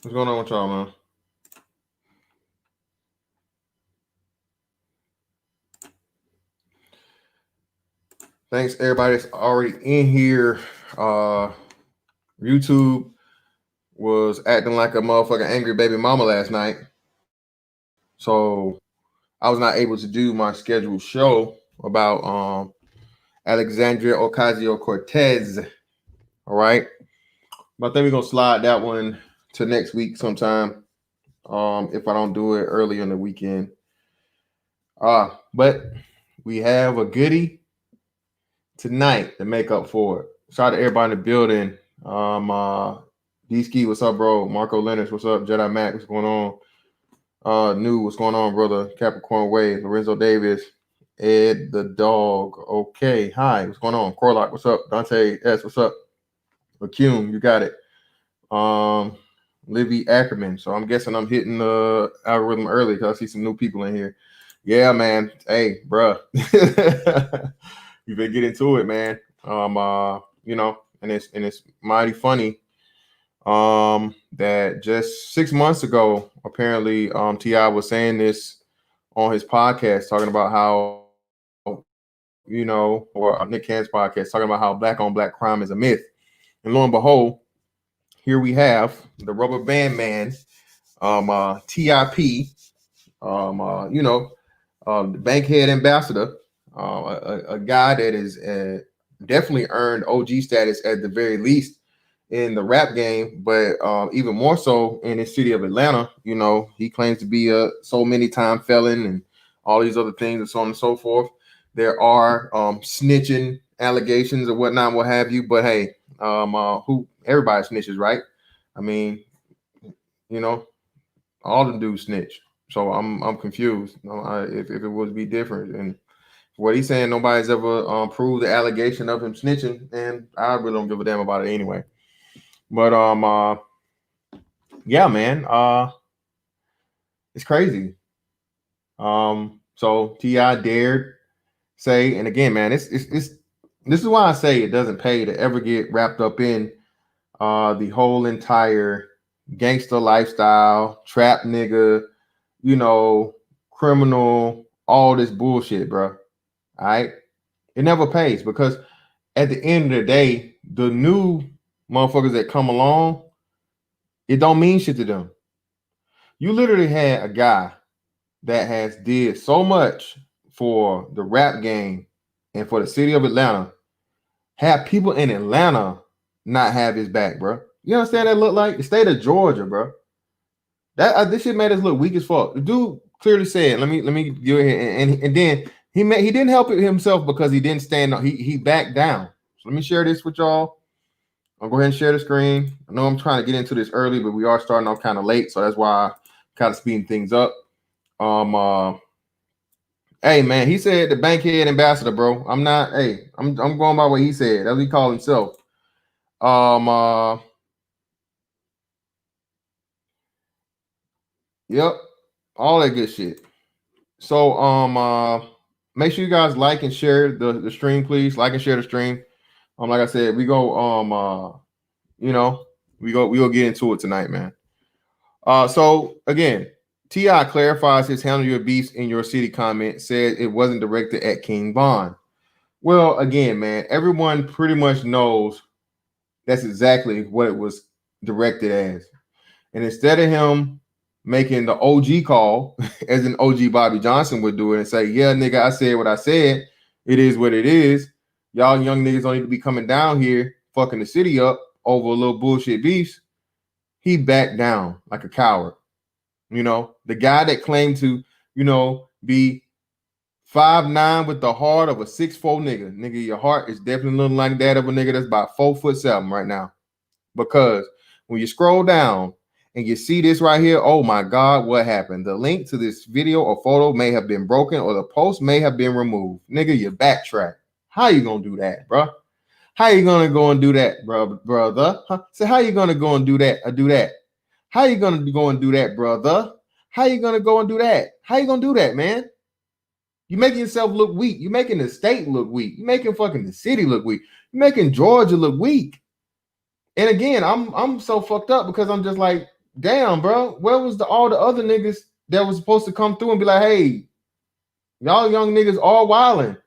What's going on with y'all, man? Thanks everybody that's already in here. YouTube was acting like a motherfucking angry baby mama last night. So I was not able to do my scheduled show about Alexandria Ocasio Cortez. All right. But I think we're gonna slide that one to next week sometime. If I don't do it early in the weekend. But we have a goodie tonight to make up for it. Shout out to everybody in the building. D-Ski, what's up, bro? Marco Lennox, what's up? Jedi Mac, what's going on? New, what's going on, brother? Capricorn Wave, Lorenzo Davis, Ed the dog. Okay, hi, what's going on? Corlock, what's up? Dante S, what's up? Acume, you got it. Livy Ackerman. So I'm guessing I'm hitting the algorithm early because I see some new people in here. Yeah, man. Hey, bruh. You better get into it, man. And it's mighty funny. That just 6 months ago, apparently, T.I. was saying this on his podcast, talking about how, or Nick Cannon's podcast, talking about how black on black crime is a myth. And lo and behold, here we have the rubber band man, TIP, the bankhead ambassador, a guy that is definitely earned OG status at the very least in the rap game, but even more so in the city of Atlanta. He claims to be a so many time felon and all these other things and so on and so forth. There are snitching allegations or whatnot, what have you. But hey, who everybody snitches, right? I mean, all the dudes snitch. So I'm confused. If it would be different, and what he's saying, nobody's ever proved the allegation of him snitching, and I really don't give a damn about it anyway. But yeah, man, it's crazy. So T.I. dared say, and again, man, this is why I say it doesn't pay to ever get wrapped up in the whole entire gangster lifestyle, trap nigga, criminal, all this bullshit, bro. All right, it never pays because at the end of the day, the new motherfuckers that come along, it don't mean shit to them. You literally had a guy that has did so much for the rap game and for the city of Atlanta, have people in Atlanta not have his back, bro. You understand that look like? The state of Georgia, bro. That this shit made us look weak as fuck. The dude clearly said, "Let me go ahead," and then he didn't help it himself because he didn't stand up. He backed down. So let me share this with y'all. I'll go ahead and share the screen. I know I'm trying to get into this early, but we are starting off kind of late, so that's why I kind of speeding things up. Hey man, he said the bankhead ambassador, bro. I'm not. Hey, I'm going by what he said. That's what he called himself. Yep, all that good shit. So make sure you guys like and share the stream, please. Like and share the stream. Like I said, we go we go get into it tonight, man. So again, T.I. clarifies his handle your beefs in your city comment, said it wasn't directed at King Von. Well, again, man, everyone pretty much knows that's exactly what it was directed as. And instead of him making the OG call, as an OG Bobby Johnson would do it and say, yeah, nigga, I said what I said. It is what it is. Y'all young niggas don't need to be coming down here fucking the city up over a little bullshit beefs. He backed down like a coward. The guy that claimed to, be 5'9" with the heart of a 6'4" nigga. Nigga, your heart is definitely looking like that of a nigga that's about 4'7" right now. Because when you scroll down and you see this right here, oh my God, what happened? The link to this video or photo may have been broken or the post may have been removed. Nigga, you backtrack. How you gonna do that, bro? How you gonna go and do that, brother? Huh? So how you gonna go and do that or do that? How you gonna go and do that, brother? How you gonna go and do that? How you gonna do that, man? You're making yourself look weak. You're making the state look weak. You're making fucking the city look weak. You're making Georgia look weak. And again, I'm so fucked up because I'm just like, damn, bro, where was all the other niggas that was supposed to come through and be like, hey, y'all young niggas are wilding.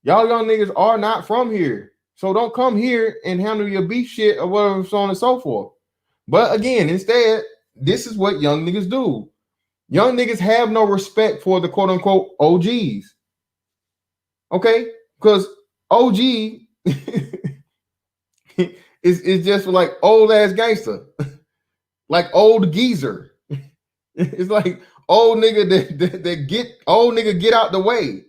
Y'all young niggas are not from here. So don't come here and handle your beef shit or whatever, so on and so forth. But again, instead, this is what young niggas do. Young niggas have no respect for the quote unquote OGs. Okay? Because OG is just like old ass gangster, like old geezer. It's like old nigga that get old nigga get out the way.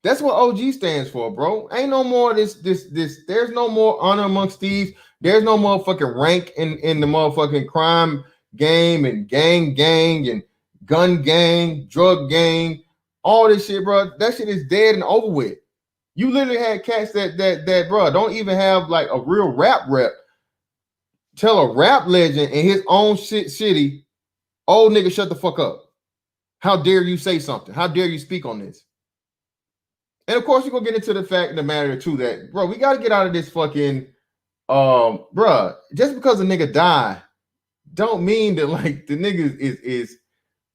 That's what OG stands for, bro. Ain't no more this. There's no more honor amongst thieves. There's no motherfucking rank in the motherfucking crime game and gang and gun gang, drug gang, all this shit, bro. That shit is dead and over with. You literally had cats that bro don't even have like a real rap rep. Tell a rap legend in his own city, old nigga, shut the fuck up. How dare you say something? How dare you speak on this? And of course, you're gonna get into the fact of the matter too that, bro, we gotta get out of this fucking bro. Just because a nigga die, don't mean that like the nigga is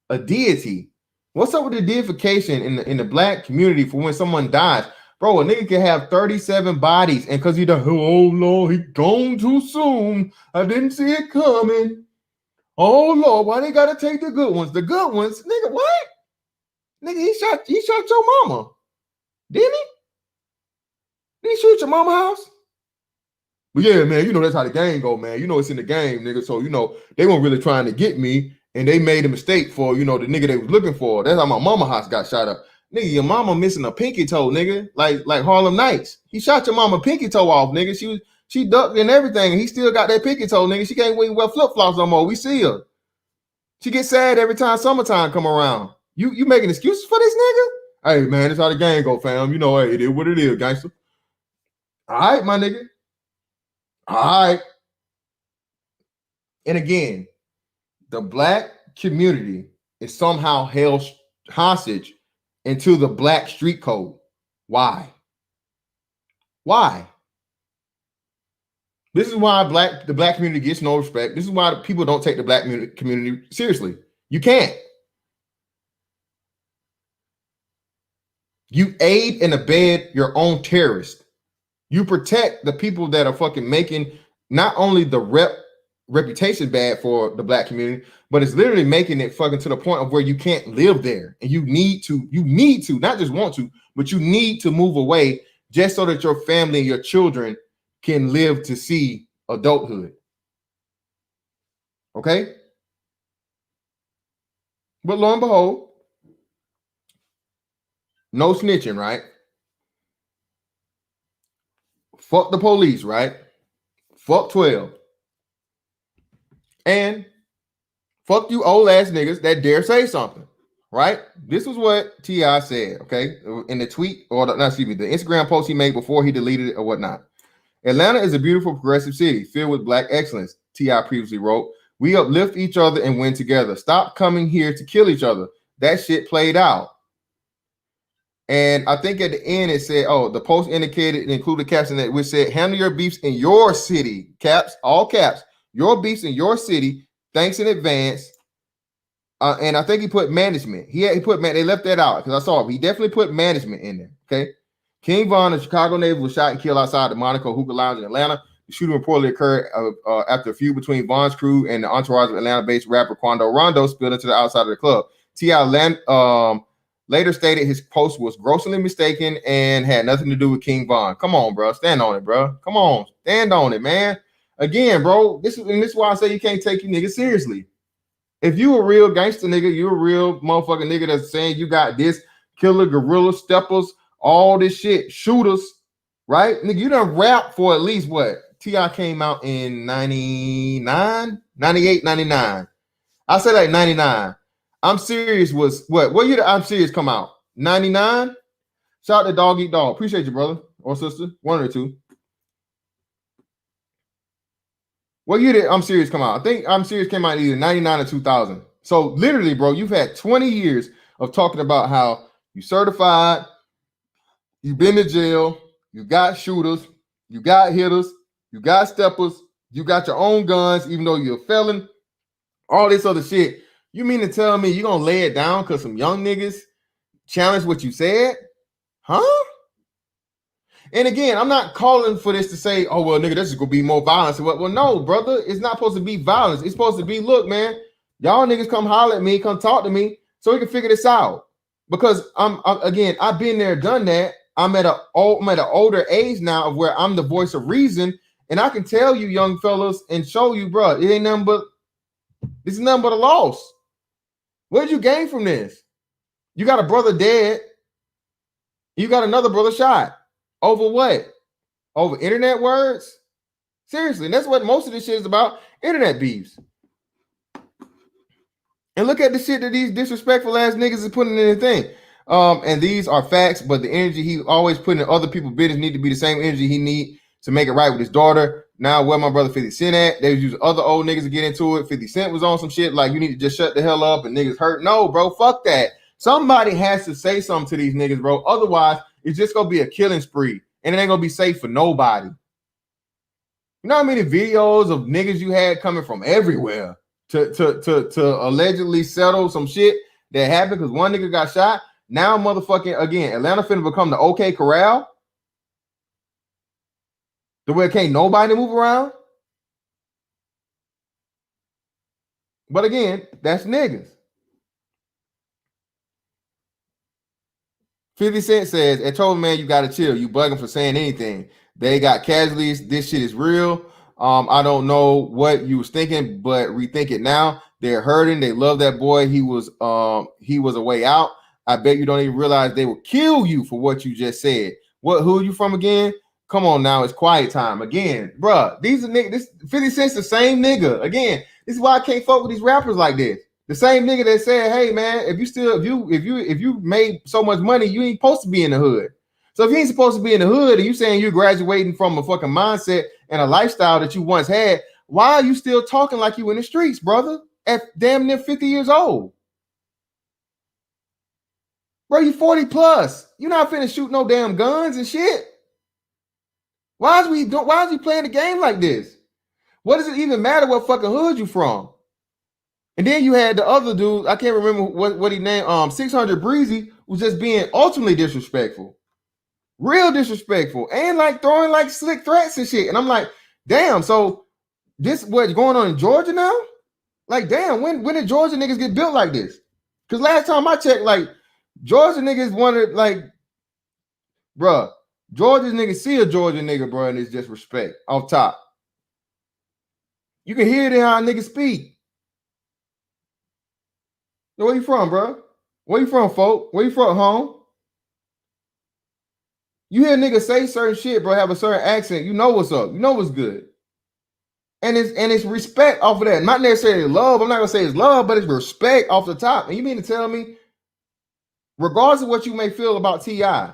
a deity. What's up with the deification in the black community for when someone dies? Bro, a nigga can have 37 bodies, and because he done, oh Lord, he gone too soon. I didn't see it coming. Oh Lord, why they gotta take the good ones? The good ones, nigga, what? Nigga, he shot your mama. Didn't he? Did he shoot your mama house? But yeah, man, you know that's how the game go, man. You know it's in the game, nigga. So you know they weren't really trying to get me, and they made a mistake for the nigga they was looking for. That's how my mama house got shot up. Nigga, your mama missing a pinky toe, nigga. Like Harlem Nights. He shot your mama pinky toe off, nigga. She ducked and everything, and he still got that pinky toe, nigga. She can't even wear flip flops no more. We see her. She gets sad every time summertime come around. You making excuses for this nigga? Hey man, that's how the game go, fam. You know, hey, it is what it is, gangster. All right, my nigga. All right. And again, the black community is somehow held hostage into the black street code. Why? Why? This is why the black community gets no respect. This is why people don't take the black community seriously. You can't. You aid and abet your own terrorist. You protect the people that are fucking making not only the reputation bad for the black community, but it's literally making it fucking to the point of where you can't live there, and you need to not just want to, but you need to move away just so that your family and your children can live to see adulthood. Okay? But lo and behold, no snitching, right? Fuck the police, right? Fuck 12. And fuck you old ass niggas that dare say something, right? This was what T.I. said, okay? In the tweet, or the Instagram post he made before he deleted it or whatnot. Atlanta is a beautiful progressive city filled with black excellence, T.I. previously wrote. We uplift each other and win together. Stop coming here to kill each other. That shit played out. And I think at the end it said, oh, the post indicated and included caption that which said, handle your beefs in your city. Caps, all caps. Your beefs in your city. Thanks in advance. And I think he put management. He put man. They left that out because I saw it. He definitely put management in there. Okay. King Von, a Chicago native, was shot and killed outside the Monaco Hookah Lounge in Atlanta. The shooting reportedly occurred after a feud between Von's crew and the entourage of Atlanta-based rapper Quando Rondo spilled into the outside of the club. T.I. Later stated his post was grossly mistaken and had nothing to do with King Von. Come on, bro. Stand on it, bro. Come on. Stand on it, man. Again, bro, this is why I say you can't take you niggas seriously. If you a real gangster nigga, you a real motherfucking nigga that's saying you got this killer, gorilla, steppers, all this shit, shooters, right? Nigga, you done rap for at least what? T.I. came out in 99, 98, 99. I say like 99. I'm Serious was what year did I'm Serious come out? 99? Shout out to Dog Eat Dog. Appreciate you, brother or sister. One or two. What year did I'm Serious come out? I think I'm Serious came out either 99 or 2000. So literally, bro, you've had 20 years of talking about how you certified, you've been to jail, you got shooters, you got hitters, you got steppers, you got your own guns, even though you're a felon. all this other shit. You mean to tell me you gonna lay it down because some young niggas challenge what you said? Huh? And again, I'm not calling for this to say, oh, well, nigga, this is gonna be more violence. Well, no, brother, it's not supposed to be violence. It's supposed to be, look, man, y'all niggas come holler at me, come talk to me so we can figure this out. Because again, I've been there, done that. I'm at an older age now of where I'm the voice of reason, and I can tell you, young fellas, and show you, bro, it ain't nothing but this is nothing but a loss. What did you gain from this? You got a brother dead. You got another brother shot. Over what? Over internet words? Seriously, and that's what most of this shit is about. Internet beefs. And look at the shit that these disrespectful ass niggas is putting in the thing. And these are facts, but the energy he always putting in other people's business need to be the same energy he need to make it right with his daughter. Now, where my brother 50 Cent at? They was using other old niggas to get into it. 50 Cent was on some shit like you need to just shut the hell up and niggas hurt. No, bro, fuck that. Somebody has to say something to these niggas, bro. Otherwise, it's just gonna be a killing spree, and it ain't gonna be safe for nobody. You know how many videos of niggas you had coming from everywhere to allegedly settle some shit that happened because one nigga got shot? Now, motherfucking again, Atlanta finna become the OK Corral, the way can't nobody move around. But again, that's niggas. 50 Cent says, I told man, you gotta chill. You bugging for saying anything. They got casualties. This shit is real. I don't know what you was thinking, but rethink it now. They're hurting. They love that boy. He was a way out. I bet you don't even realize they will kill you for what you just said. Who are you from again? Come on now, it's quiet time. Again, bruh, these are niggas. This 50 Cent's the same nigga. Again, this is why I can't fuck with these rappers like this. The same nigga that said, hey man, if you made so much money, you ain't supposed to be in the hood. So if you ain't supposed to be in the hood and you saying you're graduating from a fucking mindset and a lifestyle that you once had, why are you still talking like you in the streets, brother? At damn near 50 years old. Bro, you 40 plus. You're not finna shoot no damn guns and shit. Why is we playing the game like this? What does it even matter what fucking hood you from? And then you had the other dude, I can't remember what he named, 600 Breezy, was just being ultimately disrespectful. Real disrespectful. And like throwing like slick threats and shit. And I'm like, damn, so this what's going on in Georgia now? Like, damn, when did Georgia niggas get built like this? Because last time I checked, like, Georgia niggas wanted, like, bruh, Georgia niggas see a Georgia nigga, bro, and it's just respect off top. You can hear it in how niggas speak. Where you from, bro? Where you from, folk? Where you from, home? You hear niggas say certain shit, bro, have a certain accent, you know what's up. You know what's good. And it's respect off of that. Not necessarily love. I'm not gonna say it's love, but it's respect off the top. And you mean to tell me, regardless of what you may feel about T.I.,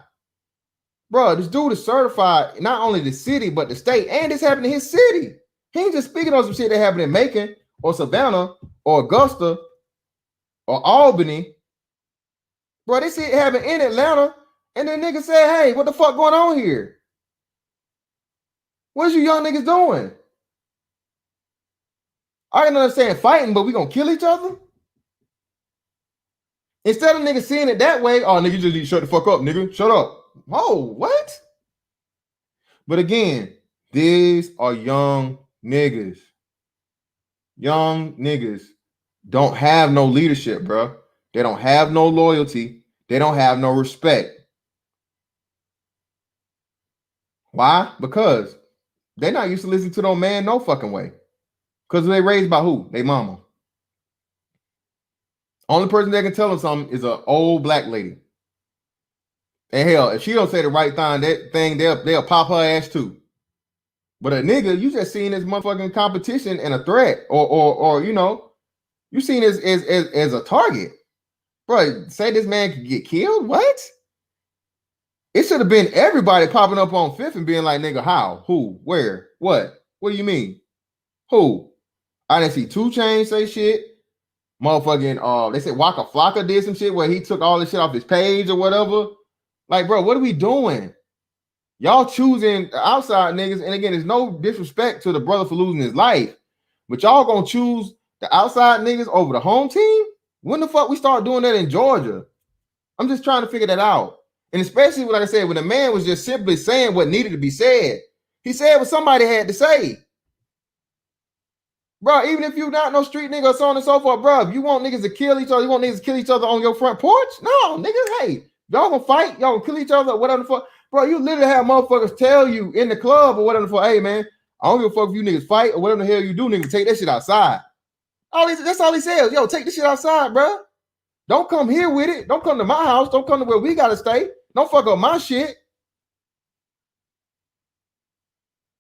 bro, this dude is certified not only the city, but the state, and this happened in his city. He ain't just speaking on some shit that happened in Macon or Savannah or Augusta or Albany. Bro, this shit happened in Atlanta, and then niggas said, hey, what the fuck going on here? What is you young niggas doing? I can understand fighting, but we gonna kill each other? Instead of niggas seeing it that way, oh, nigga, you just need to shut the fuck up, nigga. Shut up. Whoa, what? But again, these are young niggas. Young niggas don't have no leadership, bro. They don't have no loyalty. They don't have no respect. Why? Because they're not used to listening to no man no fucking way. Because they raised by who? They mama. Only person that can tell them something is an old black lady. And hell, if she don't say the right thing, they'll pop her ass too. But a nigga, you just seen this motherfucking competition and a threat, or you know, you seen this as a target. Bro, say this man could get killed? What? It should have been everybody popping up on Fifth and being like, nigga, how? Who? Where? What? What do you mean? Who? I didn't see 2 Chainz say shit. Motherfucking, they said Waka Flocka did some shit where he took all this shit off his page or whatever. Like, bro, what are we doing? Y'all choosing outside niggas, and again, there's no disrespect to the brother for losing his life, but y'all gonna choose The outside niggas over the home team? When the fuck we start doing that in Georgia? I'm just trying to figure that out. And especially, like I said, when the man was just simply saying what needed to be said. He said what somebody had to say. Bro, even if you not no street nigga or so on and so forth, bro, if you want niggas to kill each other, you want niggas to kill each other on your front porch? No, niggas, hey, y'all gonna fight, y'all gonna kill each other, whatever the fuck. Bro, you literally have motherfuckers tell you in the club or whatever the fuck, hey man, I don't give a fuck if you niggas fight or whatever the hell you do, niggas, take that shit outside. That's all he says. Yo, take this shit outside, bro. Don't come here with it. Don't come to my house. Don't come to where we gotta stay. Don't fuck up my shit.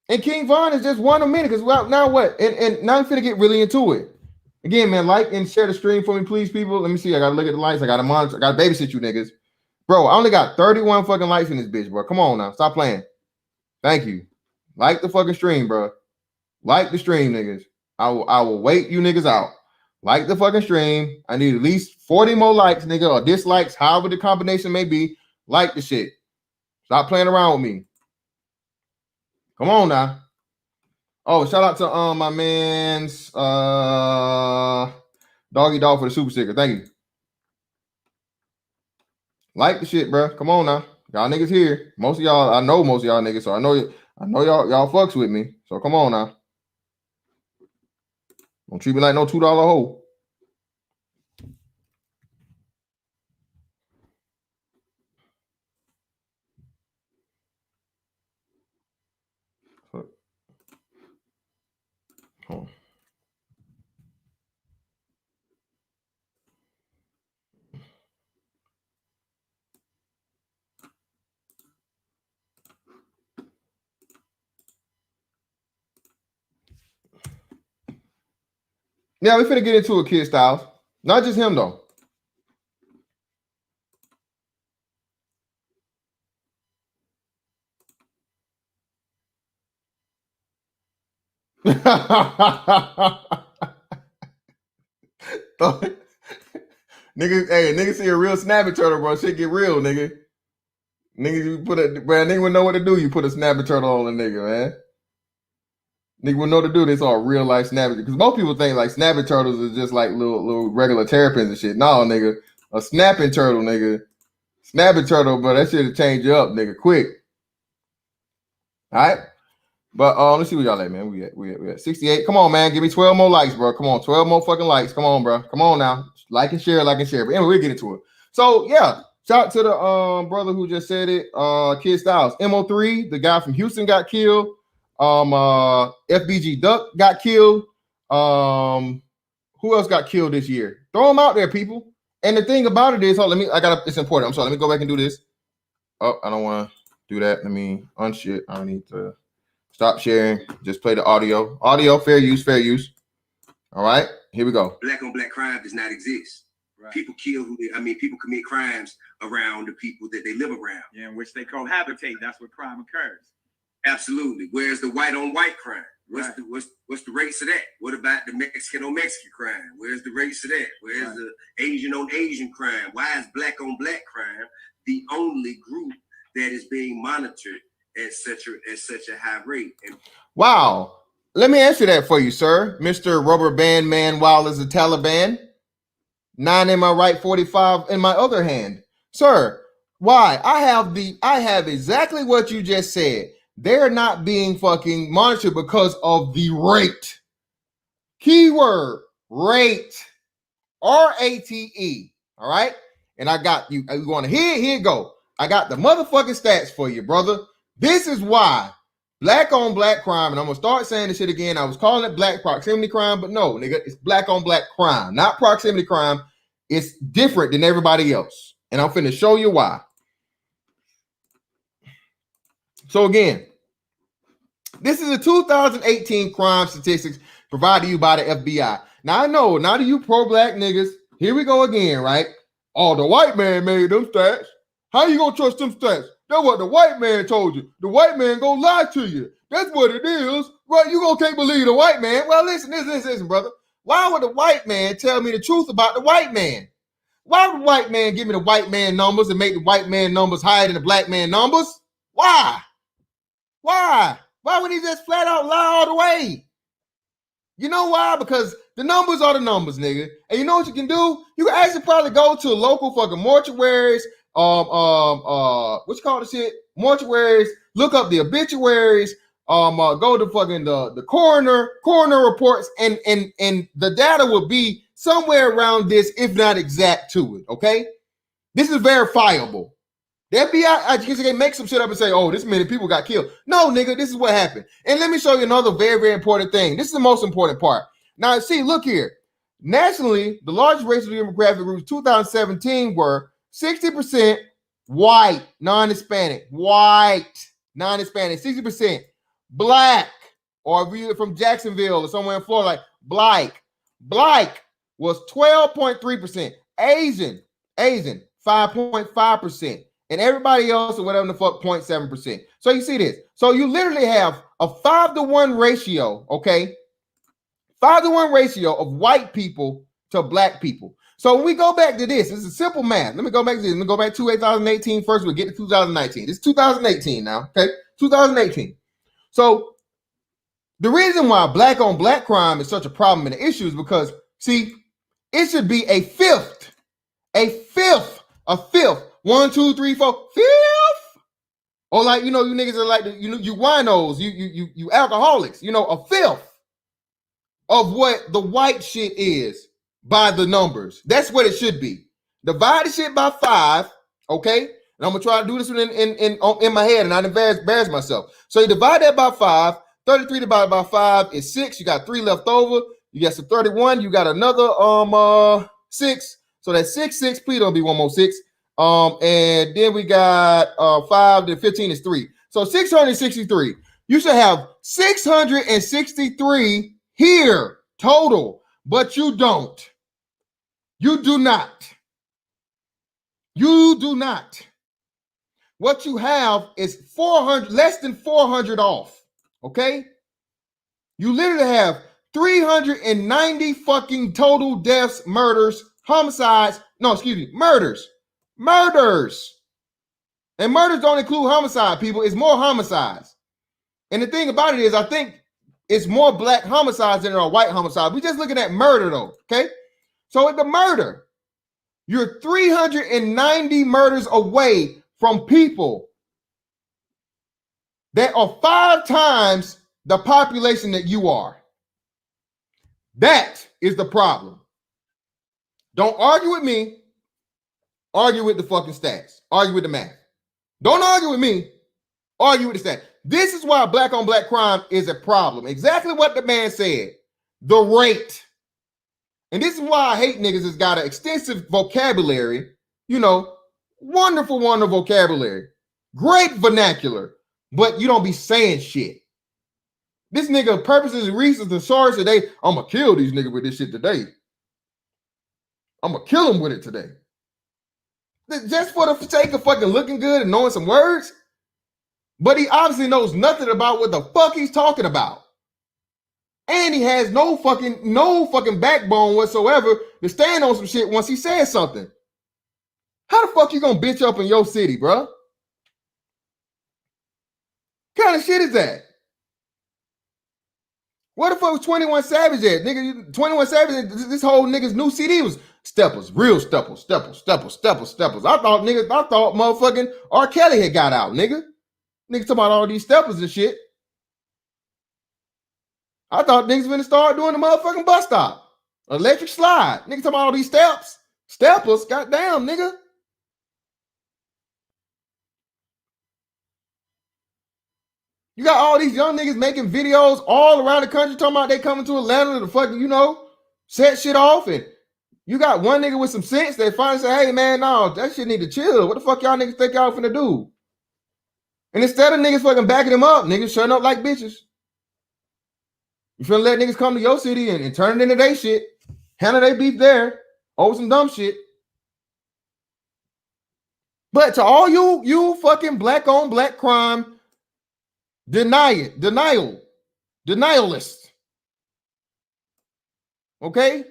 And King Von is just 1 minute because now what? And now I'm finna get really into it. Again, man, like and share the stream for me, please, people. Let me see. I gotta look at the lights. I gotta monitor. I gotta babysit you niggas. Bro, I only got 31 fucking likes in this bitch, bro. Come on now. Stop playing. Thank you. Like the fucking stream, bro. Like the stream, niggas. I will wait you niggas out. Like the fucking stream. I need at least 40 more likes, nigga, or dislikes, however the combination may be. Like the shit. Stop playing around with me. Come on now. Oh, shout out to my man's Doggy Dog for the super sticker. Thank you. Like the shit, bro. Come on now. Y'all niggas here. Most of y'all, I know most of y'all niggas, so I know y'all fucks with me. So come on now. Don't treat me like no $2 hoe. Oh. Yeah, we finna get into a Kid Styles. Not just him though. Nigga, hey, nigga see a real snapping turtle, bro. Shit get real, nigga. Nigga, you put a man, nigga would know what to do. You put a snapping turtle on a nigga, man. Nigga would know what to do this all real life snapping. Because most people think like snapping turtles is just like little regular terrapins and shit. No, nigga. A snapping turtle, nigga. Snapping turtle, but that shit'll change you up, nigga, quick. All right. But let's see what y'all at, man. We at 68. Come on, man. Give me 12 more likes, bro. Come on, 12 more fucking likes. Come on, bro. Come on now. Like and share. But anyway, we'll get into it. So yeah, shout out to the brother who just said it. Kid Styles. MO3, the guy from Houston got killed. FBG Duck got killed. Who else got killed this year? Throw them out there, people. And the thing about it is, it's important. I'm sorry, let me go back and do this. Oh, I don't want to do that. Let me unshit. I need to stop sharing. Just play the audio. Audio, fair use. All right, here we go. Black on black crime does not exist. Right. People kill people commit crimes around the people that they live around. Yeah, in which they call habitate. That's where crime occurs. Absolutely. Where's the white on white crime? What's the race of that? What about the Mexican on Mexican crime? Where's the race of that? Where's the Asian on Asian crime? Why is black on black crime the only group that is being monitored at such a high rate? Wow. Let me answer that for you, sir. Mr. Rubber Band Man, wild as the Taliban. 9 in my right, 45 in my other hand. Sir, why? I have exactly what you just said. They're not being fucking monitored because of the rate. Keyword, rate. R-A-T-E. All right? And I got you. You want to here you go. I got the motherfucking stats for you, brother. This is why black on black crime, and I'm gonna start saying this shit again. I was calling it black proximity crime, but no, nigga, it's black on black crime, not proximity crime. It's different than everybody else. And I'm finna show you why. So again, this is a 2018 crime statistics provided to you by the FBI. Now I know, now to you pro-black niggas, here we go again, right? Oh, the white man made them stats. How you gonna trust them stats? That's what the white man told you. The white man gonna lie to you. That's what it is. Right? You gonna can't believe the white man. Well, listen, brother. Why would the white man tell me the truth about the white man? Why would the white man give me the white man numbers and make the white man numbers higher than the black man numbers? Why? Why would he just flat out lie all the way? You know why? Because The numbers are the numbers, nigga. And you know what you can do? You can actually probably go to local fucking mortuaries, what you call the shit? Mortuaries, look up the obituaries, go to fucking the coroner reports, and the data will be somewhere around this, if not exact to it. Okay, this is verifiable. The FBI, I guess they make some shit up and say, "Oh, this many people got killed." No, nigga, this is what happened. And let me show you another very, very important thing. This is the most important part. Now, see, look here. Nationally, the largest racial demographic groups 2017 were 60% white, non-Hispanic, 60% black, or if you're from Jacksonville or somewhere in Florida, like black was 12.3%, Asian 5.5%, and everybody else or whatever the fuck 0.7%. So you see this. So you literally have a 5-to-1 ratio, okay? 5-to-1 ratio of white people to black people. So when we go back to this, it's a simple math. Let me go back to this. Let me go back to 2018 first. We'll get to 2019. It's 2018 now, okay? 2018. So the reason why black on black crime is such a problem and an issue is because, see, it should be a fifth. 1, 2, 3, 4, fifth. Or like, you know, you niggas are like, you winos, you alcoholics, a fifth of what the white shit is by the numbers. That's what it should be. Divide the shit by 5, okay? And I'm gonna try to do this in my head and not embarrass myself. So you divide that by 5. 33 divided by 5 is 6. You got 3 left over. You got some 31. You got another 6. So that's 6, 6. Please don't be one more 6. And then we got 5 to 15 is 3. So 663. You should have 663 here total, but you don't. You do not. You do not. What you have is 400, less than 400 off. Okay? You literally have 390 fucking total deaths, murders, homicides. No, excuse me, murders. Murders. And murders don't include homicide, people. It's more homicides. And the thing about it is, I think it's more black homicides than there are white homicides. We're just looking at murder, though. Okay? So at the murder, you're 390 murders away from people that are 5 times the population that you are. That is the problem. Don't argue with me. Argue with the fucking stats. Argue with the math. Don't argue with me. Argue with the stats. This is why black on black crime is a problem. Exactly what the man said. The rate. And this is why I hate niggas that's got an extensive vocabulary. Wonderful, wonderful vocabulary. Great vernacular. But you don't be saying shit. This nigga purposes and reasons and source today. I'm going to kill these niggas with this shit today. I'm going to kill them with it today. Just for the sake of fucking looking good and knowing some words. But he obviously knows nothing about what the fuck he's talking about. And he has no fucking backbone whatsoever to stand on some shit once he says something. How the fuck you gonna bitch up in your city, bro? What kind of shit is that? What the fuck was 21 Savage at? Nigga, 21 Savage, this whole nigga's new CD was Steppers, real Steppers. I thought motherfucking R. Kelly had got out, nigga. Niggas talking about all these steppers and shit. I thought niggas gonna start doing the motherfucking bus stop. Electric slide. Niggas talking about all these steps. Steppers, goddamn, nigga. You got all these young niggas making videos all around the country talking about they coming to Atlanta to fucking, set shit off. And you got one nigga with some sense that finally say, hey, man, no, that shit need to chill. What the fuck y'all niggas think y'all finna do? And instead of niggas fucking backing them up, niggas shutting up like bitches. You finna let niggas come to your city and turn it into their shit, handle their beef there over some dumb shit. But to all you fucking black on black crime denialists. Okay?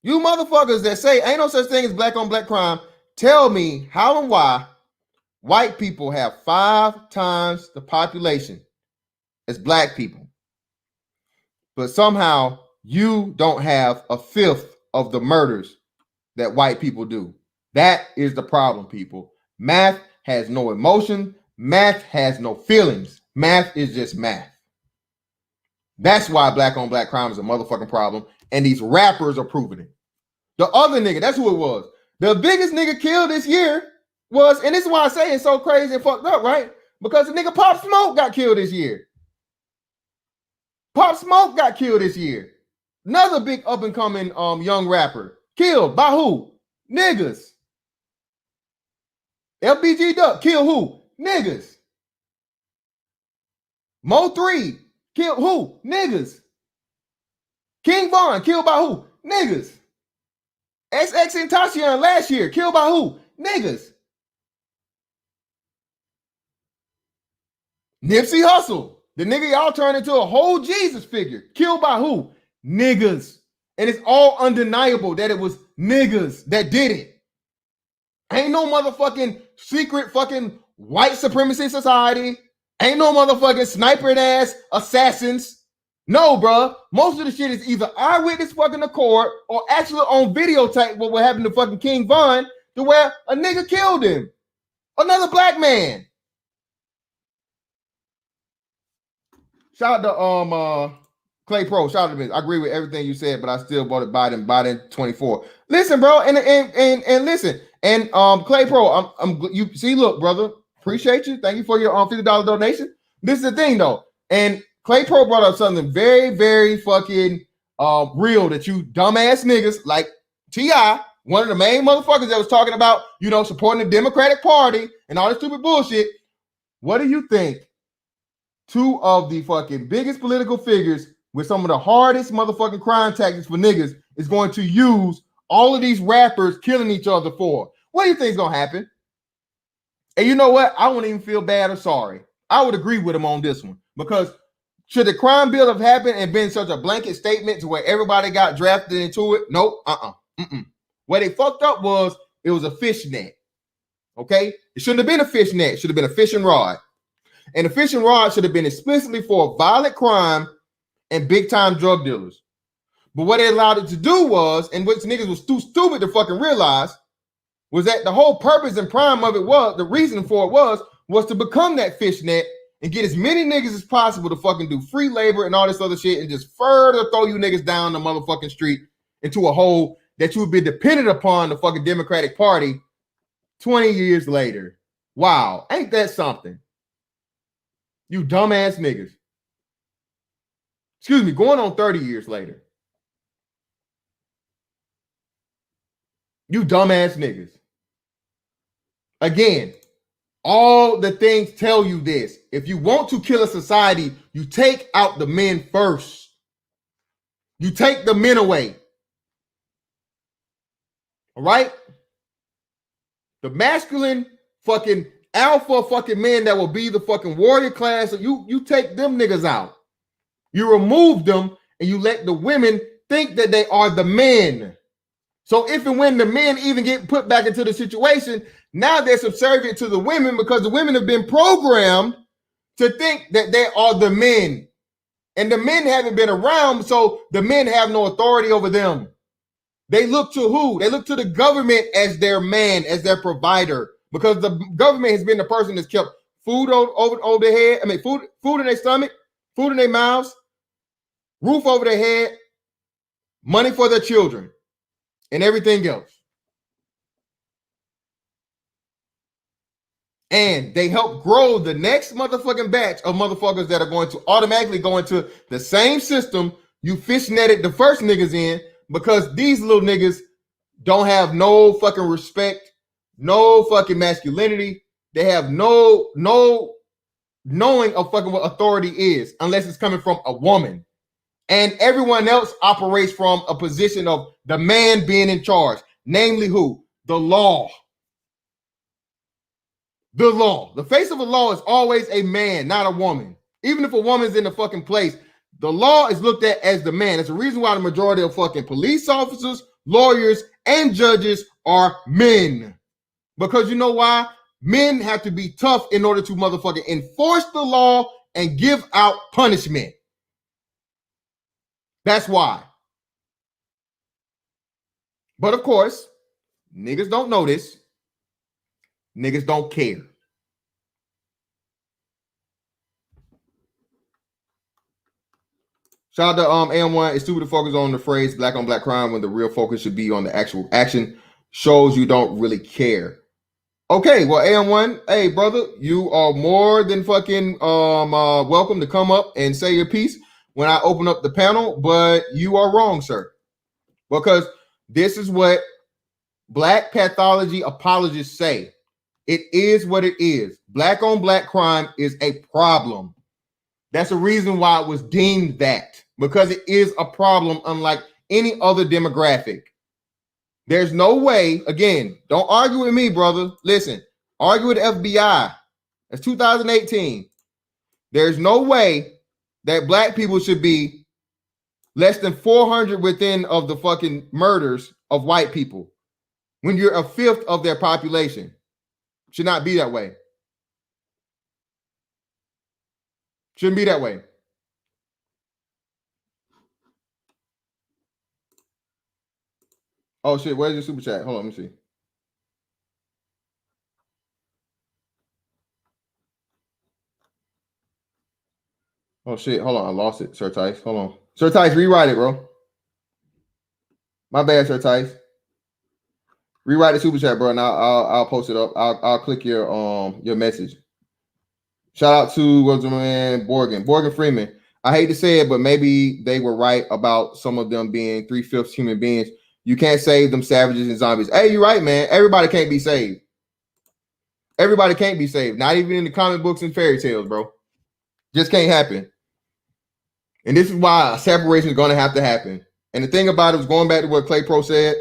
You motherfuckers that say ain't no such thing as black on black crime, tell me how and why white people have 5 times the population as black people. but somehow you don't have a fifth of the murders that white people do. That is the problem, people. Math has no emotion. Math has no feelings. Math is just math. That's why black on black crime is a motherfucking problem. And these rappers are proving it. The other nigga, that's who it was. The biggest nigga killed this year was, and this is why I say it's so crazy and fucked up, right? Because the nigga Pop Smoke got killed this year. Pop Smoke got killed this year. Another big up and coming young rapper. Killed by who? Niggas. LBG Duck, kill who? Niggas. Mo 3, killed who? Niggas. King Von, killed by who? Niggas. XX Tentacion last year, killed by who? Niggas. Nipsey Hussle, the nigga y'all turned into a whole Jesus figure, killed by who? Niggas. And it's all undeniable that it was niggas that did it. Ain't no motherfucking secret fucking white supremacy society. Ain't no motherfucking sniper ass assassins. No, bro. Most of the shit is either eyewitness fucking the court or actually on videotape what happened to fucking King Von, to where a nigga killed him. Another black man. Shout out to Clay Pro. Shout out to me. I agree with everything you said, but I still bought it Biden 24. Listen, bro, and listen. And Clay Pro, you see, look, brother, appreciate you. Thank you for your $50 donation. This is the thing though. And Clay Pro brought up something very, very fucking real that you dumbass niggas like T.I., one of the main motherfuckers that was talking about, you know, supporting the Democratic Party and all this stupid bullshit. What do you think two of the fucking biggest political figures with some of the hardest motherfucking crime tactics for niggas is going to use all of these rappers killing each other for? What do you think is going to happen? And you know what? I wouldn't even feel bad or sorry. I would agree with him on this one, because should the crime bill have happened and been such a blanket statement to where everybody got drafted into it? Nope. What they fucked up was it was a fishnet. Okay? It shouldn't have been a fishnet. It should have been a fishing rod. And the fishing rod should have been explicitly for violent crime and big time drug dealers. But what they allowed it to do was, and what niggas was too stupid to fucking realize, was that the whole purpose and prime of it was, the reason for it was to become that fishnet and get as many niggas as possible to fucking do free labor and all this other shit and just further throw you niggas down the motherfucking street into a hole that you would be dependent upon the fucking Democratic Party 20 years later. Wow, ain't that something? You dumbass niggas. Excuse me, going on 30 years later. You dumbass niggas. Again, all the things tell you this. If you want to kill a society, you take out the men first. You take the men away. All right? The masculine fucking alpha fucking men that will be the fucking warrior class, you take them niggas out. You remove them and you let the women think that they are the men. So if and when the men even get put back into the situation, now they're subservient to the women because the women have been programmed to think that they are the men. And the men haven't been around, so the men have no authority over them. They look to who? They look to the government as their man, as their provider, because the government has been the person that's kept food over their head. I mean, food in their stomach, food in their mouths, roof over their head, money for their children, and everything else. And they help grow the next motherfucking batch of motherfuckers that are going to automatically go into the same system you fishnetted the first niggas in, because these little niggas don't have no fucking respect, no fucking masculinity. They have no knowing of fucking what authority is unless it's coming from a woman. And everyone else operates from a position of the man being in charge. Namely who? The law. The law. The face of the law is always a man, not a woman. Even if a woman's in the fucking place, the law is looked at as the man. That's the reason why the majority of fucking police officers, lawyers, and judges are men. Because you know why? Men have to be tough in order to motherfucking enforce the law and give out punishment. That's why. But of course, niggas don't know this. Niggas don't care. Shout out to AM1. It's stupid to focus on the phrase black on black crime when the real focus should be on the actual action. Shows you don't really care. Okay, well, AM1, hey brother, you are more than fucking welcome to come up and say your piece when I open up the panel, but you are wrong, sir. Because this is what black pathology apologists say. It is what it is. Black on black crime is a problem. That's the reason why it was deemed that, because it is a problem unlike any other demographic. There's no way, again, don't argue with me, brother. Listen, argue with the FBI. That's 2018. There's no way that black people should be less than 400 within of the fucking murders of white people when you're a fifth of their population. Should not be that way. Shouldn't be that way. Oh shit, where's your super chat? Hold on, let me see. Oh shit, hold on, I lost it, Sir Tice. Hold on. Sir Tice, rewrite it, bro. My bad, Sir Tice. Rewrite the super chat, bro, and I'll post it up. I'll click your message. Shout out to what's my man Borgen Freeman. I hate to say it, but maybe they were right about some of them being 3/5 human beings. You can't save them savages and zombies. Hey, you're right, man. Everybody can't be saved. Everybody can't be saved. Not even in the comic books and fairy tales, bro. Just can't happen. And this is why a separation is going to have to happen. And the thing about it was going back to what Clay Pro said.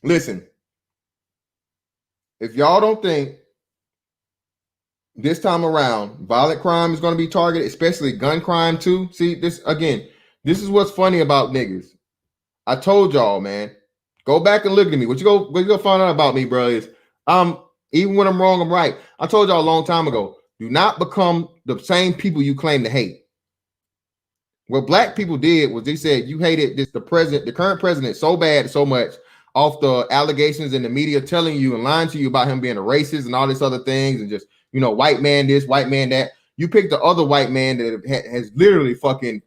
Listen, if y'all don't think this time around violent crime is going to be targeted, especially gun crime too. See, this again, this is what's funny about niggas. I told y'all, man, go back and look at me. What you go find out about me, bro, is even when I'm wrong, I'm right. I told y'all a long time ago, do not become the same people you claim to hate. What black people did was they said you hated the current president so bad, so much off the allegations in the media telling you and lying to you about him being a racist and all this other things and just, white man this, white man that. You picked the other white man that has literally fucking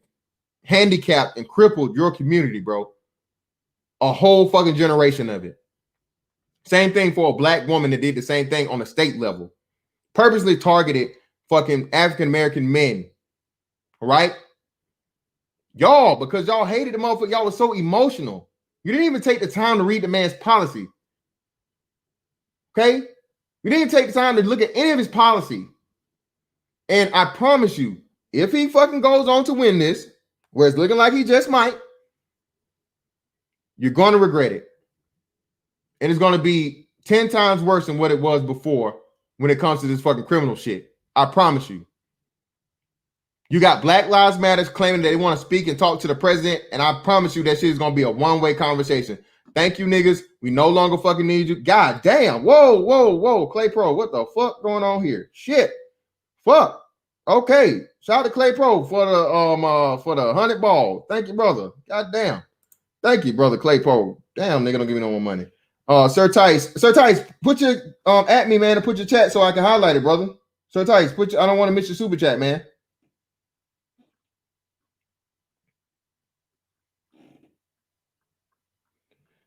handicapped and crippled your community, bro. A whole fucking generation of it. Same thing for a black woman that did the same thing on a state level. Purposely targeted fucking African-American men. Right? Y'all, because y'all hated the motherfucker, y'all was so emotional. You didn't even take the time to read the man's policy. Okay? You didn't take the time to look at any of his policy. And I promise you, if he fucking goes on to win this, where it's looking like he just might, you're going to regret it. And it's going to be 10 times worse than what it was before when it comes to this fucking criminal shit. I promise you. You got Black Lives Matter claiming that they want to speak and talk to the president, and I promise you that shit is going to be a one-way conversation. Thank you, niggas. We no longer fucking need you. God damn. Whoa. Clay Pro, what the fuck going on here? Shit. Fuck. Okay. Shout out to Clay Pro for the 100 ball. Thank you, brother. God damn. Thank you, brother Clay Pro. Damn, nigga, don't give me no more money. Sir Tice, put your at me, man, and put your chat so I can highlight it, brother. Sir Tice, I don't want to miss your super chat, man.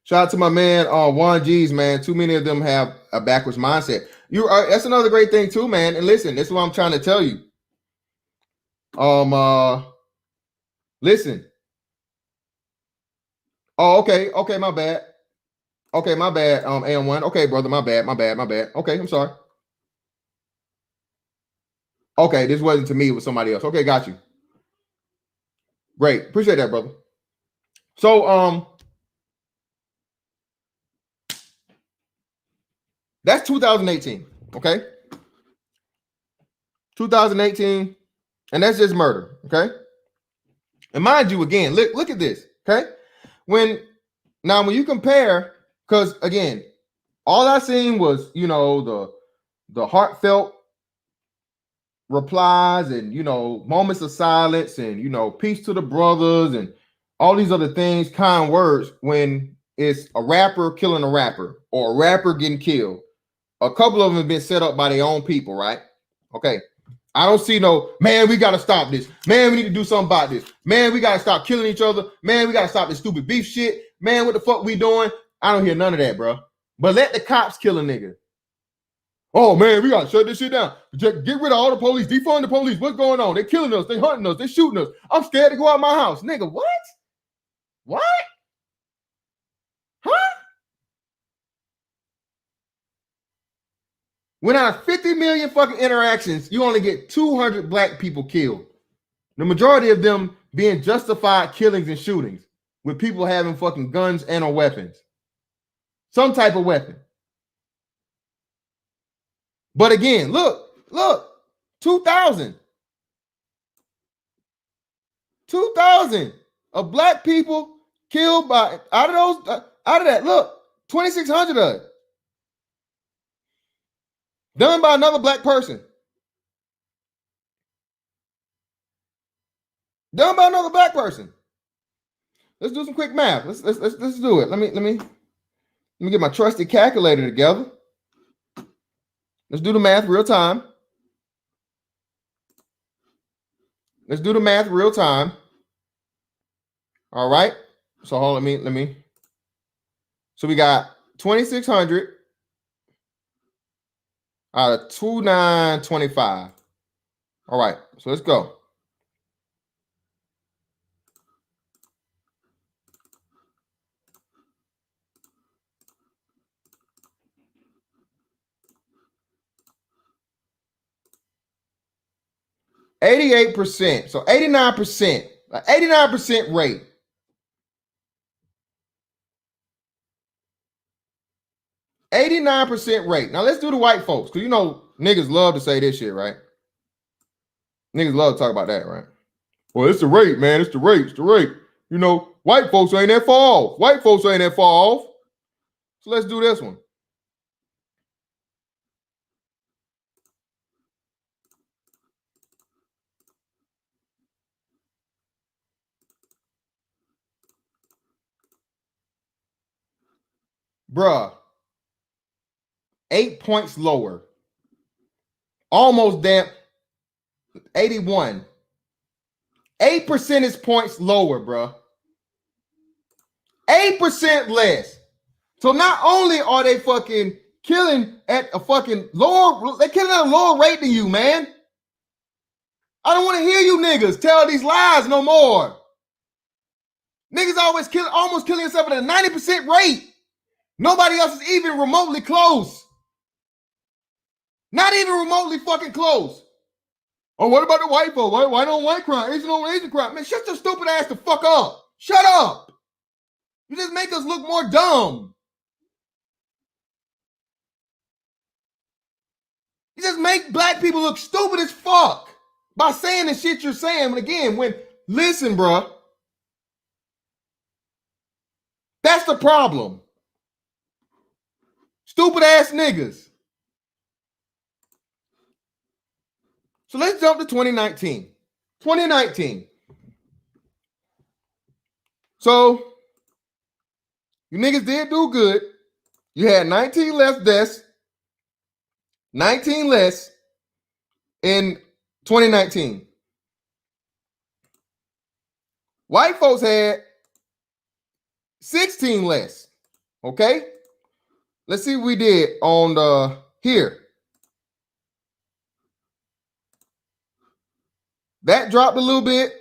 Shout out to my man, Juan G's, man. Too many of them have a backwards mindset. That's another great thing too, man. And listen, this is what I'm trying to tell you. Listen. Oh, okay, my bad. Okay, my bad. AM1. Okay, brother, my bad. Okay, I'm sorry. Okay, this wasn't to me, it was somebody else. Okay, got you. Great, appreciate that, brother. So, that's 2018. Okay, 2018, and that's just murder. Okay, and mind you, again, look at this. Okay, when you compare, because again, all I seen was the heartfelt replies and, you know, moments of silence and, you know, peace to the brothers and all these other things, kind words, when it's a rapper killing a rapper or a rapper getting killed. A couple of them have been set up by their own people, right? Okay. I don't see no, man, we got to stop this. Man, we need to do something about this. Man, we got to stop killing each other. Man, we got to stop this stupid beef shit. Man, what the fuck we doing? I don't hear none of that, bro. But let the cops kill a nigga. Oh, man, we got to shut this shit down. Just get rid of all the police. Defund the police. What's going on? They're killing us. They're hunting us. They're shooting us. I'm scared to go out my house. Nigga, what? What? Huh? When out of 50 million fucking interactions, you only get 200 black people killed. The majority of them being justified killings and shootings with people having fucking guns and or weapons. Some type of weapon. But again, look, 2,000 of black people killed by, out of that, look, 2,600 of it. Done by another black person. Done by another black person. Let's do some quick math. Let's do it. Let me get my trusty calculator together. Let's do the math real time. Let's do the math real time. All right. So hold on, let me. So we got 2,600 out of 2,925. All right. So let's go. %. So 89%. 89% rate. 89% rate. Now let's do the white folks, because you know niggas love to say this shit, right? Niggas love to talk about that, right? Well, it's the rate, man. It's the rate. It's the rate. You know, white folks ain't that far off. White folks ain't that far off. So let's do this one. Bruh. 8 points lower. Almost damn 81. 8 percentage points lower, bruh. 8% less. So not only are they fucking killing at a fucking lower, they're killing at a lower rate than you, man. I don't want to hear you niggas tell these lies no more. Niggas always almost killing yourself at a 90% rate. Nobody else is even remotely close. Not even remotely fucking close. Oh, what about the white folk? Why don't white crime? Asian on Asian crime? Man, shut your stupid ass the fuck up. Shut up. You just make us look more dumb. You just make black people look stupid as fuck by saying the shit you're saying. But again, listen, bro. That's the problem. Stupid ass niggas. So let's jump to 2019. 2019. So you niggas did do good. You had 19 less deaths. 19 less in 2019. White folks had 16 less. Okay? Let's see what we did on the here. That dropped a little bit.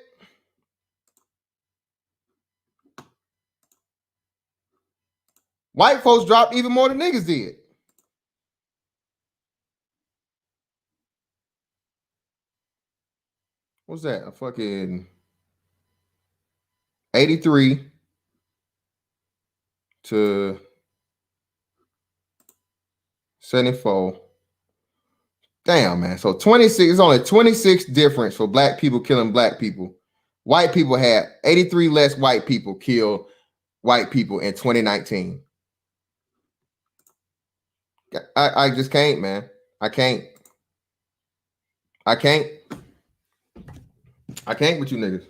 White folks dropped even more than niggas did. What's that? A fucking 83 to 74. Damn, man. So 26, it's only 26 difference for black people killing black people. White people had 83 less white people kill white people in 2019. I just can't, man. I can't. I can't with you niggas.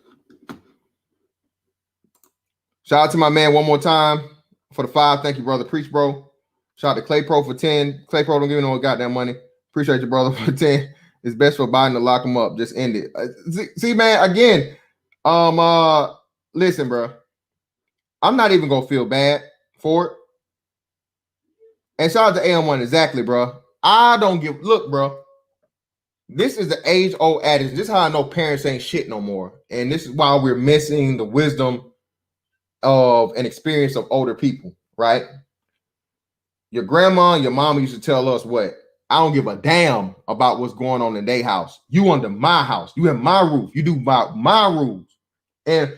Shout out to my man one more time for the 5. Thank you, brother. Preach, bro. Shout out to Clay Pro for 10. Clay Pro don't give me no goddamn money. Appreciate you, brother, for 10. It's best for Biden to lock him up. Just end it. See, man, again, listen, bro. I'm not even gonna feel bad for it. And shout out to AM1, exactly, bro. I don't give. Look, bro. This is the age-old adage. This is how I know parents ain't shit no more. And this is why we're missing the wisdom of an experience of older people, right? Your grandma and your mama used to tell us what? I don't give a damn about what's going on in their house. You under my house. You in my roof. You do by my rules. And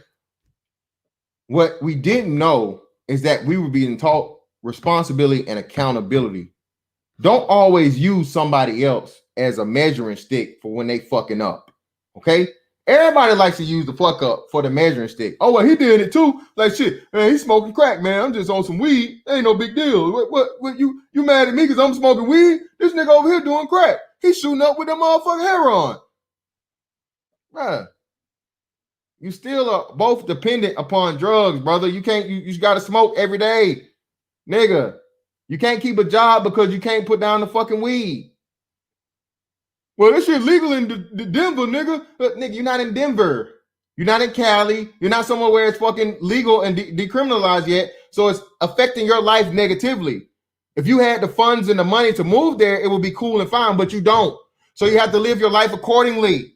what we didn't know is that we were being taught responsibility and accountability. Don't always use somebody else as a measuring stick for when they fucking up. Okay? Everybody likes to use the fuck up for the measuring stick. Oh, well, he did it too. Like, shit, man, he's smoking crack, man. I'm just on some weed. Ain't no big deal. What you mad at me because I'm smoking weed? This nigga over here doing crack. He's shooting up with that motherfucking heroin. Bruh. You still are both dependent upon drugs, brother. You can't, you got to smoke every day. Nigga, you can't keep a job because you can't put down the fucking weed. Well, this shit legal in Denver, nigga. Nigga, you're not in Denver. You're not in Cali. You're not somewhere where it's fucking legal and decriminalized yet. So it's affecting your life negatively. If you had the funds and the money to move there, it would be cool and fine, but you don't. So you have to live your life accordingly.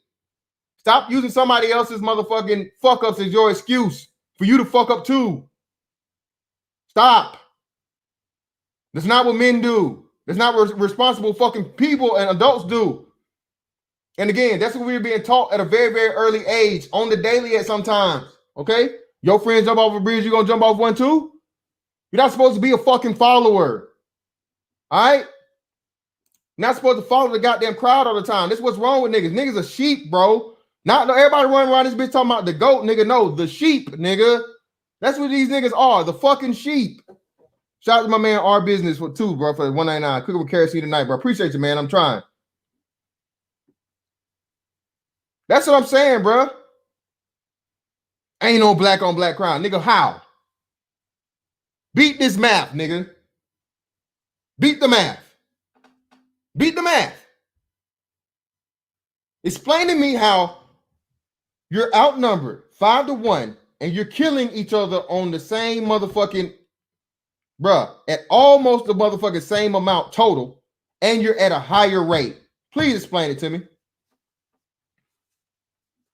Stop using somebody else's motherfucking fuck ups as your excuse for you to fuck up too. Stop. That's not what men do. That's not what responsible fucking people and adults do. And again, that's what we're being taught at a very, very early age, on the daily at sometimes. Okay? Your friends jump off a bridge, you gonna jump off one too? You're not supposed to be a fucking follower. All right? You're not supposed to follow the goddamn crowd all the time. This is what's wrong with niggas. Niggas are sheep, bro. Not everybody running around this bitch talking about the goat, nigga. No, the sheep, nigga. That's what these niggas are, the fucking sheep. Shout out to my man R Business for 2, bro, for 199. Cooking with kerosene tonight, bro. Appreciate you, man. I'm trying. That's what I'm saying, bro. Ain't no black on black crime. Nigga, how? Beat this math, nigga. Beat the math. Beat the math. Explain to me how you're outnumbered 5-1 and you're killing each other on the same motherfucking, bruh, at almost the motherfucking same amount total, and you're at a higher rate. Please explain it to me.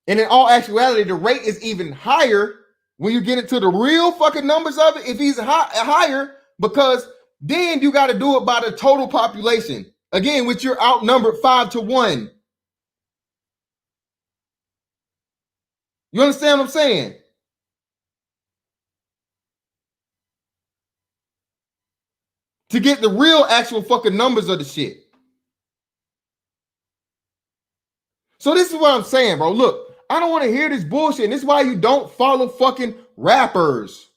And in all actuality, the rate is even higher when you get into the real fucking numbers of it. If he's higher, because then you got to do it by the total population. Again, which you're outnumbered 5-1. You understand what I'm saying? To get the real actual fucking numbers of the shit. So this is what I'm saying, bro. Look, I don't want to hear this bullshit. And this is why you don't follow fucking rappers.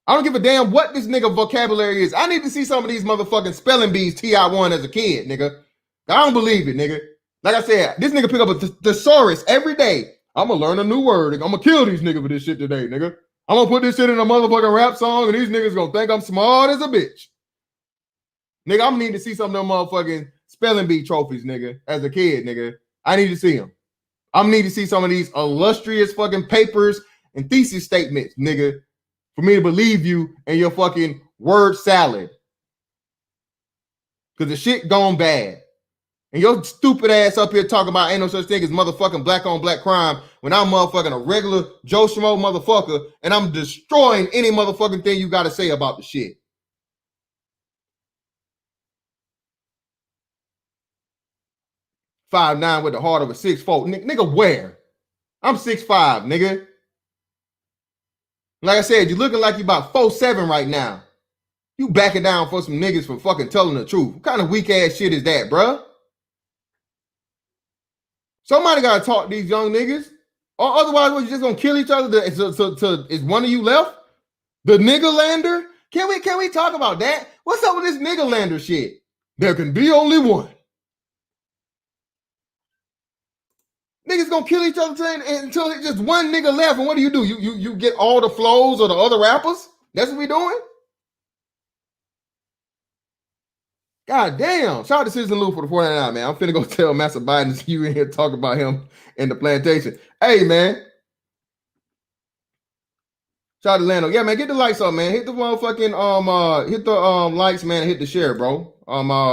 I don't give a damn what this nigga vocabulary is. I need to see some of these motherfucking spelling bees TI1 as a kid, nigga. I don't believe it, nigga. Like I said, this nigga pick up a thesaurus every day. I'm gonna learn a new word. I'm gonna kill these niggas for this shit today, nigga. I'm gonna put this shit in a motherfucking rap song and these niggas gonna think I'm smart as a bitch. Nigga, I'm need to see some of them motherfucking spelling bee trophies, nigga, as a kid, nigga. I need to see them. I need to see some of these illustrious fucking papers and thesis statements, nigga, for me to believe you and your fucking word salad. Because the shit gone bad. And your stupid ass up here talking about ain't no such thing as motherfucking black on black crime when I'm motherfucking a regular Joe Schmo motherfucker and I'm destroying any motherfucking thing you got to say about the shit. .59 with the heart of a 6'4". Nigga, where? I'm 6'5", nigga. Like I said, you looking like you about 4'7" right now. You backing down for some niggas for fucking telling the truth. What kind of weak ass shit is that, bruh? Somebody gotta talk to these young niggas. Or otherwise, what, you just gonna kill each other? Is one of you left? The nigga lander? Can we talk about that? What's up with this nigga lander shit? There can be only one. Niggas gonna kill each other until it's just one nigga left. And what do? You get all the flows of the other rappers? That's what we doing? God damn. Shout out to Citizen Lou for the 49, man. I'm finna go tell Master Biden you in here talk about him in the plantation. Hey, man. Shout out to Lando. Yeah, man, get the likes up, man. Hit the motherfucking hit the likes, man, and hit the share, bro.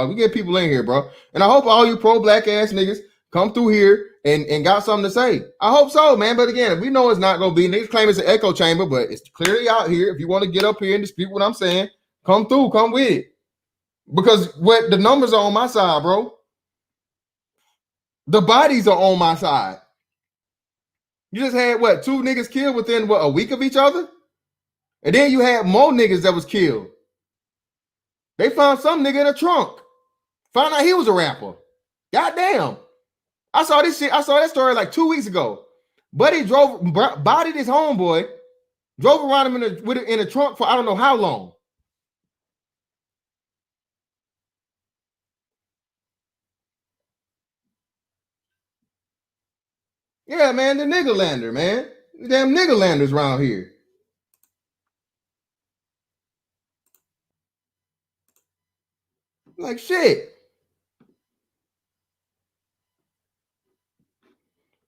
We get people in here, bro. And I hope all you pro-black ass niggas come through here and got something to say. I hope so, man. But again, we know it's not gonna be. Niggas claim it's an echo chamber, but it's clearly out here. If you want to get up here and dispute what I'm saying, come through, come with it. Because what the numbers are on my side, bro. The bodies are on my side. You just had what, 2 niggas killed within what, a week of each other? And then you had more niggas that was killed. They found some nigga in a trunk. Found out he was a rapper. Goddamn. I saw this shit. I saw that story like 2 weeks ago. Buddy bodied his homeboy, drove around him in a trunk for I don't know how long. Yeah, man, the nigga lander, man. The damn nigga landers around here. Like shit.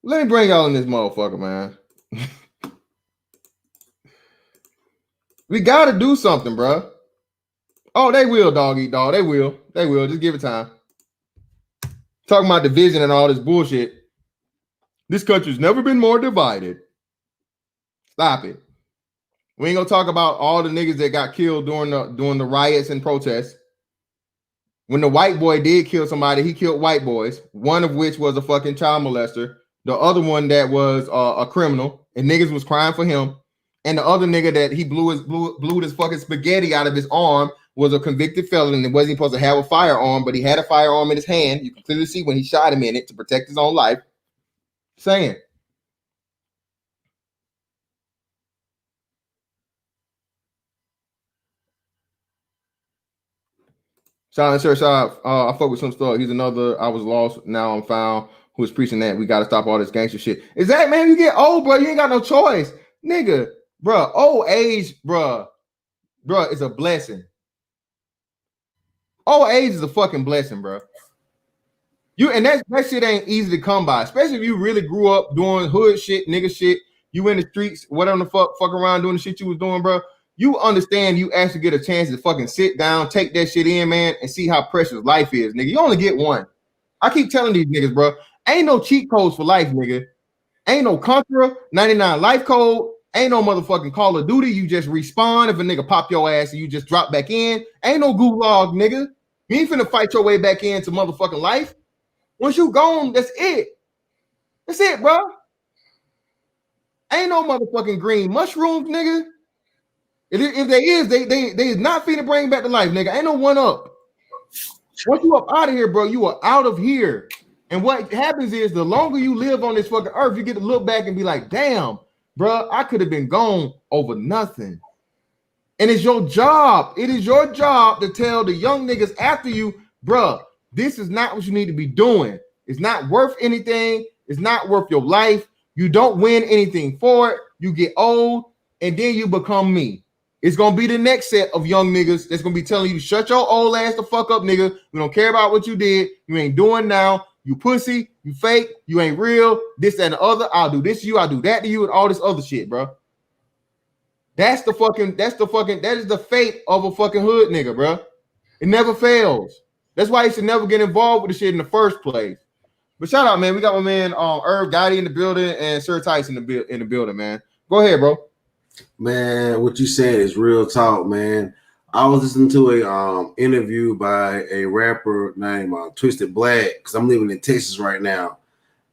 Let me bring y'all in this motherfucker, man. We gotta do something, bro. Oh, they will, dog eat dog. They will. They will. Just give it time. Talking about division and all this bullshit. This country's never been more divided. Stop it. We ain't gonna talk about all the niggas that got killed during the riots and protests. When the white boy did kill somebody, he killed white boys. One of which was a fucking child molester. The other one that was a criminal, and niggas was crying for him. And the other nigga that he blew his fucking spaghetti out of his arm was a convicted felon and wasn't supposed to have a firearm, but he had a firearm in his hand. You can clearly see when he shot him in it to protect his own life. Saying. Shout out, sir. Shout out. I fuck with some stuff. He's another. I was lost. Now I'm found. Who is preaching that we got to stop all this gangster shit? Is that, man? You get old, bro. You ain't got no choice, nigga, bro. Old age, bro. It's a blessing. Old age is a fucking blessing, bro. And that shit ain't easy to come by, especially if you really grew up doing hood shit, nigga shit. You in the streets, whatever the fuck around doing the shit you was doing, bro. You understand you actually get a chance to fucking sit down, take that shit in, man, and see how precious life is, nigga. You only get one. I keep telling these niggas, bro, ain't no cheat codes for life, nigga. Ain't no Contra 99 life code. Ain't no motherfucking Call of Duty. You just respawn if a nigga pop your ass and you just drop back in. Ain't no gulag, nigga. You ain't finna fight your way back into motherfucking life. Once you gone, that's it. That's it, bro. Ain't no motherfucking green mushrooms, nigga. If they is, they is not finna bring back to life, nigga. Ain't no one up. Once you up out of here, bro, you are out of here. And what happens is the longer you live on this fucking earth, you get to look back and be like, damn, bro, I could have been gone over nothing. And it's your job. It is your job to tell the young niggas after you, bro, this is not what you need to be doing. It's not worth anything. It's not worth your life. You don't win anything for it. You get old, and then you become me. It's gonna be the next set of young niggas that's gonna be telling you to shut your old ass the fuck up, nigga. We don't care about what you did. You ain't doing now. You pussy. You fake. You ain't real. This and the other. I'll do this to you. I'll do that to you, and all this other shit, bro. That is the fate of a fucking hood nigga, bro. It never fails. That's why you should never get involved with the shit in the first place. But shout out, man. We got my man Irv Gotti in the building and Sir Tyson in the building, man. Go ahead, bro. Man, what you said is real talk, man. I was listening to a interview by a rapper named Twisted Black, because I'm living in Texas right now.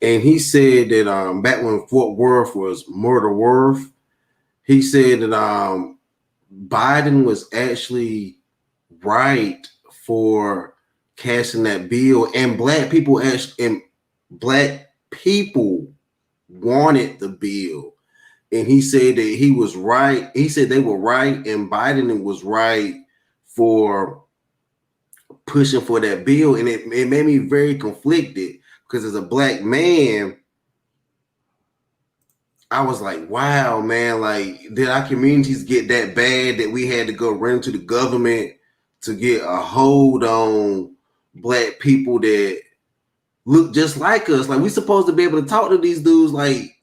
And he said that back when Fort Worth was Murder Worth, he said that Biden was actually right for casting that bill, and black people wanted the bill. And he said that he was right. He said they were right, and Biden was right for pushing for that bill. And it made me very conflicted, because as a black man, I was like, wow, man, like, did our communities get that bad that we had to go run to the government to get a hold on black people that look just like us? Like, we supposed to be able to talk to these dudes like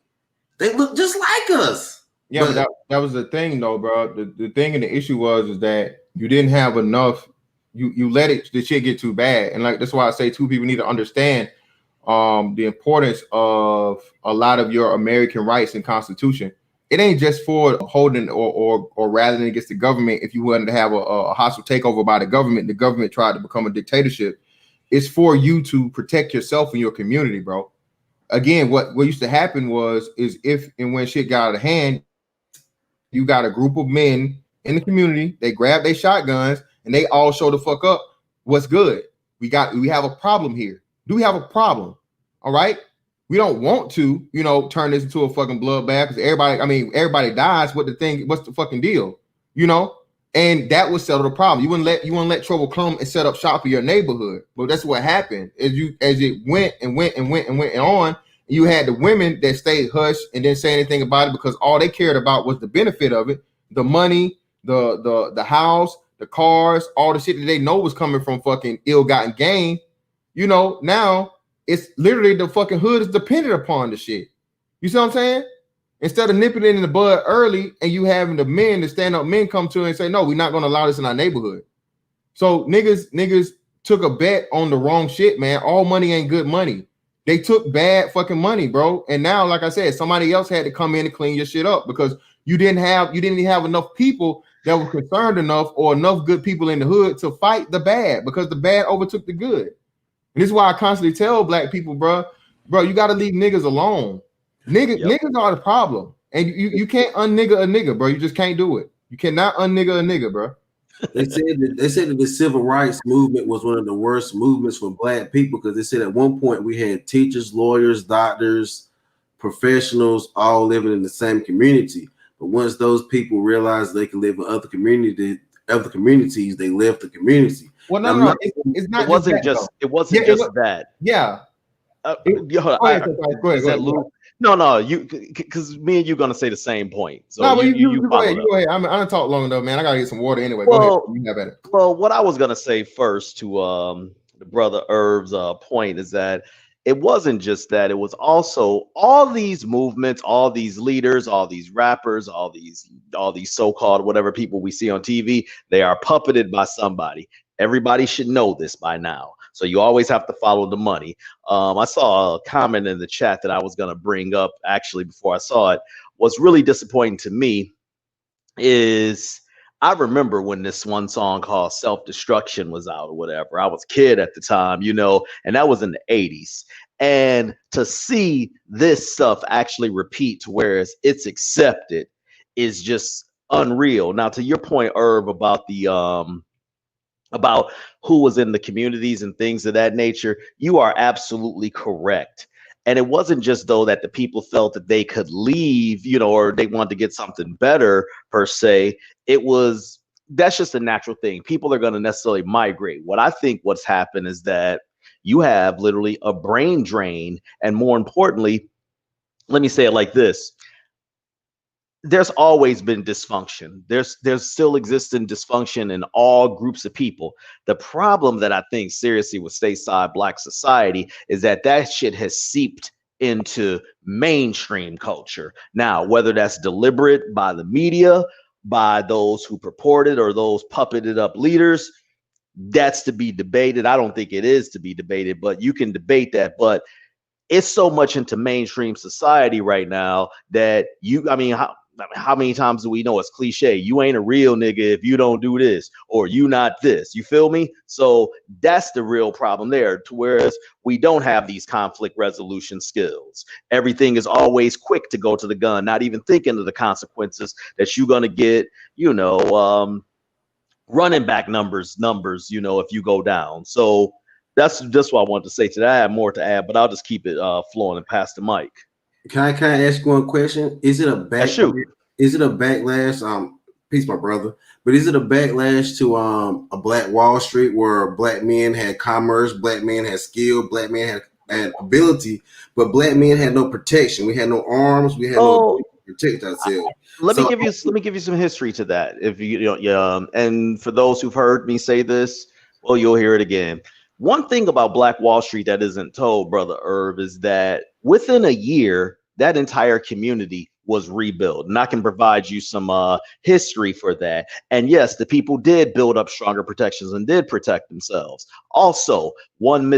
they look just like us. Yeah, but that was the thing though, bro. The thing and the issue was is that you didn't have enough. You let the shit get too bad, and like that's why I say two people need to understand the importance of a lot of your American rights and Constitution. It ain't just for holding or rallying against the government. If you wanted to have a hostile takeover by the government tried to become a dictatorship. It's for you to protect yourself and your community, bro. Again, what used to happen is if and when shit got out of hand, you got a group of men in the community, they grab their shotguns and they all show the fuck up. What's good? We have a problem here. Do we have a problem? All right. We don't want to, turn this into a fucking bloodbath because everybody dies. What's the fucking deal? And that would settle the problem. You wouldn't let trouble come and set up shop in your neighborhood. But that's what happened as it went on. You had the women that stayed hushed and didn't say anything about it because all they cared about was the benefit of it, the money, the house, the cars, all the shit that they know was coming from fucking ill-gotten gain. Now it's literally the fucking hood is dependent upon the shit. You see what I'm saying? Instead of nipping it in the bud early and you having the stand up men come to it and say, no, we're not going to allow this in our neighborhood. So niggas took a bet on the wrong shit, man. All money ain't good money. They took bad fucking money, bro. And now, like I said, somebody else had to come in and clean your shit up because you didn't have enough people that were concerned enough or enough good people in the hood to fight the bad because the bad overtook the good. And this is why I constantly tell black people, bro, you got to leave niggas alone. Niggas are the problem. And you can't unnigga a nigga, bro. You just can't do it. You cannot unnigga a nigga, bro. They said that the civil rights movement was one of the worst movements for black people because they said at one point we had teachers, lawyers, doctors, professionals all living in the same community. But once those people realized they could live in other communities, they left the community. Well, no, it's not. It wasn't just that. Yeah. Go ahead. No, you because me and you gonna say the same point. So no, you go ahead. You go ahead. I'm gonna talk long enough, man. I gotta get some water anyway. Go ahead. You have at it. Well, what I was gonna say first to the brother Herb's point is that it wasn't just that. It was also all these movements, all these leaders, all these rappers, all these so-called whatever people we see on TV. They are puppeted by somebody. Everybody should know this by now. So you always have to follow the money. I saw a comment in the chat that I was going to bring up actually before I saw it. What's really disappointing to me is I remember when this one song called Self-Destruction was out or whatever. I was a kid at the time, and that was in the 80s. And to see this stuff actually repeat to where it's accepted is just unreal. Now, to your point, Herb, about about who was in the communities and things of that nature, you are absolutely correct. And it wasn't just though that the people felt that they could leave, or they wanted to get something better per se. That's just a natural thing. People are going to necessarily migrate. What I think what's happened is that you have literally a brain drain. And more importantly, let me say it like this. There's always been dysfunction. There's still existing dysfunction in all groups of people. The problem that I think seriously with stateside Black society is that shit has seeped into mainstream culture. Now, whether that's deliberate by the media, by those who purported or those puppeted up leaders, that's to be debated. I don't think it is to be debated, but you can debate that. But it's so much into mainstream society right now that how many times do we know it's cliche? You ain't a real nigga if you don't do this, or you not this. You feel me? So that's the real problem there. Whereas we don't have these conflict resolution skills. Everything is always quick to go to the gun, not even thinking of the consequences that you're gonna get. Running back numbers. If you go down. So that's just what I wanted to say today. I have more to add, but I'll just keep it flowing and pass the mic. Can I ask you one question? Is it a backlash? Peace, my brother. But is it a backlash to a Black Wall Street where Black men had commerce, Black men had skill, Black men had and ability, but black men had no protection. We had no arms. We had no ability to protect ourselves. Let me give you some history to that. If and for those who've heard me say this, well, you'll hear it again. One thing about Black Wall Street that isn't told, brother Irv, is that within a year, that entire community was rebuilt, and I can provide you some history for that. And yes, the people did build up stronger protections and did protect themselves. Also, one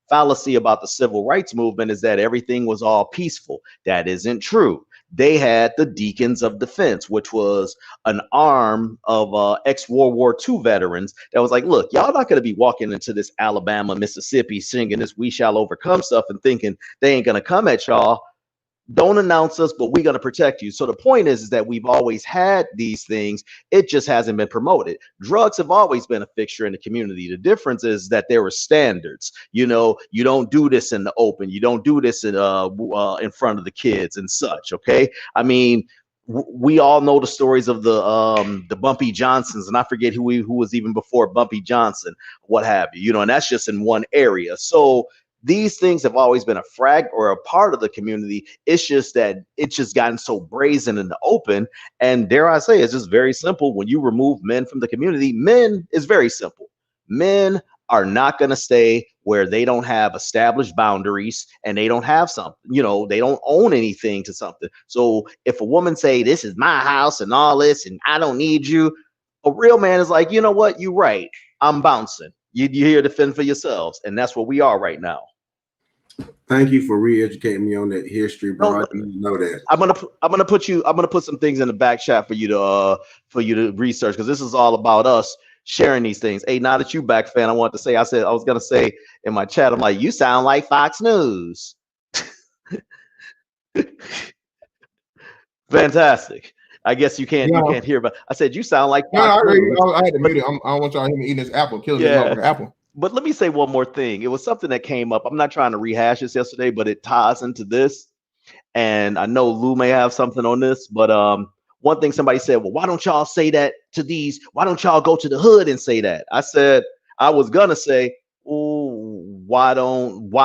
fallacy about the civil rights movement is that everything was all peaceful. That isn't true. They had the Deacons of Defense, which was an arm of ex-World War II veterans that was like, look, y'all not going to be walking into this Alabama, Mississippi, singing this "We Shall Overcome" stuff and thinking they ain't going to come at y'all. Don't announce us, but we're going to protect you. So the point is that we've always had these things. It just hasn't been promoted. Drugs have always been a fixture in the community. The difference is that there were standards. You don't do this in the open. You don't do this in front of the kids and such. Okay. I mean, we all know the stories of the Bumpy Johnsons, and I forget who was even before Bumpy Johnson, what have you. And that's just in one area. So these things have always been a frag or a part of the community. It's just that it's just gotten so brazen in the open. And dare I say, it's just very simple. When you remove men from the community, men is very simple. Men are not going to stay where they don't have established boundaries and they don't have something, they don't own anything to something. So if a woman say, this is my house and all this, and I don't need you, a real man is like, you know what? You're right. I'm bouncing. You're here to fend for yourselves. And that's where we are right now. Thank you for re-educating me on that history, bro. I didn't know that. I'm gonna put some things in the back chat for you to research, because this is all about us sharing these things. Hey, now that you back, fan, I was gonna say in my chat, I'm like, you sound like Fox News. Fantastic. I guess you can't hear, but I said you sound like Fox News. I had to mute it. I don't want y'all to hear me eating this apple, killing this motherfucker apple. But let me say one more thing. It was something that came up. I'm not trying to rehash this yesterday, but it ties into this. And I know Lou may have something on this, but one thing somebody said, well, why don't y'all say that to these? Why don't y'all go to the hood and say that? I said, I was gonna say, why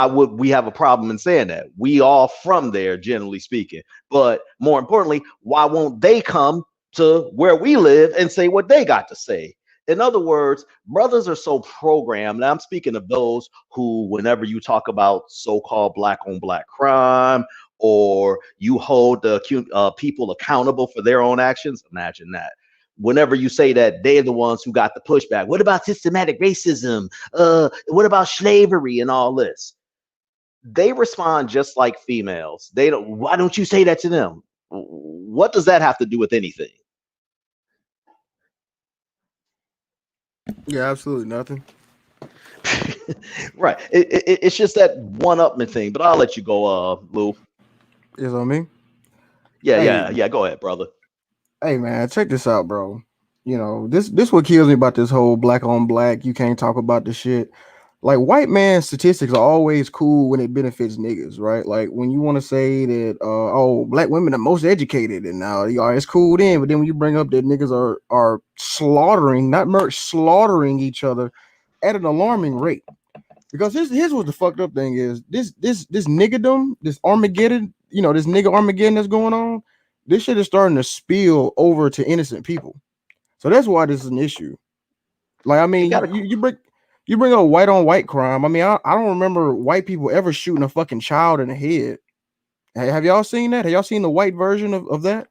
would we have a problem in saying that? We all from there, generally speaking. But more importantly, why won't they come to where we live and say what they got to say? In other words, brothers are so programmed. And I'm speaking of those who, whenever you talk about so-called black on black crime, or you hold the people accountable for their own actions, imagine that. Whenever you say that, they're the ones who got the pushback. What about systematic racism? What about slavery and all this? They respond just like females. Why don't you say that to them? What does that have to do with anything? Yeah, absolutely nothing. Right. It's just that one-upment thing. But I'll let you go, Lou. Is on me? Yeah. Go ahead, brother. Hey man, check this out, bro. This what kills me about this whole black on black. You can't talk about the shit. Like, white man statistics are always cool when it benefits niggas, right? Like when you want to say that black women are most educated, and now it's cool then, but then when you bring up that niggas are slaughtering, not slaughtering each other at an alarming rate. Because here's what the fucked up thing is. This niggerdom, this Armageddon, this nigga Armageddon that's going on, this shit is starting to spill over to innocent people. So that's why this is an issue. Like, I mean, you bring up white on white crime. I mean, I don't remember white people ever shooting a fucking child in the head. Have y'all seen that? Have y'all seen the white version of that?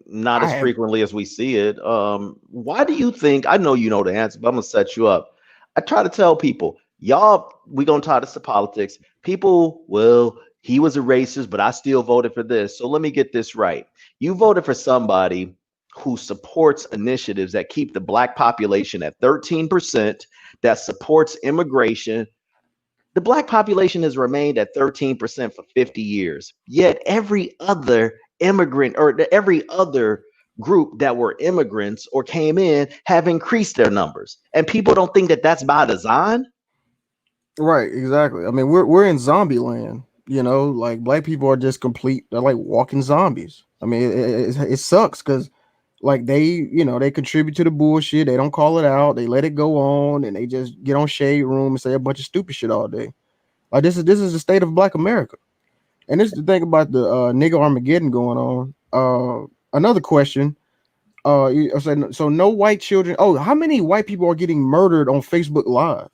Not as frequently as we see it. Why do you think? I know you know the answer, but I'm gonna set you up. I try to tell people, y'all, we gonna tie this to politics. People, well, he was a racist, but I still voted for this. So let me get this right. You voted for somebody who supports initiatives that keep the black population at 13%, that supports immigration. The black population has remained at 13% for 50 years. Yet every other immigrant or every other group that were immigrants or came in have increased their numbers. And people don't think that that's by design. Right, exactly. I mean, we're in zombie land. Like black people are just complete. They're like walking zombies. I mean, it sucks because Like they contribute to the bullshit. They don't call it out. They let it go on, and they just get on Shade Room and say a bunch of stupid shit all day. Like this is the state of Black America. And this is the thing about the nigga Armageddon going on. Another question. So no white children. Oh, how many white people are getting murdered on Facebook Live?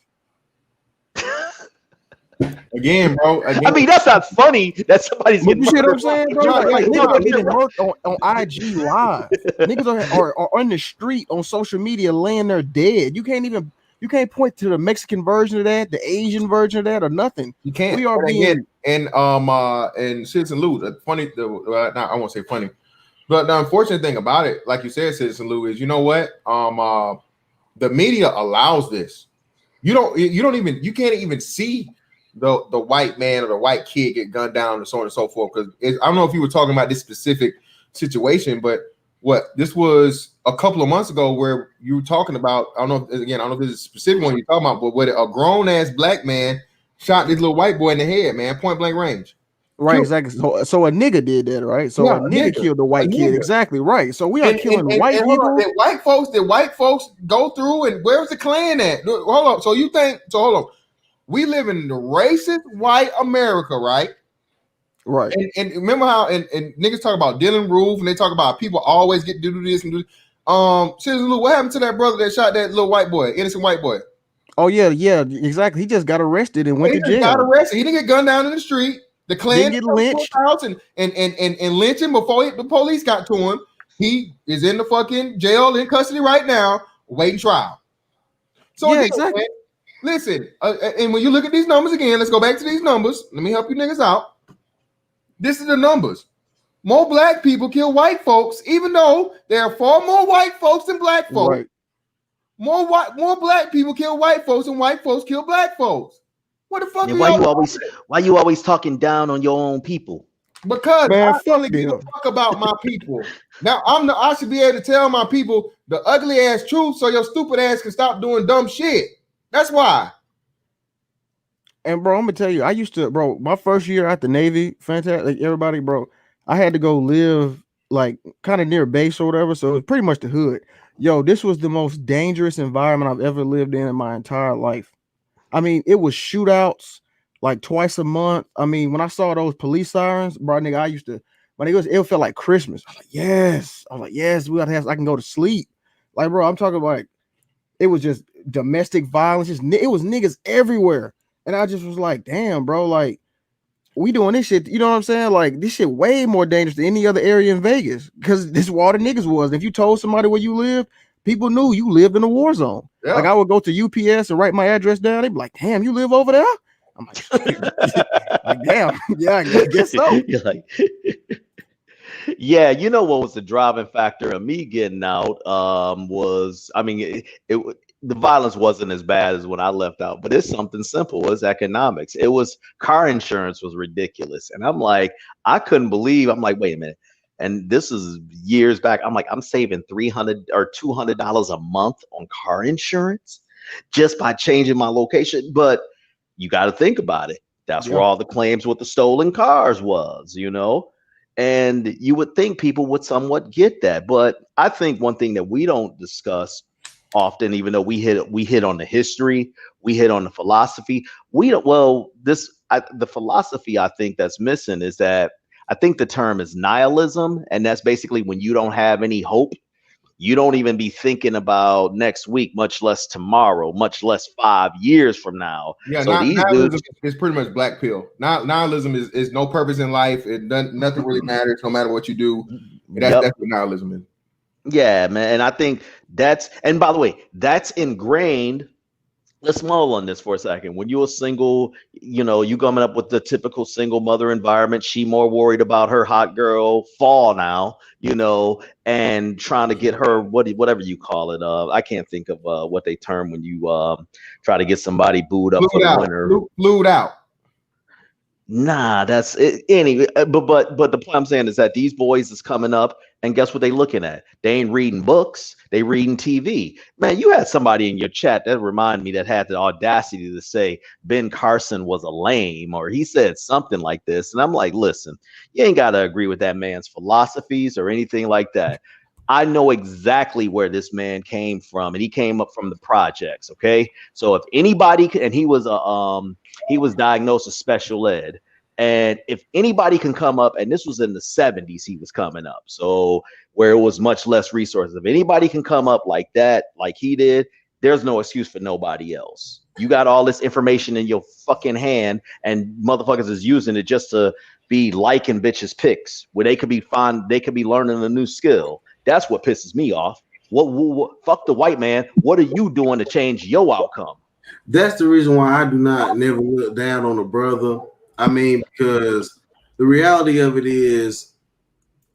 Again, bro. I mean, that's not funny that somebody's But getting you see what I'm murdered. saying, bro? No, Like no, niggas are no, getting murked on IG Live. Niggas are on the street on social media laying there dead. You can't point to the Mexican version of that, the Asian version of that, or nothing. You can't. We are And being again, and Citizen Lou. Funny. I won't say funny, but the unfortunate thing about it, like you said, Citizen Lou, is you know what? The media allows this. You can't even see the white man or the white kid get gunned down and so on and so forth. Because I don't know if you were talking about this specific situation, but this was a couple of months ago where you were talking about. I don't know if this is a specific one you're talking about, but where a grown ass black man shot this little white boy in the head, man, point blank range. right, exactly. So a nigga did that, right? So Yeah, a nigga killed a white kid, exactly right. So we are killing white hold people. on. Did white folks go through and where's the Klan at? Hold on. Hold on. We live in the racist white America, right? Right. And remember how and niggas talk about Dylan Roof and they talk about people always get to do this and do this. Citizen Lou, what happened to that brother that shot that little white boy, innocent white boy? Oh yeah, exactly. He just got arrested and went He to just got jail. arrested. He didn't get gunned down in the street. The Klan Didn't get lynched. house and lynch him before the police got to him. He is in the fucking jail in custody right now, waiting trial. So Yeah, again, exactly. man, listen, and when you look at these numbers again, let's go back to these numbers. Let me help you niggas out. This is the numbers. More black people kill white folks, even though there are far more white folks than black folks. Right. More black people kill white folks than white folks kill black folks. What the fuck? And why you always talking down on your own people? Because Man, I fuck only give a them. fuck about my people. Now I should be able to tell my people the ugly ass truth so your stupid ass can stop doing dumb shit. That's why. And bro, I'm gonna tell you, I used to, bro, my first year at the Navy, fantastic, like everybody, bro. I had to go live like kind of near base or whatever, so it was pretty much the hood. Yo, this was the most dangerous environment I've ever lived in my entire life. I mean, it was shootouts like twice a month. I mean, when I saw those police sirens, bro, nigga, I used to, when it felt like Christmas. I was like, yes. I was like, yes, we gotta have, I can go to sleep. Like, bro, I'm talking about, it was just domestic violence. It was niggas everywhere. And I just was like, damn, bro, like, we doing this shit, you know what I'm saying? Like, this shit way more dangerous than any other area in Vegas because this is where all the niggas was. And if you told somebody where you live, people knew you lived in a war zone. Yeah. Like, I would go to UPS and write my address down. They'd be like, damn, you live over there? I'm like damn, yeah, I guess so. You're like, yeah, you know what was the driving factor of me getting out was, I mean, the violence wasn't as bad as when I left out, but it's something simple. It was economics. It was car insurance was ridiculous. And I'm like, I couldn't believe, I'm like, wait a minute. And this is years back. I'm like, I'm saving $300 or $200 a month on car insurance just by changing my location. But you got to think about it. That's where all the claims with the stolen cars was, you know? And you would think people would somewhat get that. But I think one thing that we don't discuss often, even though we hit on the history, we hit on the philosophy. The philosophy I think that's missing is that I think the term is nihilism, and that's basically when you don't have any hope. You don't even be thinking about next week, much less tomorrow, much less 5 years from now. Yeah, so these nihilism dudes is pretty much black pill. Nihilism is no purpose in life. Nothing really matters, no matter what you do. That's what nihilism is. Yeah, man. And I think and by the way, that's ingrained. Let's mull on this for a second. When you're a single, you coming up with the typical single mother environment, she more worried about her hot girl fall now, and trying to get her whatever you call it. I can't think of what they term when you try to get somebody booed up for the winter. Flued out. Nah, that's it. Anyway, but the point I'm saying is that these boys is coming up, and guess what they looking at? They ain't reading books, they reading TV. Man, you had somebody in your chat that reminded me that had the audacity to say Ben Carson was a lame, or he said something like this. And I'm like, listen, you ain't got to agree with that man's philosophies or anything like that. I know exactly where this man came from, and he came up from the projects. Okay, so if anybody and he was diagnosed with special ed, and if anybody can come up, and this was in the 70s, he was coming up, so where it was much less resources. If anybody can come up like that, like he did, there's no excuse for nobody else. You got all this information in your fucking hand, and motherfuckers is using it just to be liking bitches' pics, where they could be learning a new skill. That's what pisses me off. What fuck the white man? What are you doing to change your outcome? That's the reason why I do not never look down on a brother. I mean, because the reality of it is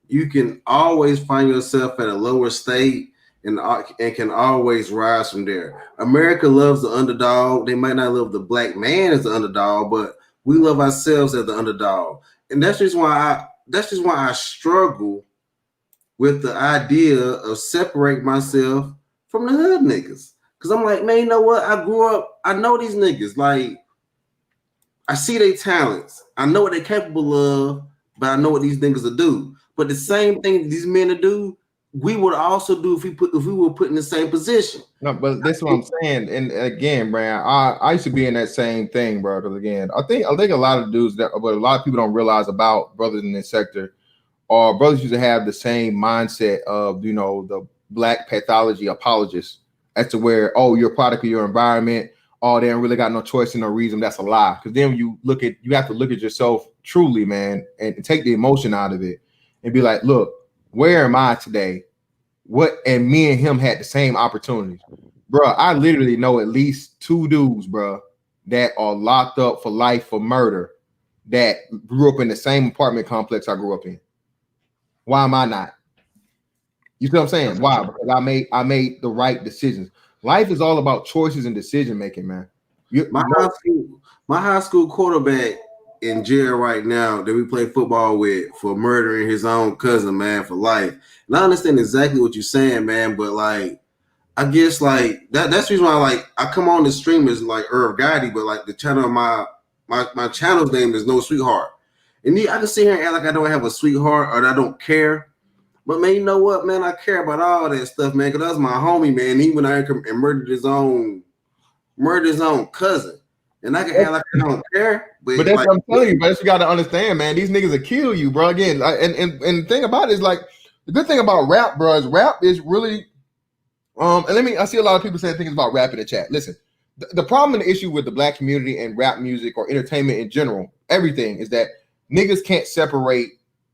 you can always find yourself at a lower state and can always rise from there. America loves the underdog. They might not love the black man as the underdog, but we love ourselves as the underdog. And that's just why I struggle with the idea of separating myself from the hood niggas. Cause I'm like, man, you know what? I grew up, I know these niggas. Like, I see their talents. I know what they're capable of, but I know what these niggas will do. But the same thing these men will do, we would also do if we were put in the same position. No, but that's what I'm saying. And again, Brian, I used to be in that same thing, bro. Because again, I think a lot of dudes that, but a lot of people don't realize about brothers in this sector, or brothers used to have the same mindset of, you know, the black pathology apologists, as to where, oh, you're a product of your environment. Oh, they don't really got no choice and no reason. That's a lie. Because then when you have to look at yourself truly, man, and take the emotion out of it and be like, look, where am I today? And me and him had the same opportunities, bro. I literally know at least 2 dudes, bro, that are locked up for life for murder that grew up in the same apartment complex I grew up in. Why am I not? You see what I'm saying? Why? Because I made the right decisions. Life is all about choices and decision making, man. My high school quarterback in jail right now that we play football with for murdering his own cousin, man, for life. And I understand exactly what you're saying, man, but like, I guess like that's the reason why I come on the stream as like Irv Gotti, but like the channel of my channel's name is No Sweetheart. And I can sit here and act like I don't have a sweetheart or that I don't care. But man, you know what, man? I care about all that stuff, man, because that's my homie, man. He went out and murdered his own cousin. And I can act like I don't care. But that's what I'm telling you, but you got to understand, man, these niggas will kill you, bro. Again, and the thing about it is, like, the good thing about rap, bro, is rap is really and I see a lot of people saying things about rap in the chat. Listen, the problem and the issue with the black community and rap music or entertainment in general, everything, is that niggas can't separate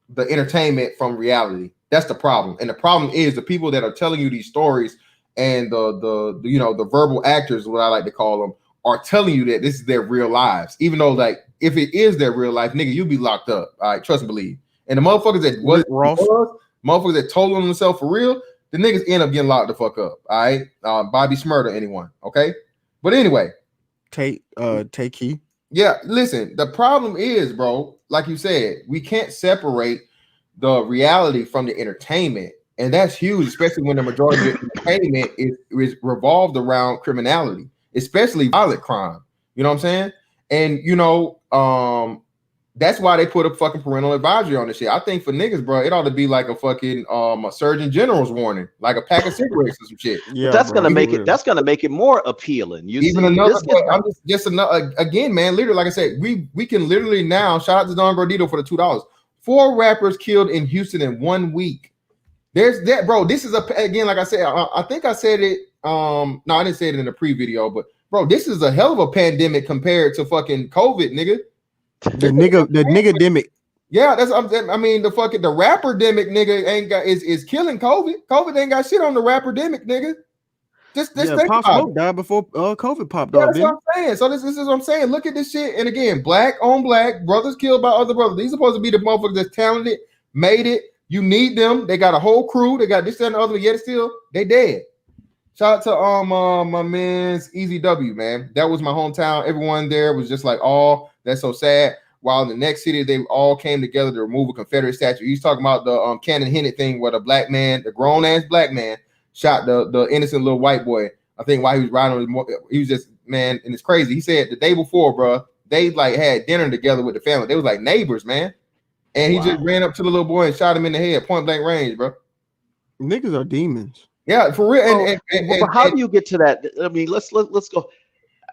the entertainment from reality. That's the problem. And the problem is the people that are telling you these stories and the you know, the verbal actors, what I like to call them, are telling you that this is their real lives. Even though, like, if it is their real life, nigga, you'll be locked up. All right, trust and believe. And the motherfuckers that motherfuckers that told on themselves for real, the niggas end up getting locked the fuck up. All right, Bobby Smurder, anyone? Okay, but anyway, take key. Yeah, listen. The problem is, bro, like you said, we can't separate the reality from the entertainment, and that's huge, especially when the majority of entertainment is revolved around criminality, especially violent crime. You know what I'm saying? And you know, that's why they put a fucking parental advisory on this shit. I think for niggas, bro, it ought to be like a fucking a Surgeon General's warning, like a pack of cigarettes or some shit. Yeah, but that's gonna make it more appealing. Again, man. Literally, like I said, we can literally now shout out to Don Gordito for the $2. 4 rappers killed in Houston in 1 week. There's that, bro. This is again, like I said, I think I said it. No, I didn't say it in the pre-video, but bro, this is a hell of a pandemic compared to fucking COVID, nigga. The nigga-demic. Yeah, I mean, the rapper-demic, nigga, is killing COVID. COVID ain't got shit on the rapper-demic, nigga. Just think Pop Smoke died before COVID popped off. That's what I'm saying. So this is what I'm saying. Look at this shit. And again, black on black, brothers killed by other brothers. These are supposed to be the motherfuckers that's talented, made it. You need them. They got a whole crew. They got this and the other. Yet still, they dead. Shout out to my man's Easy W, man. That was my hometown. Everyone there was just like, oh, that's so sad. While in the next city, they all came together to remove a Confederate statue. He's talking about the Cannon Hennett thing where the black man, the grown ass black man, shot the innocent little white boy. I think while he was riding on he was just, man, and it's crazy. He said the day before, bro, they like had dinner together with the family. They was like neighbors, man. And he just ran up to the little boy and shot him in the head, point blank range, bro. Niggas are demons. Yeah, for real. But how do you get to that? I mean, let's go.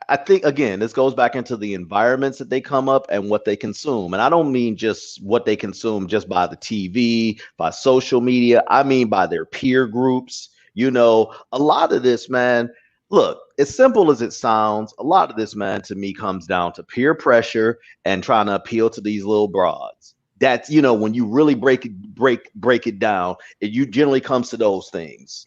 I think again, this goes back into the environments that they come up and what they consume. And I don't mean just what they consume just by the TV, by social media. I mean by their peer groups. You know, a lot of this, man, look, as simple as it sounds, a lot of this, man, to me comes down to peer pressure and trying to appeal to these little broads. That's, you know, when you really break it down, you generally comes to those things,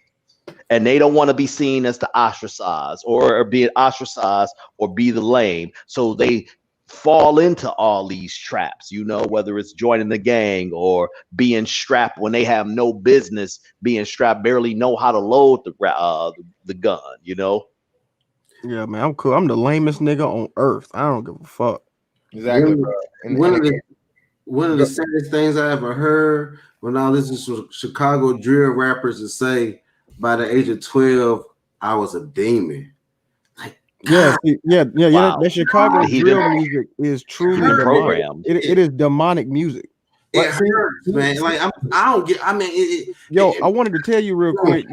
and they don't want to be seen as the ostracized or be ostracized or be the lame. So they fall into all these traps, you know, whether it's joining the gang or being strapped when they have no business being strapped, barely know how to load the gun, you know. Yeah, man, I'm cool. I'm the lamest nigga on earth. I don't give a fuck. Exactly, bro. One of the saddest things I ever heard when I listened to Chicago drill rappers to say, by the age of 12, I was a demon. Like, Yeah, Wow. That Chicago He drill been music is truly been demonic. programmed. It is demonic music. it hurts, man. Like I don't get. I mean, I wanted to tell you real quick.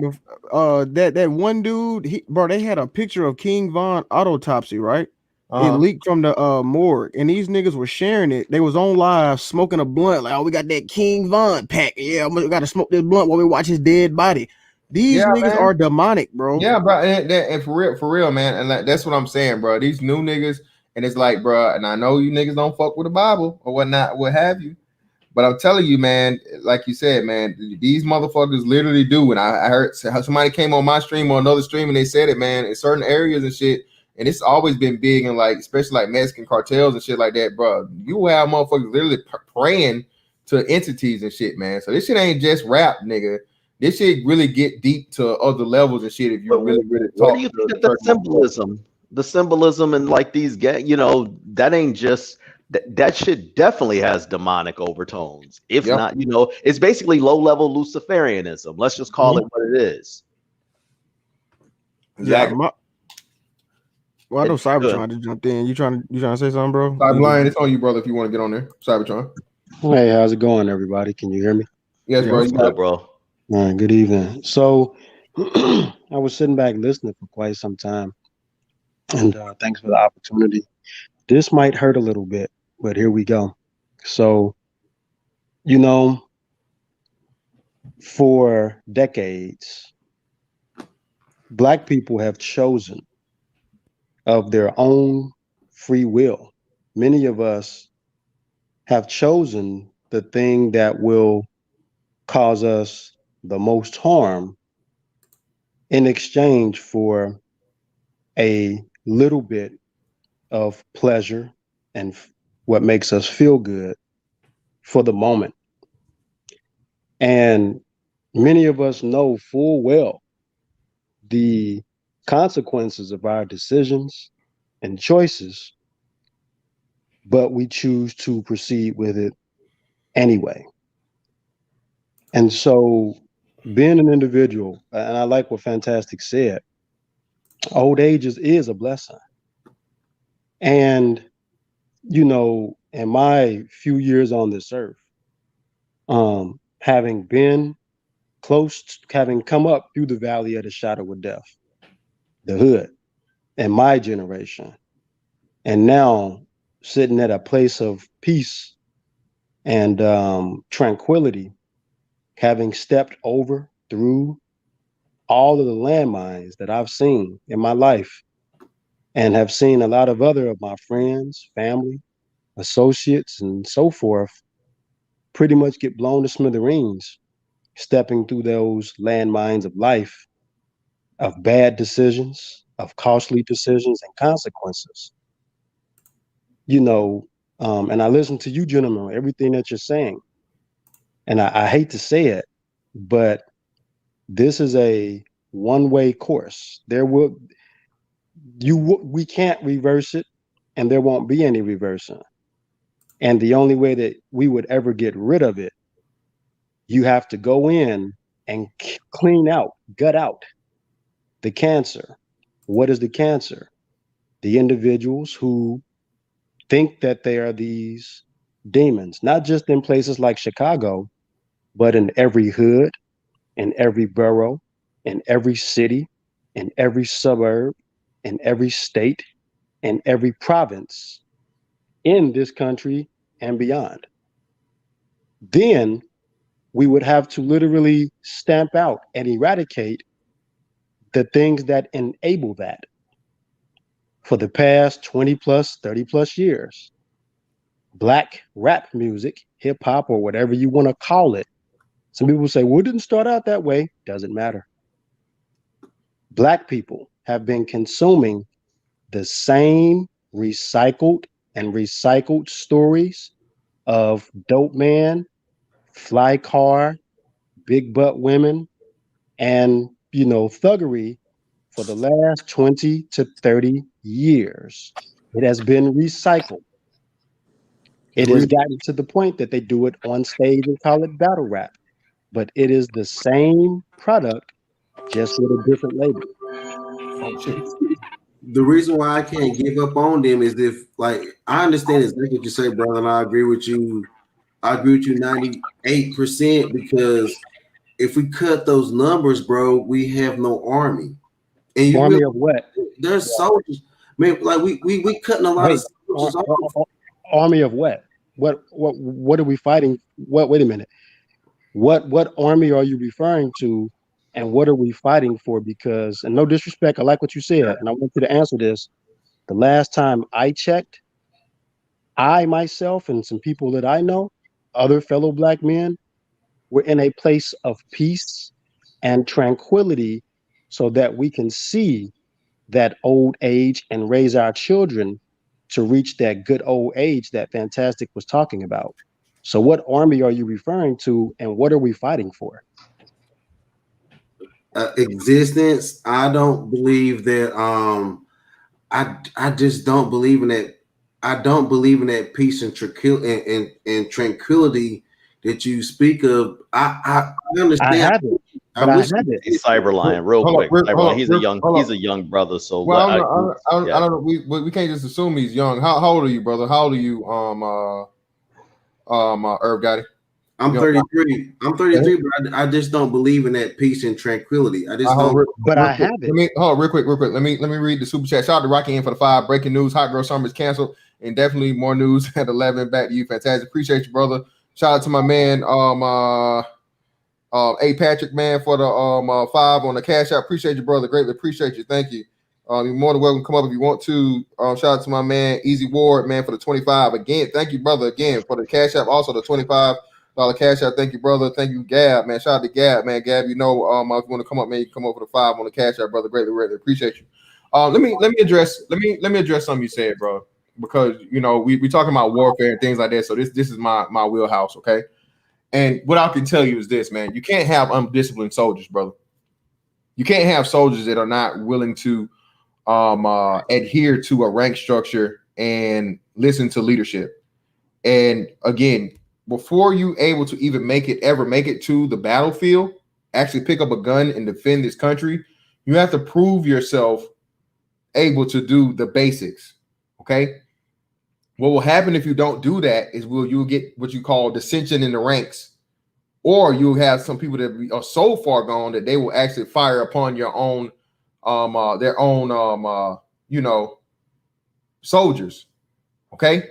That one dude, bro, they had a picture of King Von autopsy, right? It leaked from the morgue, and these niggas were sharing it. They was on live smoking a blunt, like, oh, we got that King Von pack. Yeah, we got to smoke this blunt while we watch his dead body. These niggas are demonic, bro. Yeah, bro, and for real, man, and like, that's what I'm saying, bro. These new niggas, and it's like, bro, and I know you niggas don't fuck with the Bible or whatnot, what have you, but I'm telling you, man, like you said, man, these motherfuckers literally do. And I heard somebody came on my stream or another stream and they said it, man, in certain areas and shit. And it's always been big in like, especially like Mexican cartels and shit like that, bro. You have motherfuckers literally praying to entities and shit, man. So this shit ain't just rap, nigga. This shit really get deep to other levels and shit. If you really talk. What do you think of the symbolism and like these gang? You know, that ain't just that shit. Definitely has demonic overtones. If not, you know, it's basically low level Luciferianism. Let's just call it what it is. Exactly. Yeah, well, I know Cybertron just jumped in. You trying to say something, bro? Cybertron, it's on you, brother. If you want to get on there, Cybertron. Hey, how's it going, everybody? Can you hear me? Yes, bro. What's up, bro? All right, good evening. So I was sitting back listening for quite some time, and thanks for the opportunity. This might hurt a little bit, but here we go. So, you know, for decades, Black people have chosen of their own free will. Many of us have chosen the thing that will cause us the most harm in exchange for a little bit of pleasure and what makes us feel good for the moment. And many of us know full well the consequences of our decisions and choices, but we choose to proceed with it anyway. And so, being an individual, and I like what Fantastic said, old age is a blessing. And, you know, in my few years on this earth, having been having come up through the valley of the shadow of death, the hood, in my generation, and now sitting at a place of peace and tranquility, having stepped over through all of the landmines that I've seen in my life, and have seen a lot of other of my friends, family, associates, and so forth pretty much get blown to smithereens, stepping through those landmines of life, of bad decisions, of costly decisions and consequences. You know, and I listen to you gentlemen, everything that you're saying. And I hate to say it, but this is a one-way course. We can't reverse it, and there won't be any reversing. And the only way that we would ever get rid of it, you have to go in and clean out, gut out the cancer. What is the cancer? The individuals who think that they are these demons, not just in places like Chicago, but in every hood, in every borough, in every city, in every suburb, in every state, in every province in this country and beyond. Then we would have to literally stamp out and eradicate the things that enable that. For the past 20 plus, 30 plus years, Black rap music, hip hop, or whatever you want to call it. Some people say, well, it didn't start out that way. Doesn't matter. Black people have been consuming the same recycled and recycled stories of dope man, fly car, big butt women, and, thuggery for the last 20 to 30 years. It has been recycled. It has gotten to the point that they do it on stage and call it battle rap, but it is the same product, just with a different label. Oh shit. The reason why I can't give up on them is if, like, I understand exactly what you say, brother, and I agree with you. I agree with you 98% because if we cut those numbers, bro, we have no army. And you Army will, of what? there's soldiers, man. Like we cutting a lot Wait, of soldiers off. army of what? What are we fighting? Wait a minute. What army are you referring to, and what are we fighting for? Because, and no disrespect, I like what you said, and I want you to answer this. The last time I checked, I myself and some people that I know, other fellow Black men, were in a place of peace and tranquility so that we can see that old age and raise our children to reach that good old age that Fantastic was talking about. So what army are you referring to, and what are we fighting for? Existence. I don't believe that. I just don't believe in that. I don't believe in that peace and tranquility that you speak of. I understand. I haven't, but I haven't. He's Cyberline, real Hold on, quick. Cyberline, hold he's on. a young brother. So Well, yeah. I don't know. We can't just assume he's young. How old are you, brother? How old are you? Herb Gotti. I'm Young. 33. I'm 33, but I just don't believe in that peace and tranquility. I just don't. But I have it. Real quick. Let me read the super chat. Shout out to Rocky in for the 5. Breaking news: Hot Girl Summer is canceled, and definitely more news at 11. Back to you, Fantastic. Appreciate you, brother. Shout out to my man, A. Patrick, man, for the 5 on the cash out. Appreciate you, brother. Greatly appreciate you. Thank you. You're more than welcome to come up if you want to. Shout out to my man, Easy Ward, man, for the 25. Again, thank you, brother, again, for the cash app. Also, the $25 cash app. Thank you, brother. Thank you, Gab, man. Shout out to Gab, man. Gab, if you want to come up, man, you can come over to 5 on the cash app, brother. Greatly appreciate you. Let me address something you said, bro, because we talking about warfare and things like that. So this is my wheelhouse, okay? And what I can tell you is this, man: you can't have undisciplined soldiers, brother. You can't have soldiers that are not willing to adhere to a rank structure and listen to leadership. And again, before you able to even make it to the battlefield, actually pick up a gun and defend this country, you have to prove yourself able to do the basics. Okay. What will happen if you don't do that is you'll get what you call dissension in the ranks, or you'll have some people that are so far gone that they will actually fire upon your own their own soldiers. Okay,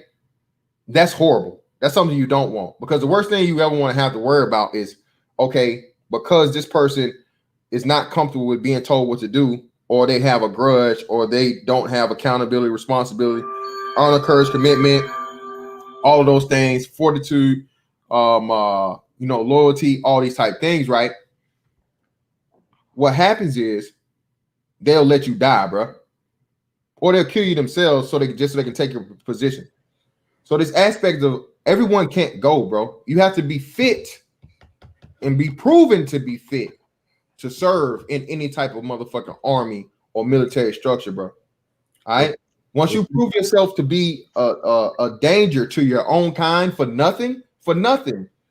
that's horrible. That's something you don't want, because the worst thing you ever want to have to worry about is, okay, because this person is not comfortable with being told what to do, or they have a grudge, or they don't have accountability, responsibility, honor, courage, commitment, all of those things, fortitude, loyalty, all these type things, right? What happens is they'll let you die, bro, or they'll kill you themselves so they can take your position. So this aspect of everyone can't go, bro. You have to be fit and be proven to be fit to serve in any type of motherfucking army or military structure, bro. All right. Once you prove yourself to be a danger to your own kind for nothing,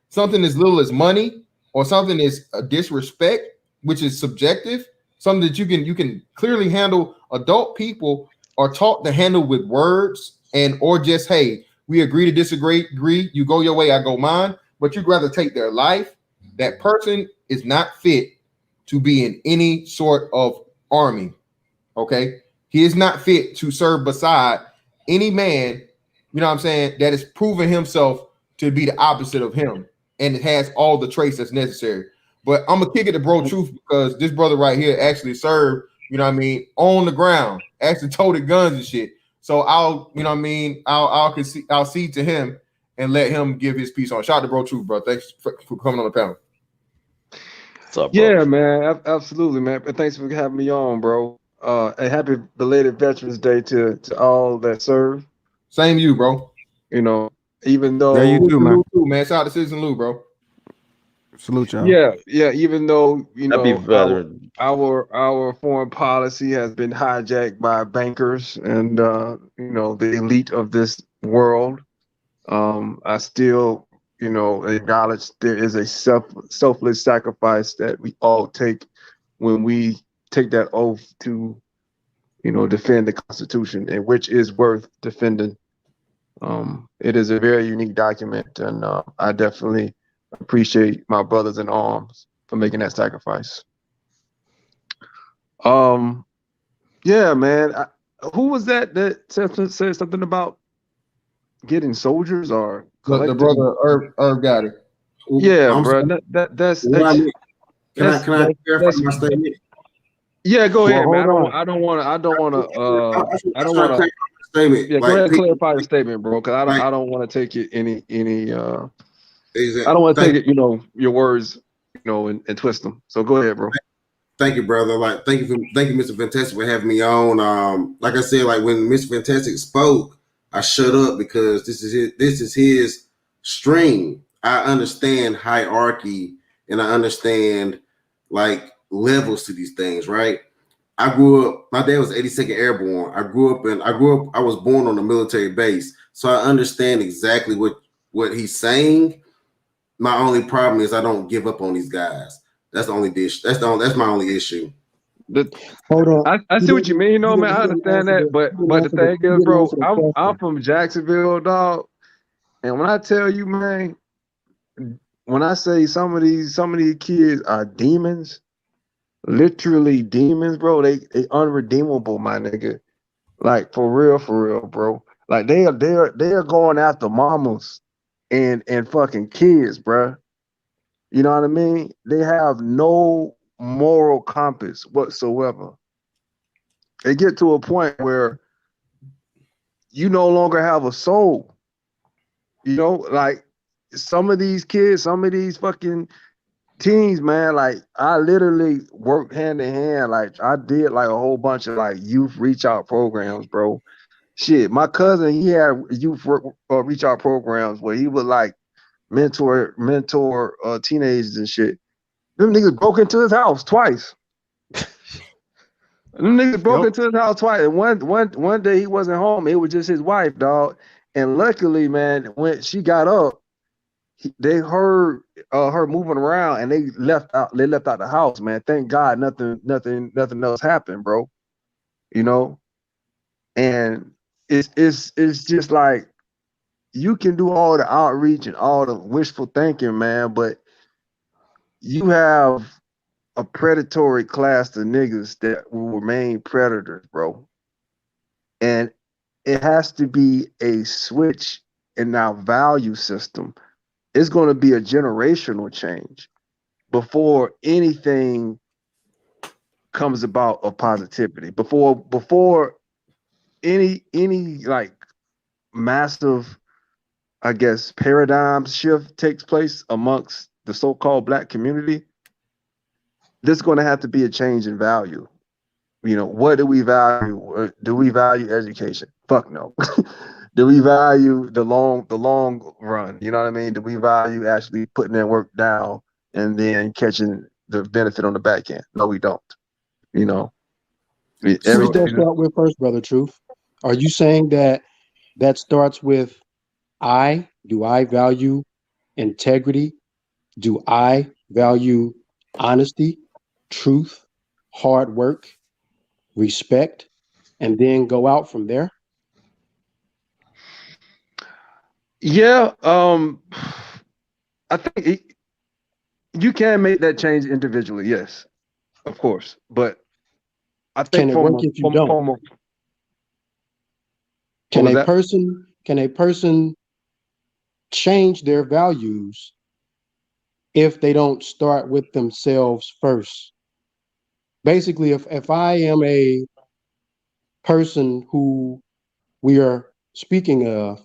something as little as money, or something as a disrespect, which is subjective, something that you can clearly handle. Adult people are taught to handle with words or just, hey, we agree to disagree. You go your way, I go mine. But you'd rather take their life. That person is not fit to be in any sort of army. Okay, he is not fit to serve beside any man. You know what I'm saying? That has proven himself to be the opposite of him, and it has all the traits that's necessary. But I'm gonna kick it to bro truth because this brother right here actually served. You know what I mean? On the ground, actually toted guns and shit. So I'll, you know what I mean? I'll cede to him and let him give his piece on. Shout out to bro truth, bro. Thanks for coming on the panel. What's up, bro? Yeah, man, absolutely, man. And thanks for having me on, bro. And happy belated Veterans Day to all that serve. Same you, bro. You know, even Yeah, though you too, man. Too, man. Shout out to Citizen Lou, bro. Salute y'all. yeah, even though Happy veteran. our foreign policy has been hijacked by bankers and the elite of this world, I still acknowledge there is a selfless sacrifice that we all take when we take that oath to defend the Constitution, and which is worth defending. It is a very unique document, and I definitely appreciate my brothers in arms for making that sacrifice. Yeah, man. Who was that said something about getting soldiers or The collecting? brother Herb got it. Yeah, I'm bro. sorry. That's What I mean, can I that's- clarify my statement? yeah. Go Well, ahead, man. hold I don't want to. I just want to clarify my statement. Yeah, go Like, ahead and people, clarify the statement, bro. Because like, I don't want to take it any. I exactly. don't want to take it. Your words. And twist them. So go ahead, bro. Thank you, brother. Like, thank you, Mr. Fantastic, for having me on. Like I said, like when Mr. Fantastic spoke, I shut up because this is his stream. I understand hierarchy and I understand like levels to these things, right? I grew up. My dad was 82nd Airborne. I was born on a military base, so I understand exactly what he's saying. My only problem is I don't give up on these guys. That's the only dish. That's my only issue. Hold on. I see what you mean, man. I He didn't understand answer that, but the thing he is, didn't bro, answer the I'm question. from Jacksonville, dog, and when I tell you, man, when I say some of these kids are demons, literally demons, bro, they unredeemable, my nigga. Like for real, bro. Like they are going after mamas and fucking kids, bro. You know what I mean? They have no moral compass whatsoever. They get to a point where you no longer have a soul. Like some of these kids, some of these fucking teens, man, like I literally worked hand in hand. Like I did like a whole bunch of like youth reach out programs, bro. Shit, my cousin, he had youth reach out programs where he would like mentor teenagers and shit. Them niggas broke into his house twice. Them niggas broke into his house twice. And one day he wasn't home. It was just his wife, dog. And luckily, man, when she got up, they heard her moving around, and they left out. They left out the house, man. Thank God, nothing else happened, bro. And it's just like you can do all the outreach and all the wishful thinking, man, but you have a predatory class of niggas that will remain predators, bro. And it has to be a switch in our value system. It's going to be a generational change before anything comes about of positivity. Before any like massive, I guess, paradigm shift takes place amongst the so-called Black community, there's going to have to be a change in value. What do we value? Do we value education? Fuck no. Do we value the long run? You know what I mean? Do we value actually putting that work down and then catching the benefit on the back end? No, we don't. You know, Who does that start with first, brother Truth? Are you saying that starts with I? Do I value integrity? Do I value honesty, truth, hard work, respect, and then go out from there? Yeah, I think You can make that change individually, yes, of course. But I Can think it work if you don't? What was that? Can a person change their values if they don't start with themselves first? Basically, if I am a person who we are speaking of,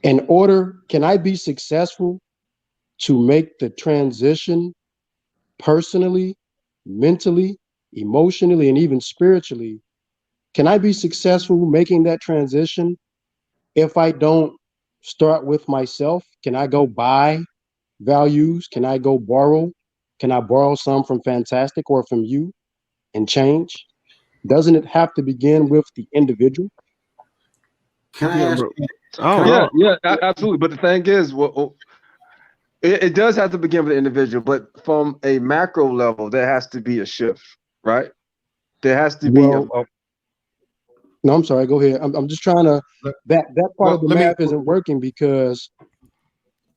can I be successful to make the transition personally, mentally, emotionally, and even spiritually? Can I be successful making that transition if I don't start with myself? Can I go buy values? Can I go borrow? Can I borrow some from Fantastic or from you and change? Doesn't it have to begin with the individual? Can I Yeah, ask bro. you? I Can, don't, Absolutely. But the thing is, it does have to begin with the individual, but from a macro level, there has to be a shift, right? There has to be Well, no, I'm sorry. Go ahead. I'm just trying to. That part of Well, the math isn't working because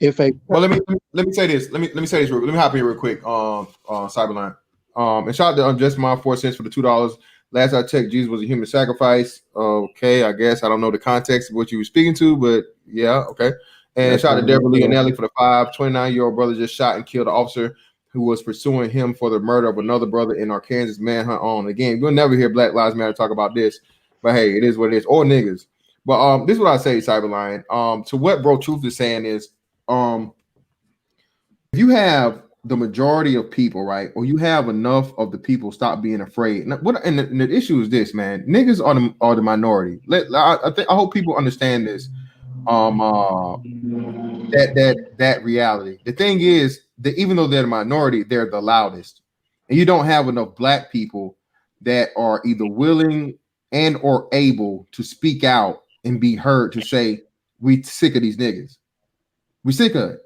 if a well, let me say this. Let me say this. Let me hop in real quick. Cyberline. And shout out to Just My 4 cents for the $2. Last I checked, Jesus was a human sacrifice. Okay, I guess I don't know the context of what you were speaking to, but yeah, okay. And That's shout out to Deborah fine. Leonelli for the 5. 29-year-old brother just shot and killed an officer who was pursuing him for the murder of another brother in Arkansas manhunt on. Again, we'll never hear Black Lives Matter talk about this, but hey, it is what it is. Or niggas. But this is what I say, Cyberline. To what Bro Truth is saying is, if you have the majority of people, right, or you have enough of the people stop being afraid. And the issue is this, man. Niggas are the minority. I hope people understand this. That reality. The thing is that even though they're the minority, they're the loudest, and you don't have enough black people that are either willing and or able to speak out and be heard to say we sick of these niggas. We sick of it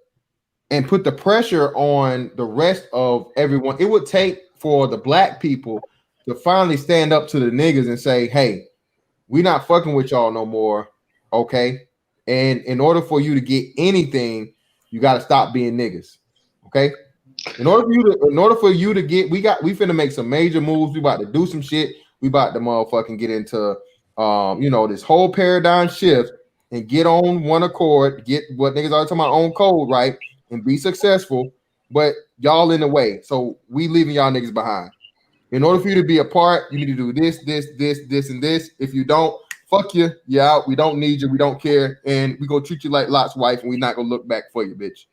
and put the pressure on the rest of everyone. It would take for the black people to finally stand up to the niggas and say, hey, we not fucking with y'all no more. Okay. And in order for you to get anything, you got to stop being niggas. Okay. In order for you to get, we finna make some major moves. We about to do some shit. We about to motherfucking get into this whole paradigm shift and get on one accord, get what niggas are talking about on code, right? And be successful. But y'all in the way. So we leaving y'all niggas behind. In order for you to be a part, you need to do this, and this. If you don't, fuck you. You out. We don't need you. We don't care. And we gonna treat you like Lot's wife, and we not gonna look back for you, bitch.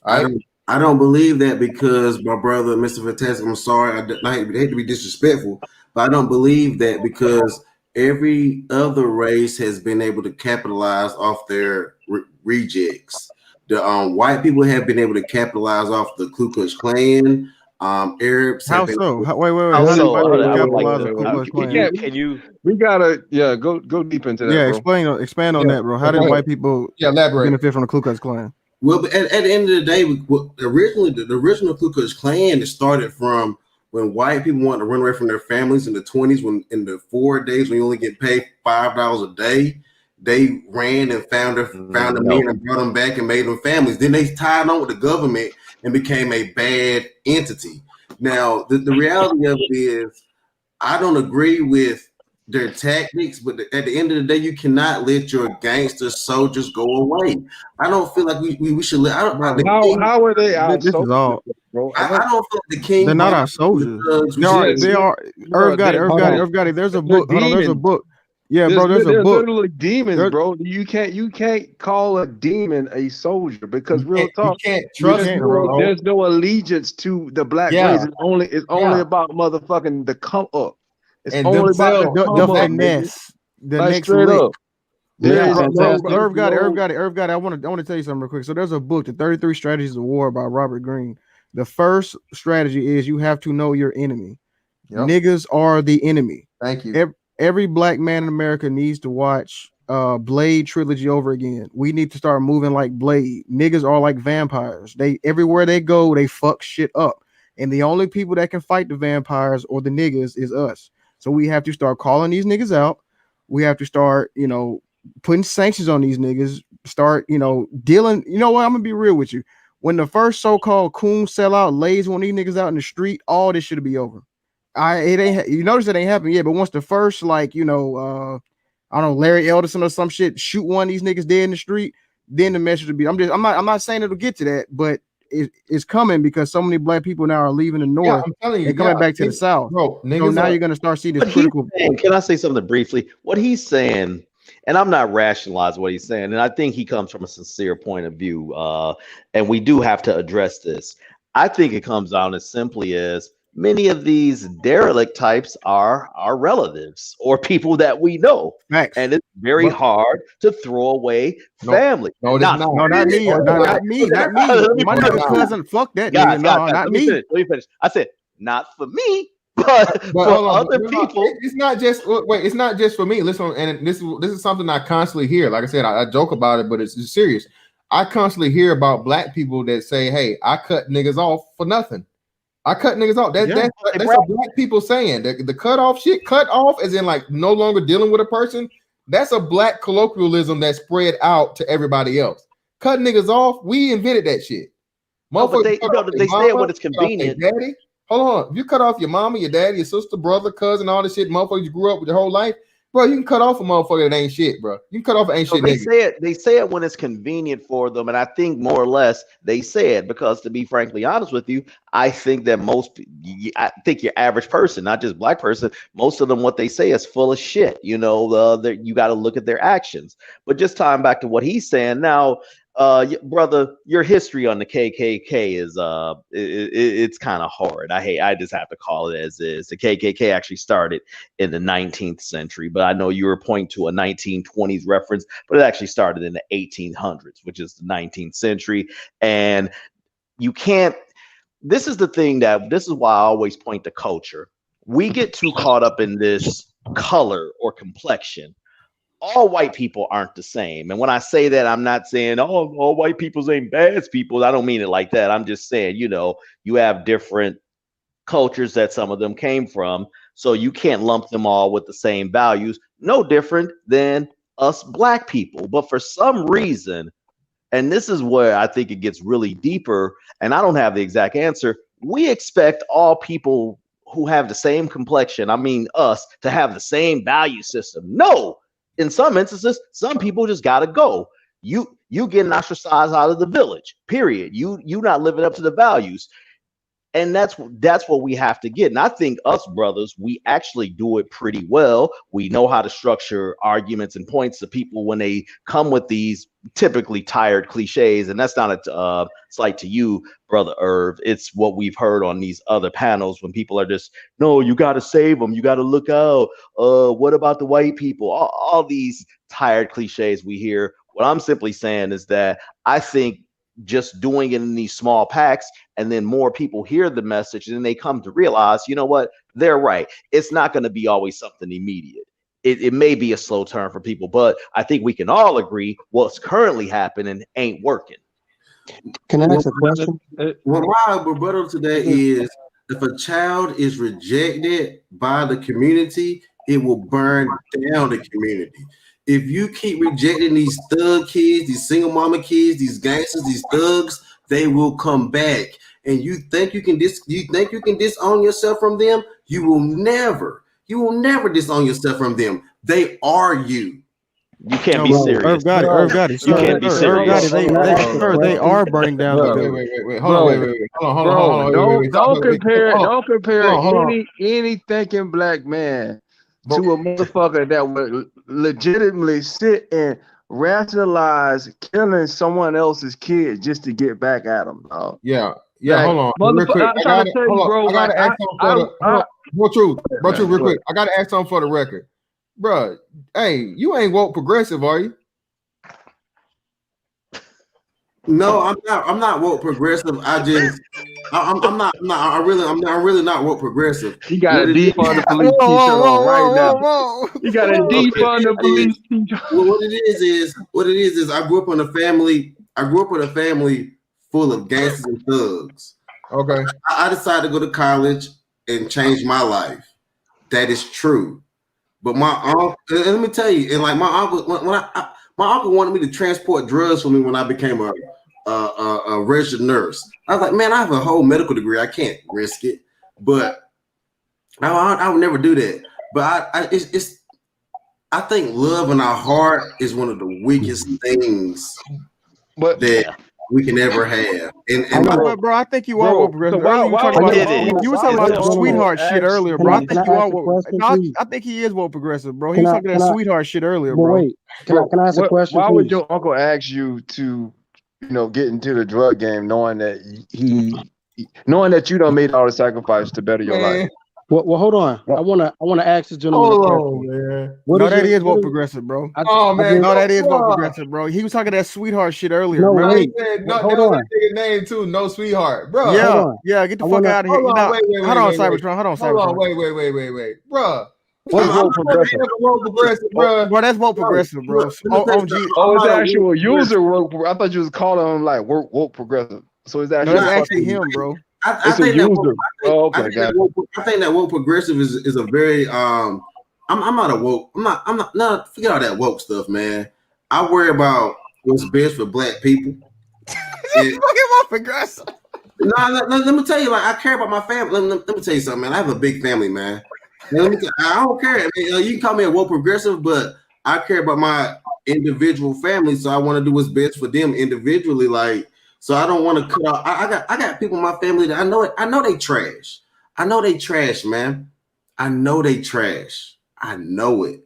All right. I don't believe that because my brother, Mr. Fantastic, I'm sorry, I hate to be disrespectful, but I don't believe that because every other race has been able to capitalize off their rejects. The white people have been able to capitalize off the Ku Klux Klan. Arabs have how been so? able Wait. How How did so? white Hold on, people I would like capitalize on to. Ku Klux Klan? Can you? We gotta go deep into that, Yeah, bro. expand on that, bro. How did white people Elaborate. benefit from the Ku Klux Klan? Well, but at the end of the day, originally the original Ku Klux Klan started from when white people wanted to run away from their families in the 20s, when in the 4 days when you only get paid $5 a day, they ran and found the men and brought them back and made them families. Then they tied on with the government and became a bad entity. Now, the reality of it is, I don't agree with their tactics, but at the end of the day, you cannot let your gangster soldiers go away. I don't feel like we should let. How are they our This is soldiers, all. bro? I don't feel like the king. They're not our soldiers. We They are. Irv got it. There's a book. Hold on, there's a book. Yeah, bro. There's a They're book. literally demons, bro. You can't call a demon a soldier because real talk, you can't trust him, bro. there's no allegiance to the black race. It's only about motherfucking the come up. It's and only about the themselves. come The up, finesse, the like next straight lick. up. There Yeah, is bro. no, Irv got it. I want to tell you something real quick. So there's a book, The 33 Strategies of War by Robert Greene. The first strategy is you have to know your enemy. Niggas are the enemy. Thank you. Every black man in America needs to watch Blade trilogy over again. We need to start moving like Blade. Niggas are like vampires. They everywhere they go, they fuck shit up. And the only people that can fight the vampires or the niggas is us. So we have to start calling these niggas out. We have to start, putting sanctions on these niggas. Start, dealing. You know what? I'm gonna be real with you. when the first so-called coon sellout lays one of these niggas out in the street, all this should be over. It ain't. You notice it ain't happened yet, but once the first, like, I don't know, Larry Elderson or some shit, shoot one of these niggas dead in the street, then the message would be. I'm not saying it'll get to that, but it's coming because so many black people now are leaving the north I'm telling you, and coming back to the south. Bro, So now you're gonna start seeing this critical. Can I say something briefly? What he's saying, and I'm not rationalizing what he's saying, and I think he comes from a sincere point of view, and we do have to address this. I think it comes down as simply as many of these derelict types are our relatives or people that we know. Facts. And it's very hard to throw away family. No, not me. Not me. My nigga cousin, fuck that nigga. No, not me. Let me finish. I said, not for me, but for other people. It's not just it's not just for me. Listen, and this is something I constantly hear. Like I said, I joke about it, but it's serious. I constantly hear about black people that say, "Hey, I cut niggas off for nothing. I cut niggas off." That's what black people saying. The cut off shit, cut off as in like no longer dealing with a person. That's a black colloquialism that spread out to everybody else. Cut niggas off. We invented that shit. No, but they say it when it's convenient. Daddy, hold on. If you cut off your mama, your daddy, your sister, brother, cousin, all this shit, motherfuckers you grew up with your whole life, bro, you can cut off a motherfucker that ain't shit, bro. You can cut off an ain't shit nigga. They say it when it's convenient for them, and I think more or less they say it because, to be frankly honest with you, I think that I think your average person, not just black person, most of them, what they say is full of shit. You got to look at their actions. But just tying back to what he's saying now, brother, your history on the KKK is it's kind of hard. I just have to call it as is. The KKK actually started in the 19th century, but I know you were pointing to a 1920s reference, but it actually started in the 1800s, which is the 19th century. And you can't. This is the thing this is why I always point to culture. We get too caught up in this color or complexion. All white people aren't the same. And when I say that, I'm not saying, oh, all white people ain't bad people. I don't mean it like that. I'm just saying, you have different cultures that some of them came from. So you can't lump them all with the same values. No different than us black people. But for some reason, and this is where I think it gets really deeper, and I don't have the exact answer, we expect all people who have the same complexion, I mean us, to have the same value system. No. In some instances, some people just gotta go. You getting ostracized out of the village. Period. You not living up to the values, and that's what we have to get. And I think us brothers, we actually do it pretty well. We know how to structure arguments and points to people when they come with these typically tired cliches. And that's not a slight to you, brother Irv. It's what we've heard on these other panels when people are just, no, you got to save them. You got to look out. What about the white people? All these tired cliches we hear. What I'm simply saying is that I think just doing it in these small packs, and then more people hear the message, and then they come to realize, you know what, they're right. It's not going to be always something immediate. It may be a slow turn for people, but I think we can all agree what's currently happening ain't working. Can I ask a question? Well, my rebuttal to that is, if a child is rejected by the community, it will burn down the community. If you keep rejecting these thug kids, these single mama kids, these gangsters, these thugs, they will come back. And you think you can disown yourself from them? You will never disown yourself from them. They are you. You can't be serious. Irv got it. You can't be serious. They are burning down the village. Wait. Hold on. Don't compare any thinking black man to a motherfucker that would legitimately sit and rationalize killing someone else's kid just to get back at them. Yeah. Like, Hold on. Real quick. I gotta ask something for the real quick. I gotta ask something for the record. Bro, hey, you ain't woke progressive, are you? No, I'm not woke progressive. I'm really not woke progressive. He got a defund the police t-shirt on right now. He got a defund the police t-shirt. What it is I grew up in a family. I grew up in a family full of gangsters and thugs. Okay. I decided to go to college and change my life. That is true. But my uncle, let me tell you, and like my uncle, my uncle wanted me to transport drugs for me when I became a a registered nurse. I was like, man, I have a whole medical degree. I can't risk it. But I would never do that. But I think love in our heart is one of the weakest things But that we can ever have. And Bro, I think you are bro, woke progressive. so why Earlier you were why talking would about It is. you were why talking would about the Uncle sweetheart shit ask earlier, you- bro. I Can think I you ask are a woke. question, No, please? I think he is woke progressive, bro. He Can was I talking can that I sweetheart shit earlier, but bro. wait, bro, can I ask a question, why would please? your uncle ask you to, get into the drug game knowing that knowing that you done made all the sacrifice to better your life? Man, Well, hold on. What? I wanna ask this gentleman a hold question. on, man. What No, is that your is what woke is progressive, bro. Oh I man, just No, that is woke bruh. progressive, bro. He was talking that sweetheart shit earlier. no Remember? He wait. said no, Hold that was on. that nigga name too. No sweetheart, bro. Hold Yeah, on. yeah. Get the I fuck wanna out of here. Hold You on, know, wait, hold on, wait. Cybertron. Hold on, Hold on, Cybertron. wait, bro. What's I'm woke not gonna be progressive? able to woke progressive, bro. Bro, that's woke progressive, bro. let me tell you On something. G. Oh, I'm it's the not a actual woke user woke. I thought you was calling him like woke progressive. So it's No, actually that's a actually fucking. him, bro. I It's a think that user. Oh, okay, got it. I think that woke progressive is a very I'm not a woke. I'm not no, forget all that woke stuff, man. I worry about what's best for black people. Fucking woke progressive. No, let me tell you, like I care about my family. Let me tell you something, man. I have a big family, man. Now, I don't care. I mean, you can call me a woke progressive, but I care about my individual family, so I want to do what's best for them individually. Like, so I don't want to cut off. I got people in my family that I know it. I know they trash. I know they trash, man. I know they trash. I know it.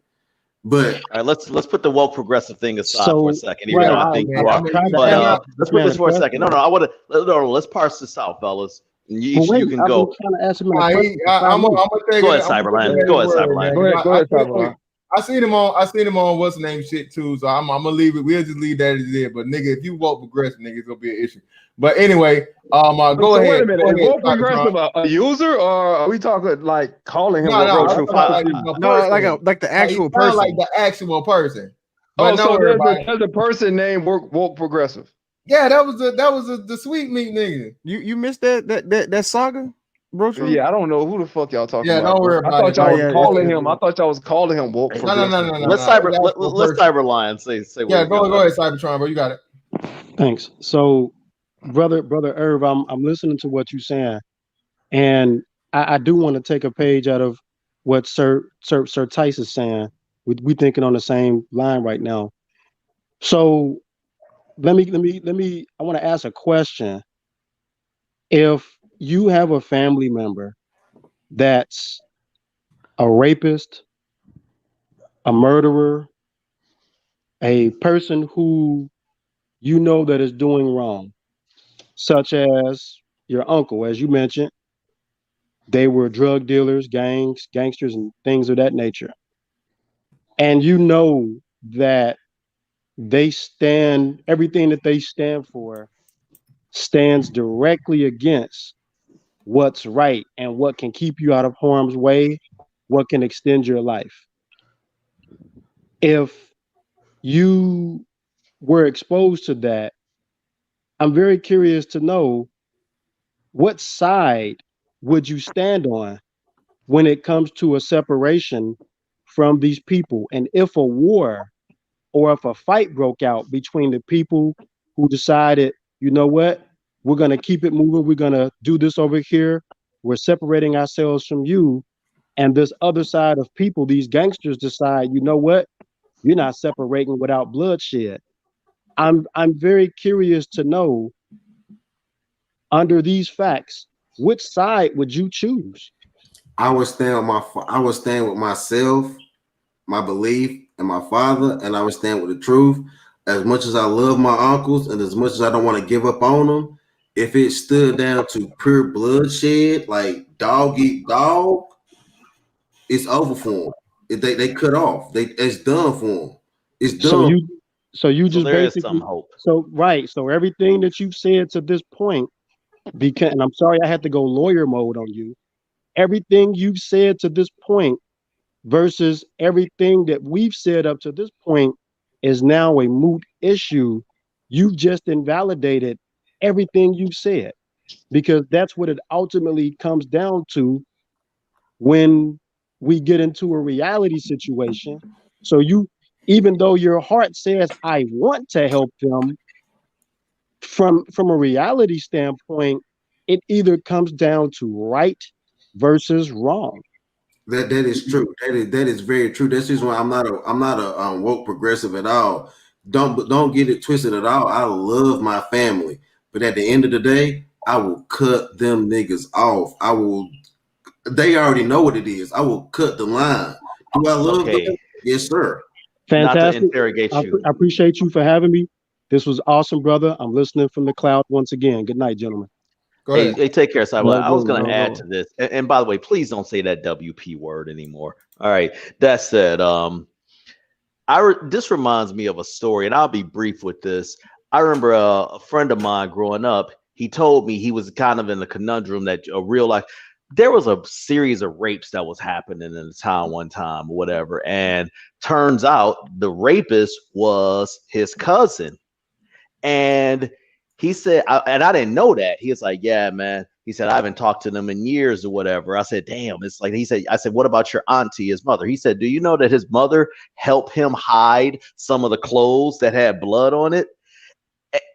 But All right, let's put the woke progressive thing aside for a So second, even though I Wow, think man. you I are. mean, tried to But ask let's this put man this a for a second. question. No, let's parse this out, fellas. And But you wait, can I've been go. trying to ask him a nah, question for 5 I'm minutes. gonna take Go it. ahead, I'm gonna take Cyberland. it at Go his ahead, word, Cyberland. man. Go ahead, Cyberline. I seen him on what's the name shit too. So I'm gonna leave it. We'll just leave that as it is. But nigga, if you vote progressive, nigga, it's gonna be an issue. But anyway, go So ahead. wait a minute. Go Is ahead, woke progressive Cybertron. a user, or are we talking like calling him No, woke no, Bro, I'm truth. progressive? talking I'm like a No, person. like the Like, he actual sound like person. the actual person. But Oh, don't so worry about it. there's a person named woke progressive. Yeah, that was the sweet meat nigga. You missed that saga, bro? True. Yeah, I don't know who the fuck y'all talking Yeah, about, don't bro. worry I about thought it, y'all man. was yeah, calling yeah. him. I thought y'all was calling him woke No. progressive. Let's It's actual let's person. Cyberline say what Yeah, he's got. go ahead, Cybertron, bro. You got it. Thanks. So, brother Irv, I'm listening to what you're saying, and I do want to take a page out of what Sir Tice is saying. We thinking on the same line right now. So let me. I want to ask a question. If you have a family member that's a rapist, a murderer, a person who you know that is doing wrong, such as your uncle, as you mentioned, they were drug dealers, gangsters, and things of that nature. And you know that everything that they stand for stands directly against what's right and what can keep you out of harm's way, what can extend your life. If you were exposed to that, I'm very curious to know what side would you stand on when it comes to a separation from these people? And if a war or if a fight broke out between the people who decided, you know what, we're going to keep it moving, we're going to do this over here, we're separating ourselves from you, and this other side of people, these gangsters decide, you know what, you're not separating without bloodshed. I'm very curious to know, under these facts, which side would you choose? I would stand with myself, my belief, and my father, and I would stand with the truth. As much as I love my uncles, and as much as I don't want to give up on them, if it stood down to pure bloodshed, like dog eat dog, it's over for them. If they cut off, it's done for them. It's So done. you So just there is some basically, hope. so right, so everything that you've said to this point, because, and I'm sorry I had to go lawyer mode on you, everything you've said to this point versus everything that we've said up to this point is now a moot issue. You've just invalidated everything you've said, because that's what it ultimately comes down to when we get into a reality situation. So you, even though your heart says, I want to help them, from a reality standpoint, it either comes down to right versus wrong. That is true. That is very true. That's just why I'm not a woke progressive at all. Don't get it twisted at all. I love my family, but at the end of the day, I will cut them niggas off. I will. They already know what it is. I will cut the line. Do I love Okay. them? Yes, sir. Not to Fantastic. interrogate you. I appreciate you for having me. This was awesome, brother. I'm listening from the cloud once again. Good night, gentlemen. Go ahead. Hey, take care, Cyber. I was going to add Go. to this, and by the way, please don't say that WP word anymore. All right. That said, this reminds me of a story, and I'll be brief with this. I remember a friend of mine growing up. He told me he was kind of in a conundrum that a real life. There was a series of rapes that was happening in the town one time, or whatever, and turns out the rapist was his cousin, and he said, and I didn't know that. He was like, yeah, man. He said, I haven't talked to them in years or whatever. I said, damn. It's like, I said, what about your auntie, his mother? He said, do you know that his mother helped him hide some of the clothes that had blood on it?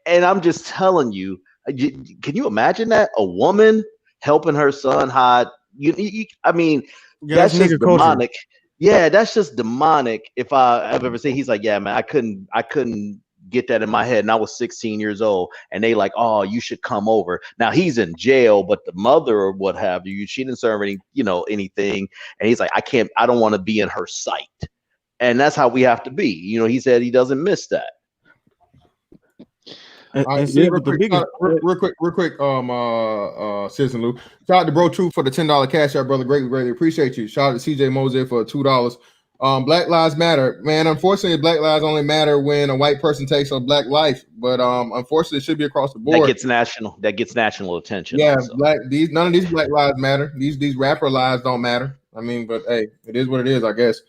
And I'm just telling you, can you imagine that? A woman helping her son hide? I mean, that's just demonic. Yeah, that's just demonic. If I've ever seen, he's like, yeah, man, I couldn't get that in my head, and I was 16 years old, and they like, oh, you should come over. Now he's in jail, but the mother or what have you, she didn't serve anything, and he's like, I don't want to be in her sight, and that's how we have to be. He said he doesn't miss that. Real quick, Citizen Lou. Shout out to Bro Truth for the $10 cash out, brother. Greatly appreciate you. Shout out to CJ Mose for $2. Black Lives Matter, man. Unfortunately, Black Lives only matter when a white person takes a black life. But unfortunately, it should be across the board. That gets national attention. Yeah, also. None of these Black Lives matter. These rapper lives don't matter. I mean, but hey, it is what it is, I guess.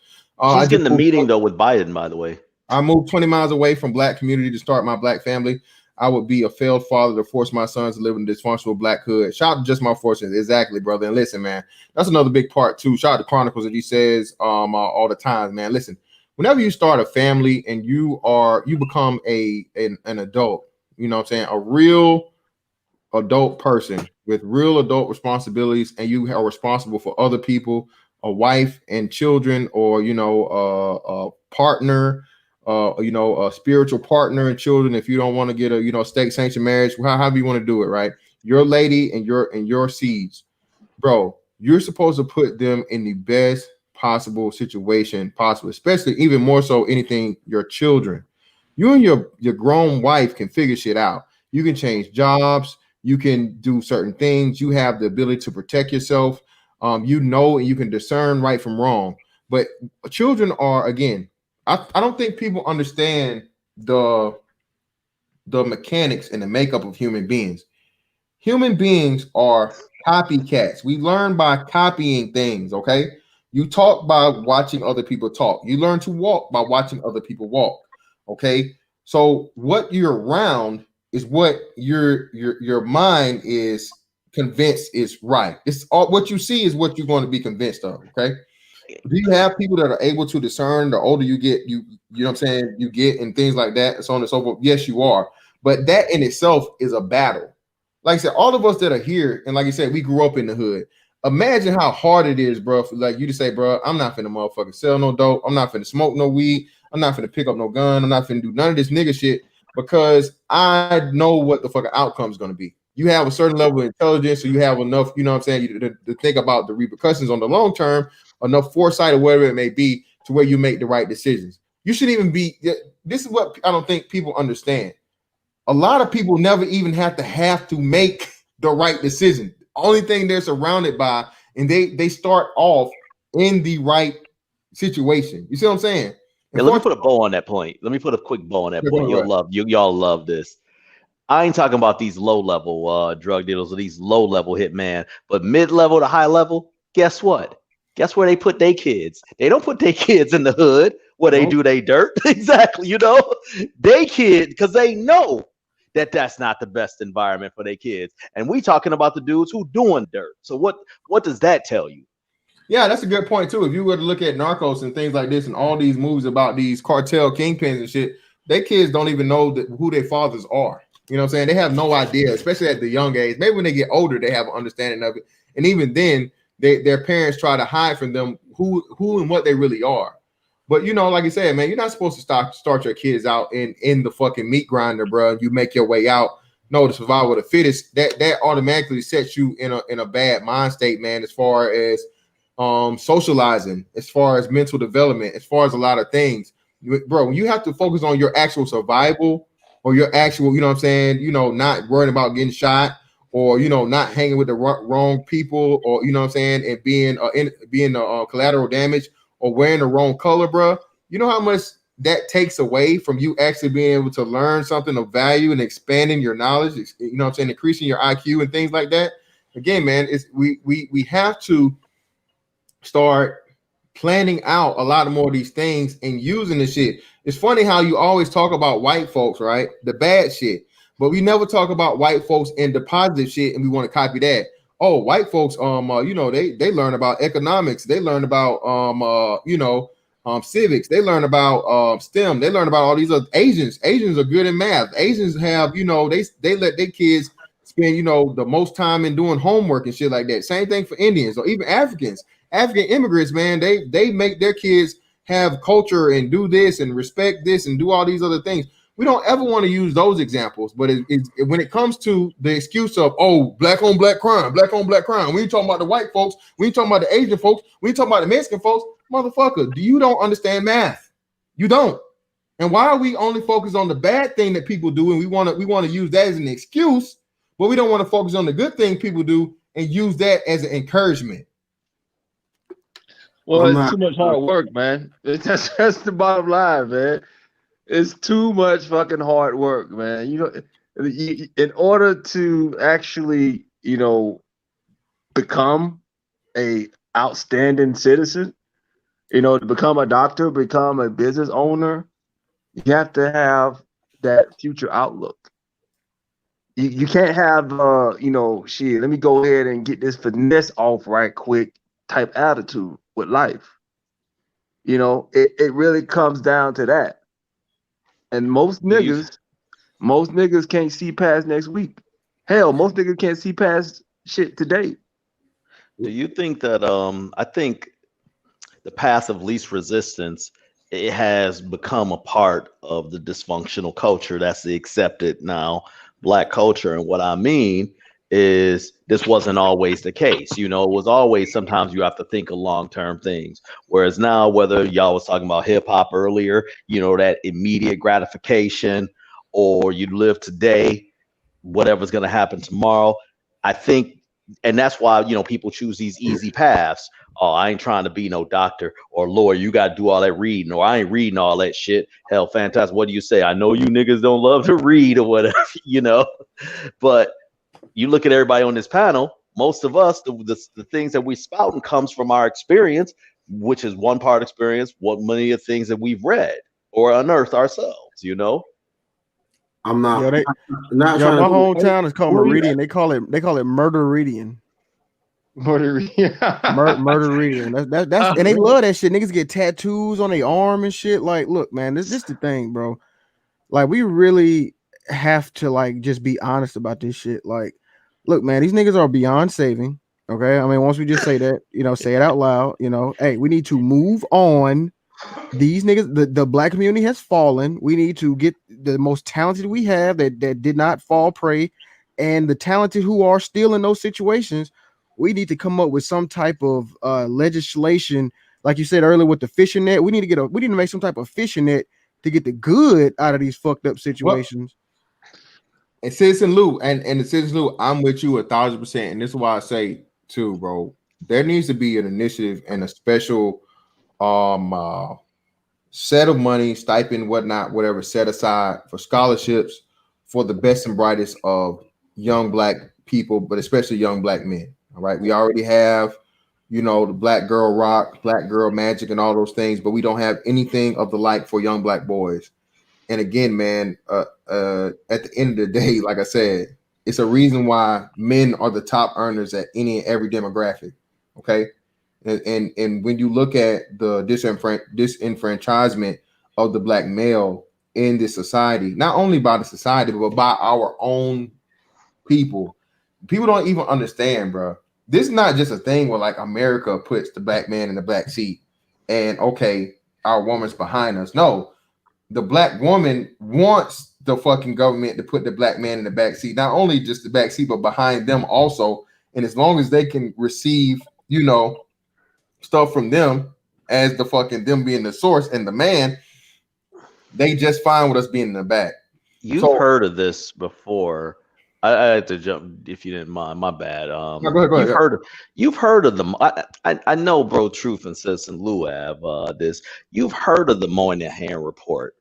He's getting the meeting though with Biden, by the way. I moved 20 miles away from black community to start my black family. I would be a failed father to force my sons to live in a dysfunctional black hood. Shout out to Just My Fortunes. Exactly, brother. And listen, man, that's another big part too. Shout out to Chronicles that he says all the time, man. Listen, whenever you start a family and you become an adult, you know what I'm saying, a real adult person with real adult responsibilities, and you are responsible for other people, a wife and children, or a partner, a spiritual partner and children. If you don't want to get a state sanctioned marriage, however you want to do it, right? Your lady and your seeds, bro, you're supposed to put them in the best possible situation possible, especially even more so anything your children. You and your grown wife can figure shit out. You can change jobs. You can do certain things. You have the ability to protect yourself. And you can discern right from wrong. But children are, again, I don't think people understand the mechanics and the makeup of human beings. Human beings are copycats. We learn by copying things, okay? You talk by watching other people talk. You learn to walk by watching other people walk, okay? So what you're around is what your mind is convinced is right. It's all what you see is what you're going to be convinced of, okay? Do you have people that are able to discern the older you get, you know what I'm saying, you get, and things like that, and so on and so forth? Yes, you are. But that in itself is a battle. Like I said, all of us that are here, and like you said, we grew up in the hood. Imagine how hard it is, bro, for like you to say, bro, I'm not finna motherfucking sell no dope. I'm not finna smoke no weed. I'm not finna pick up no gun. I'm not finna do none of this nigga shit because I know what the fucking outcome is gonna be. You have a certain level of intelligence, so you have enough, you know what I'm saying, to think about the repercussions on the long term, enough foresight or whatever it may be to where you make the right decisions. You shouldn't even be, this is what I don't think people understand. A lot of people never even have to make the right decision. Only thing they're surrounded by, and they start off in the right situation. You see what I'm saying? Yeah, let me put a bow on that point. Let me put a quick bow on that point. Y'all love this. I ain't talking about these low-level drug dealers or these low-level hitman, but mid-level to high-level, guess what? Guess where they put their kids? They don't put their kids in the hood where they do they dirt. Exactly, they kids, because they know that that's not the best environment for their kids. And we talking about the dudes who doing dirt. So what does that tell you? Yeah, that's a good point too. If you were to look at Narcos and things like this and all these movies about these cartel kingpins and shit, their kids don't even know who their fathers are. You know what I'm saying? They have no idea, especially at the young age. Maybe when they get older, they have an understanding of it. And even then, their parents try to hide from them who and what they really are. But you know, like you said, man, you're not supposed to start your kids out in the fucking meat grinder, bro. You make your way out. No, the survival of the fittest. That automatically sets you in a bad mind state, man. As far as socializing, as far as mental development, as far as a lot of things, bro. When you have to focus on your actual survival or your actual, you know what I'm saying, you know, not worrying about getting shot or, you know, not hanging with the wrong people or, you know what I'm saying, and being collateral damage or wearing the wrong color, bro. You know how much that takes away from you actually being able to learn something of value and expanding your knowledge, you know what I'm saying, increasing your IQ and things like that. Again, man, it's we have to start planning out a lot more of these things and using the shit. It's funny how you always talk about white folks, right? The bad shit, but we never talk about white folks and the positive shit, and we want to copy that. Oh, white folks, you know, they learn about economics, they learn about you know, civics, they learn about STEM, they learn about all these other Asians. Asians are good in math. Asians have, you know, they let their kids spend, you know, the most time in doing homework and shit like that. Same thing for Indians or even Africans. African immigrants, man, they make their kids have culture and do this and respect this and do all these other things. We don't ever want to use those examples, but when it comes to the excuse of, oh, black on black crime, we ain't talking about the white folks, we ain't talking about the Asian folks, we ain't talking about the Mexican folks. Motherfucker, you don't understand math. You don't. And why are we only focused on the bad thing that people do, and we want to use that as an excuse, but we don't want to focus on the good thing people do and use that as an encouragement? Well, it's too much hard work, man. That's the bottom line, man. It's too much fucking hard work, man. You know, in order to actually, you know, become a outstanding citizen, you know, to become a doctor, become a business owner, you have to have that future outlook. You can't have you know, shit, let me go ahead and get this finesse off right quick type attitude with life. You know, it really comes down to that. And most niggas can't see past next week. Hell, most niggas can't see past shit today. Do you think that I think the path of least resistance, it has become a part of the dysfunctional culture that's the accepted now black culture. And what I mean is this wasn't always the case. You know, it was always sometimes you have to think of long-term things. Whereas now, whether y'all was talking about hip hop earlier, you know, that immediate gratification, or you live today, whatever's going to happen tomorrow. I think, and that's why, you know, people choose these easy paths. Oh, I ain't trying to be no doctor or lawyer. You got to do all that reading, or I ain't reading all that shit. Hell, fantastic. What do you say? I know you niggas don't love to read or whatever, you know, but you look at everybody on this panel, most of us, the things that we spouting comes from our experience, which is one part experience, what many of the things that we've read or unearthed ourselves, you know? I'm not. Yo, not yo, trying my to hometown is called Meridian. They call it Murderidian. Murderidian. That's and they love that shit. Niggas get tattoos on their arm and shit. Like, look, man, this the thing, bro. Like, we really have to like just be honest about this shit. Like, look, man, these niggas are beyond saving. Okay. I mean, once we just say that, you know, say it out loud, you know, hey, we need to move on. These niggas, the black community has fallen. We need to get the most talented we have that did not fall prey, and the talented who are still in those situations. We need to come up with some type of legislation, like you said earlier with the fishing net. We need to make some type of fishing net to get the good out of these fucked up situations. And Citizen Lou, and the Citizen Lou, I'm with you 1,000%. And this is why I say too, bro. There needs to be an initiative and a special set of money, stipend, whatnot, whatever, set aside for scholarships for the best and brightest of young black people, but especially young black men. All right. We already have, you know, the Black Girl Rock, Black Girl Magic, and all those things, but we don't have anything of the like for young black boys. And again, man, at the end of the day, like I said, it's a reason why men are the top earners at any and every demographic. Okay. And when you look at the disenfranchisement of the black male, in this society, not only by the society, but by our own people. People don't even understand, bro. This is not just a thing where like America puts the black man in the back seat and okay, our woman's behind us. No, the black woman wants the fucking government to put the black man in the back seat, not only just the back seat, but behind them also. And as long as they can receive, you know, stuff from them as the fucking them being the source and the man, they just fine with us being in the back. You've So heard of this before. I had to jump if you didn't mind. My bad. no, go ahead. You've heard of them. I know, bro. Truth and Sis and Lou have this. You've heard of the Moynihan report.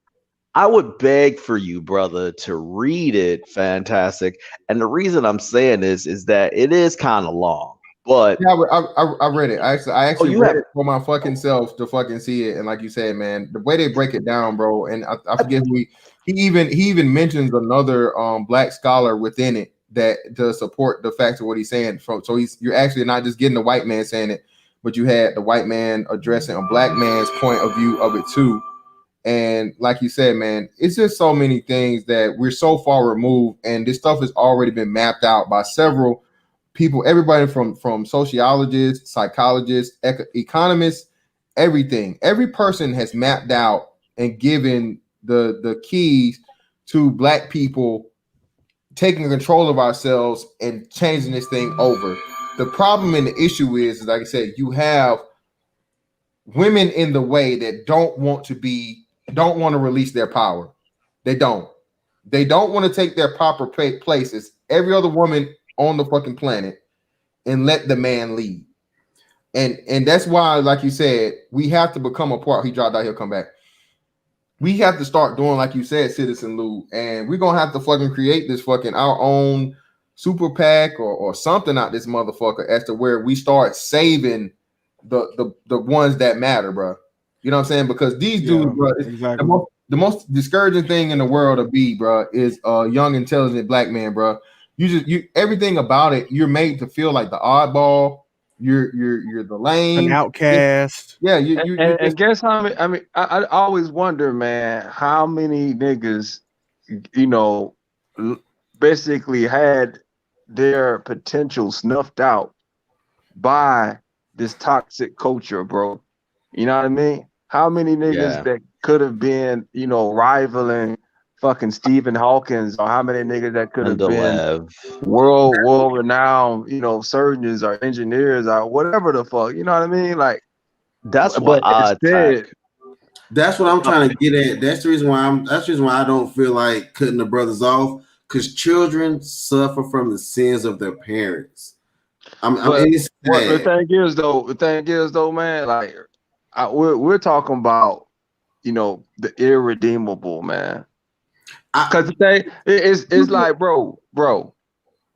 I would beg for you, brother, to read it. Fantastic. And the reason I'm saying this is that it is kind of long, but yeah, I read it. I actually you read have it for my fucking self to fucking see it. And like you said, man, the way they break it down, bro. And I forget who he even mentions another black scholar within it that to support the facts of what he's saying. So you're actually not just getting the white man saying it, but you had the white man addressing a black man's point of view of it too. And like you said, man, it's just so many things that we're so far removed, and this stuff has already been mapped out by several people, everybody from sociologists, psychologists, economists, everything. Every person has mapped out and given the keys to black people taking control of ourselves and changing this thing over. The problem and the issue is like I said, you have women in the way that don't want to release their power. They don't want to take their proper places. Every other woman on the fucking planet and let the man lead. And that's why, like you said, we have to become a part. He dropped out, he'll come back. We have to start doing, like you said, Citizen Lou, and we're gonna have to fucking create this fucking our own super PAC or something out this motherfucker as to where we start saving the ones that matter, bro. You know what I'm saying? Because these dudes, bro, exactly. the most discouraging thing in the world to be, bro, is a young, intelligent black man, bro. You everything about it, you're made to feel like the oddball. You're the lame, an outcast. Yeah, and guess how many? I mean, I always wonder, man, how many niggas, you know, basically had their potential snuffed out by this toxic culture, bro. You know what I mean? How many niggas that could have been, you know, rivaling fucking Stephen Hawkins, or how many niggas that could have been world renowned, you know, surgeons or engineers or whatever the fuck, you know what I mean? Like, that's what I attack. That's what I'm trying to get at. That's the reason why I don't feel like cutting the brothers off, because children suffer from the sins of their parents. The thing is though, man, like we're talking about, you know, the irredeemable, man. Because the thing it's like, bro,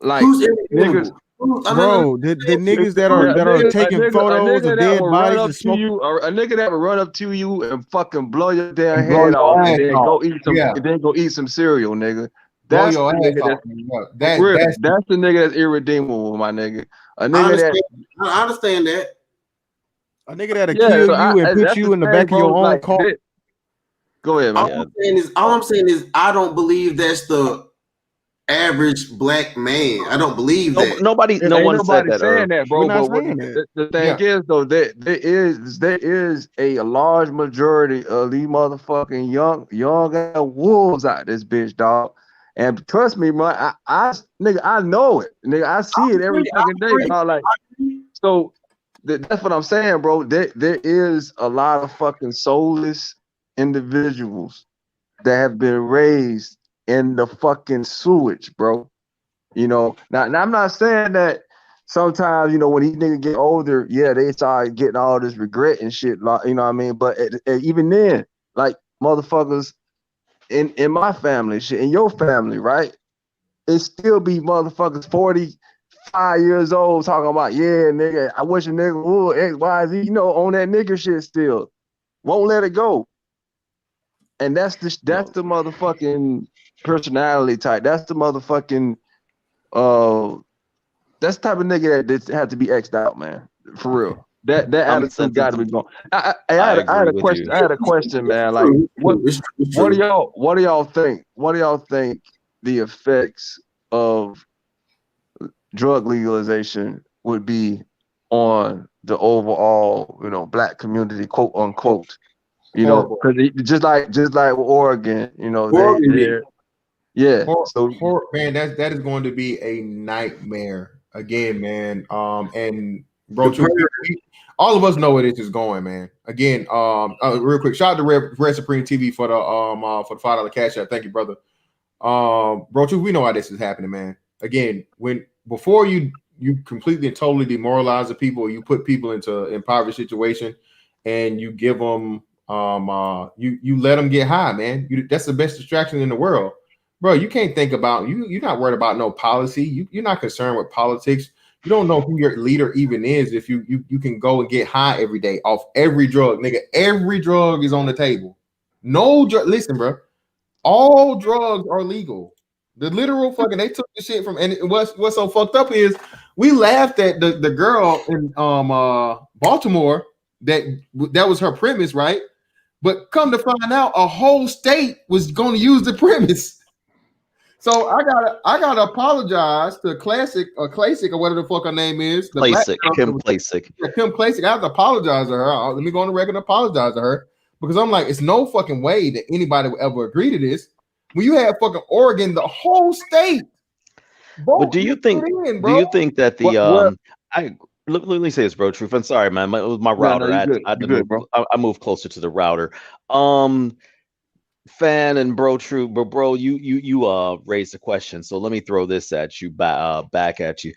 like who's niggas, bro, the niggas that are taking photos of dead bodies to you, or a nigga that will run up to you and fucking blow your damn head off, and then go eat some cereal, nigga. That's the nigga that's the nigga that's irredeemable, my nigga. A nigga I understand that. A nigga that'll kill you and put you in the back of your own car. Go ahead, man. All I'm saying is I don't believe that's the average black man. I don't believe that. No one said that, saying that, bro. But the thing is, though, there is a large majority of these motherfucking young wolves out this bitch, dog. And trust me, man, I know it, nigga. I see it every fucking day, dog. Like, so that's what I'm saying, bro. There is a lot of fucking soulless individuals that have been raised in the fucking sewage, bro. You know, now I'm not saying that sometimes, you know, when these niggas get older, yeah, they start getting all this regret and shit, you know what I mean? But even then, like, motherfuckers in my family, shit, in your family, right? It still be motherfuckers 45 years old talking about, yeah, nigga, I wish a nigga would X, Y, Z, you know, on that nigga shit still. Won't let it go. And that's the motherfucking personality type. That's the motherfucking that's the type of nigga that had to be X'd out, man. For real. That I'm attitude got to be sensitive. gone. I I had agree a with question. you. I had a question, man. Like, True, what it's true, it's what do true. y'all think? What do y'all think the effects of drug legalization would be on the overall, black community, quote unquote? Horrible. Because just like Oregon, Oregon, yeah. Man, that is going to be a nightmare again, man. And the bro, purge. all of us know where this is going, man. Again, real quick, shout out to Red Supreme TV for the $5 cash app. Thank you, brother. Bro, we know how this is happening, man. Again, before you completely and totally demoralize the people, you put people into impoverished situation, and you give them you let them get high, man. That's the best distraction in the world, bro. You can't think about you're not worried about no policy. You're not concerned with politics. You don't know who your leader even is if you can go and get high every day off every drug, nigga. Every drug is on the table. No drug. Listen, bro. All drugs are legal. The literal fucking they took the shit from, and what's so fucked up is we laughed at the girl in Baltimore that was her premise, right? But come to find out, a whole state was going to use the premise. So I gotta apologize to Classic or whatever the fuck her name is. The Klasick, black Kim Klasick. Yeah, Kim Klasick. I have to apologize to her. Let me go on the record and apologize to her because I'm like, it's no fucking way that anybody would ever agree to this. When you have fucking Oregon, the whole state. But do you think that the What? let me say this, bro, Truth. I'm sorry, man. It was my router. No, you I good. had You to good, move. bro. I moved closer to the router. Fan and bro, Truth, but bro, you raised a question. So let me throw this at you back at you.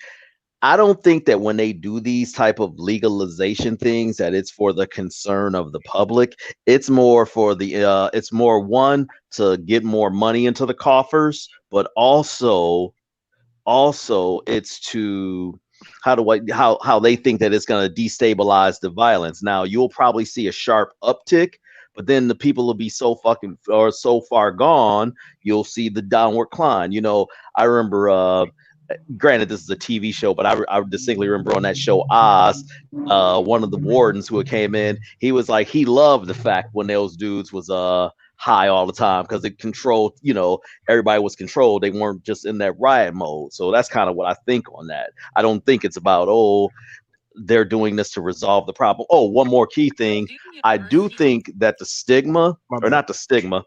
I don't think that when they do these type of legalization things that it's for the concern of the public. It's more for the it's more one to get more money into the coffers, but also it's to how they think that it's going to destabilize the violence. Now you'll probably see a sharp uptick, but then the people will be so fucking or so far gone, you'll see the downward climb. I remember granted this is a TV show, but I distinctly remember on that show Oz, one of the wardens who came in, he was like he loved the fact when those dudes was high all the time because it controlled, everybody was controlled. They weren't just in that riot mode. So that's kind of what I think on that. I don't think it's about they're doing this to resolve the problem. Oh, one more key thing. I do think that the stigma, or not the stigma,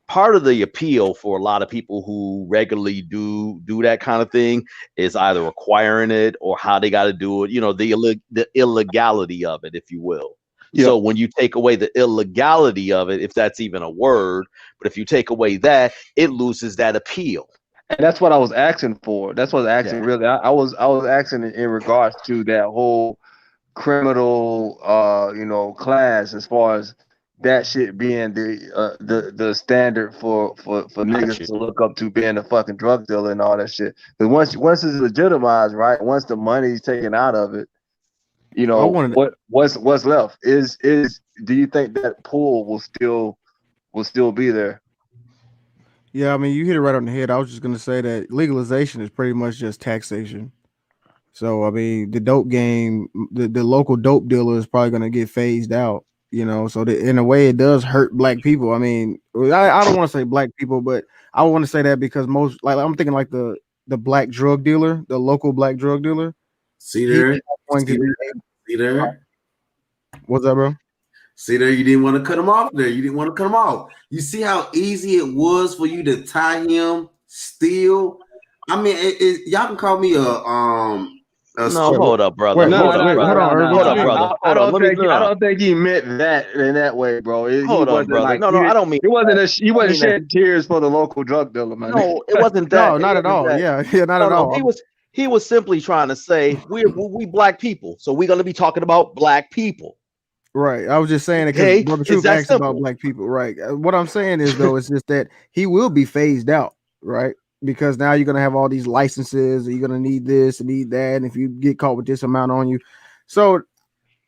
part of the appeal for a lot of people who regularly do that kind of thing is either acquiring it or how they got to do it, the illegality of it, if you will. Yep. So when you take away the illegality of it, if that's even a word, but if you take away that, it loses that appeal. And that's what I was asking for. That's what I was asking. Yeah. Really, I was asking in regards to that whole criminal, class, as far as that shit being the standard for niggas to look up to, being a fucking drug dealer and all that shit. Because once it's legitimized, right? Once the money's taken out of it, what's left is do you think that pool will still be there? Yeah, I mean, you hit it right on the head. I was just gonna say that legalization is pretty much just taxation. So I mean, the dope game, the local dope dealer is probably gonna get phased out. So in a way, it does hurt black people. I mean, I don't want to say black people, but I want to say that because most, like, I'm thinking like the black drug dealer, the local black drug dealer. See there? What's that, bro? See there, you didn't want to cut him off there. You didn't want to cut him off. You see how easy it was for you to tie him still? I mean, y'all can call me hold up, brother. Hold up, brother. I don't think he meant that in that way, bro. Hold up, brother. I don't mean it wasn't. He wasn't shedding tears for the local drug dealer, man. No, it wasn't that. No, not at all. Yeah, not at all. He was simply trying to say we black people, so we're gonna be talking about black people. Right. I was just saying it because Brother Truth asked about black people. Right. What I'm saying is, though, it's just that he will be phased out, right? Because now you're going to have all these licenses, and you're going to need this and need that. And if you get caught with this amount on you. So,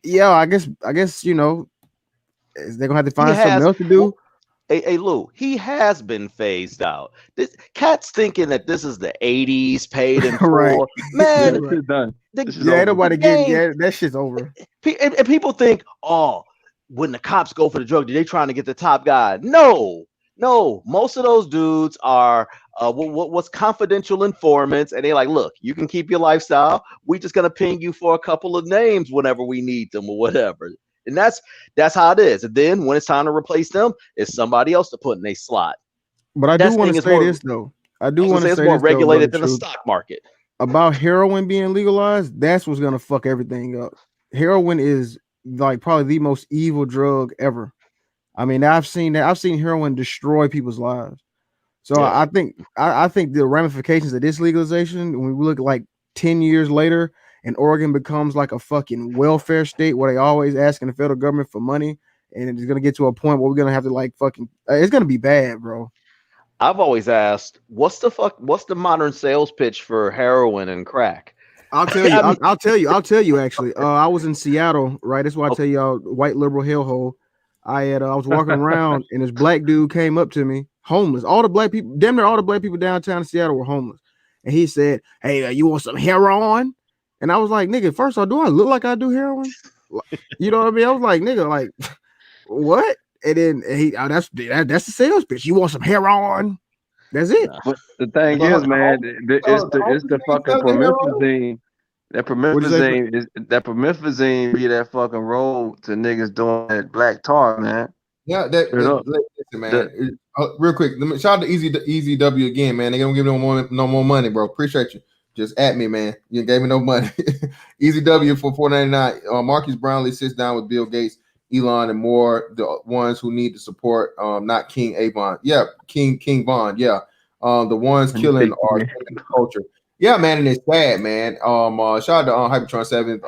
yeah, I guess, they're going to have to find something else to do. Hey, Lou, he has been phased out. This cat's thinking that this is the 80s, paid in Right. full. Yeah, Man, this shit done. the, This is Yeah, ain't over. nobody the getting. game, Yeah, that shit's over. and people think, oh, when the cops go for the drug, they trying to get the top guy. No, no. Most of those dudes are what's confidential informants, and they like, look, you can keep your lifestyle. We just gonna ping you for a couple of names whenever we need them or whatever. And that's how it is. And then when it's time to replace them, it's somebody else to put in a slot. But I do That want thing to is say more. this though. I I do was gonna want to say it's say more this though, brother. regulated than the Truth stock market. about heroin being legalized. That's what's gonna fuck everything up. Heroin is like probably the most evil drug ever. I mean, I've seen that. I've seen heroin destroy people's lives. So Yeah. I think the ramifications of this legalization, when we look like 10 years later, and Oregon becomes like a fucking welfare state where they always asking the federal government for money, and it's gonna get to a point where we're gonna have to like fucking. It's gonna be bad, bro. I've always asked, what's the modern sales pitch for heroin and crack? I'll tell you. I mean, I'll tell you. I'll tell you. Actually, I was in Seattle, right? That's why I tell y'all, white liberal hellhole. I was walking around, and this black dude came up to me, homeless. All the black people, damn near all the black people downtown in Seattle were homeless. And he said, "Hey, you want some heroin?" And I was like, "Nigga, first of all, do I look like I do heroin?" You know what I mean? I was like, "Nigga, like what?" And then that's the sales pitch. You want some heroin? That's it. nah. But the thing So, is, man, it's the fucking heroin? promethazine. What'd you say? That promethazine be that fucking road to niggas doing that black tar, man. Yeah, Straight up. listen, The, man. Real quick, shout out to Easy W again, man. They don't give no more money, bro. Appreciate you. Just at me, man. You gave me no money. Easy W for $4.99. Marcus Brownlee sits down with Bill Gates, Elon, and more, the ones who need the support. Not King Avon. Yeah, King Von. Yeah. The ones killing our culture. Yeah, man, and it's sad, man. Shout out to Hypertron 7.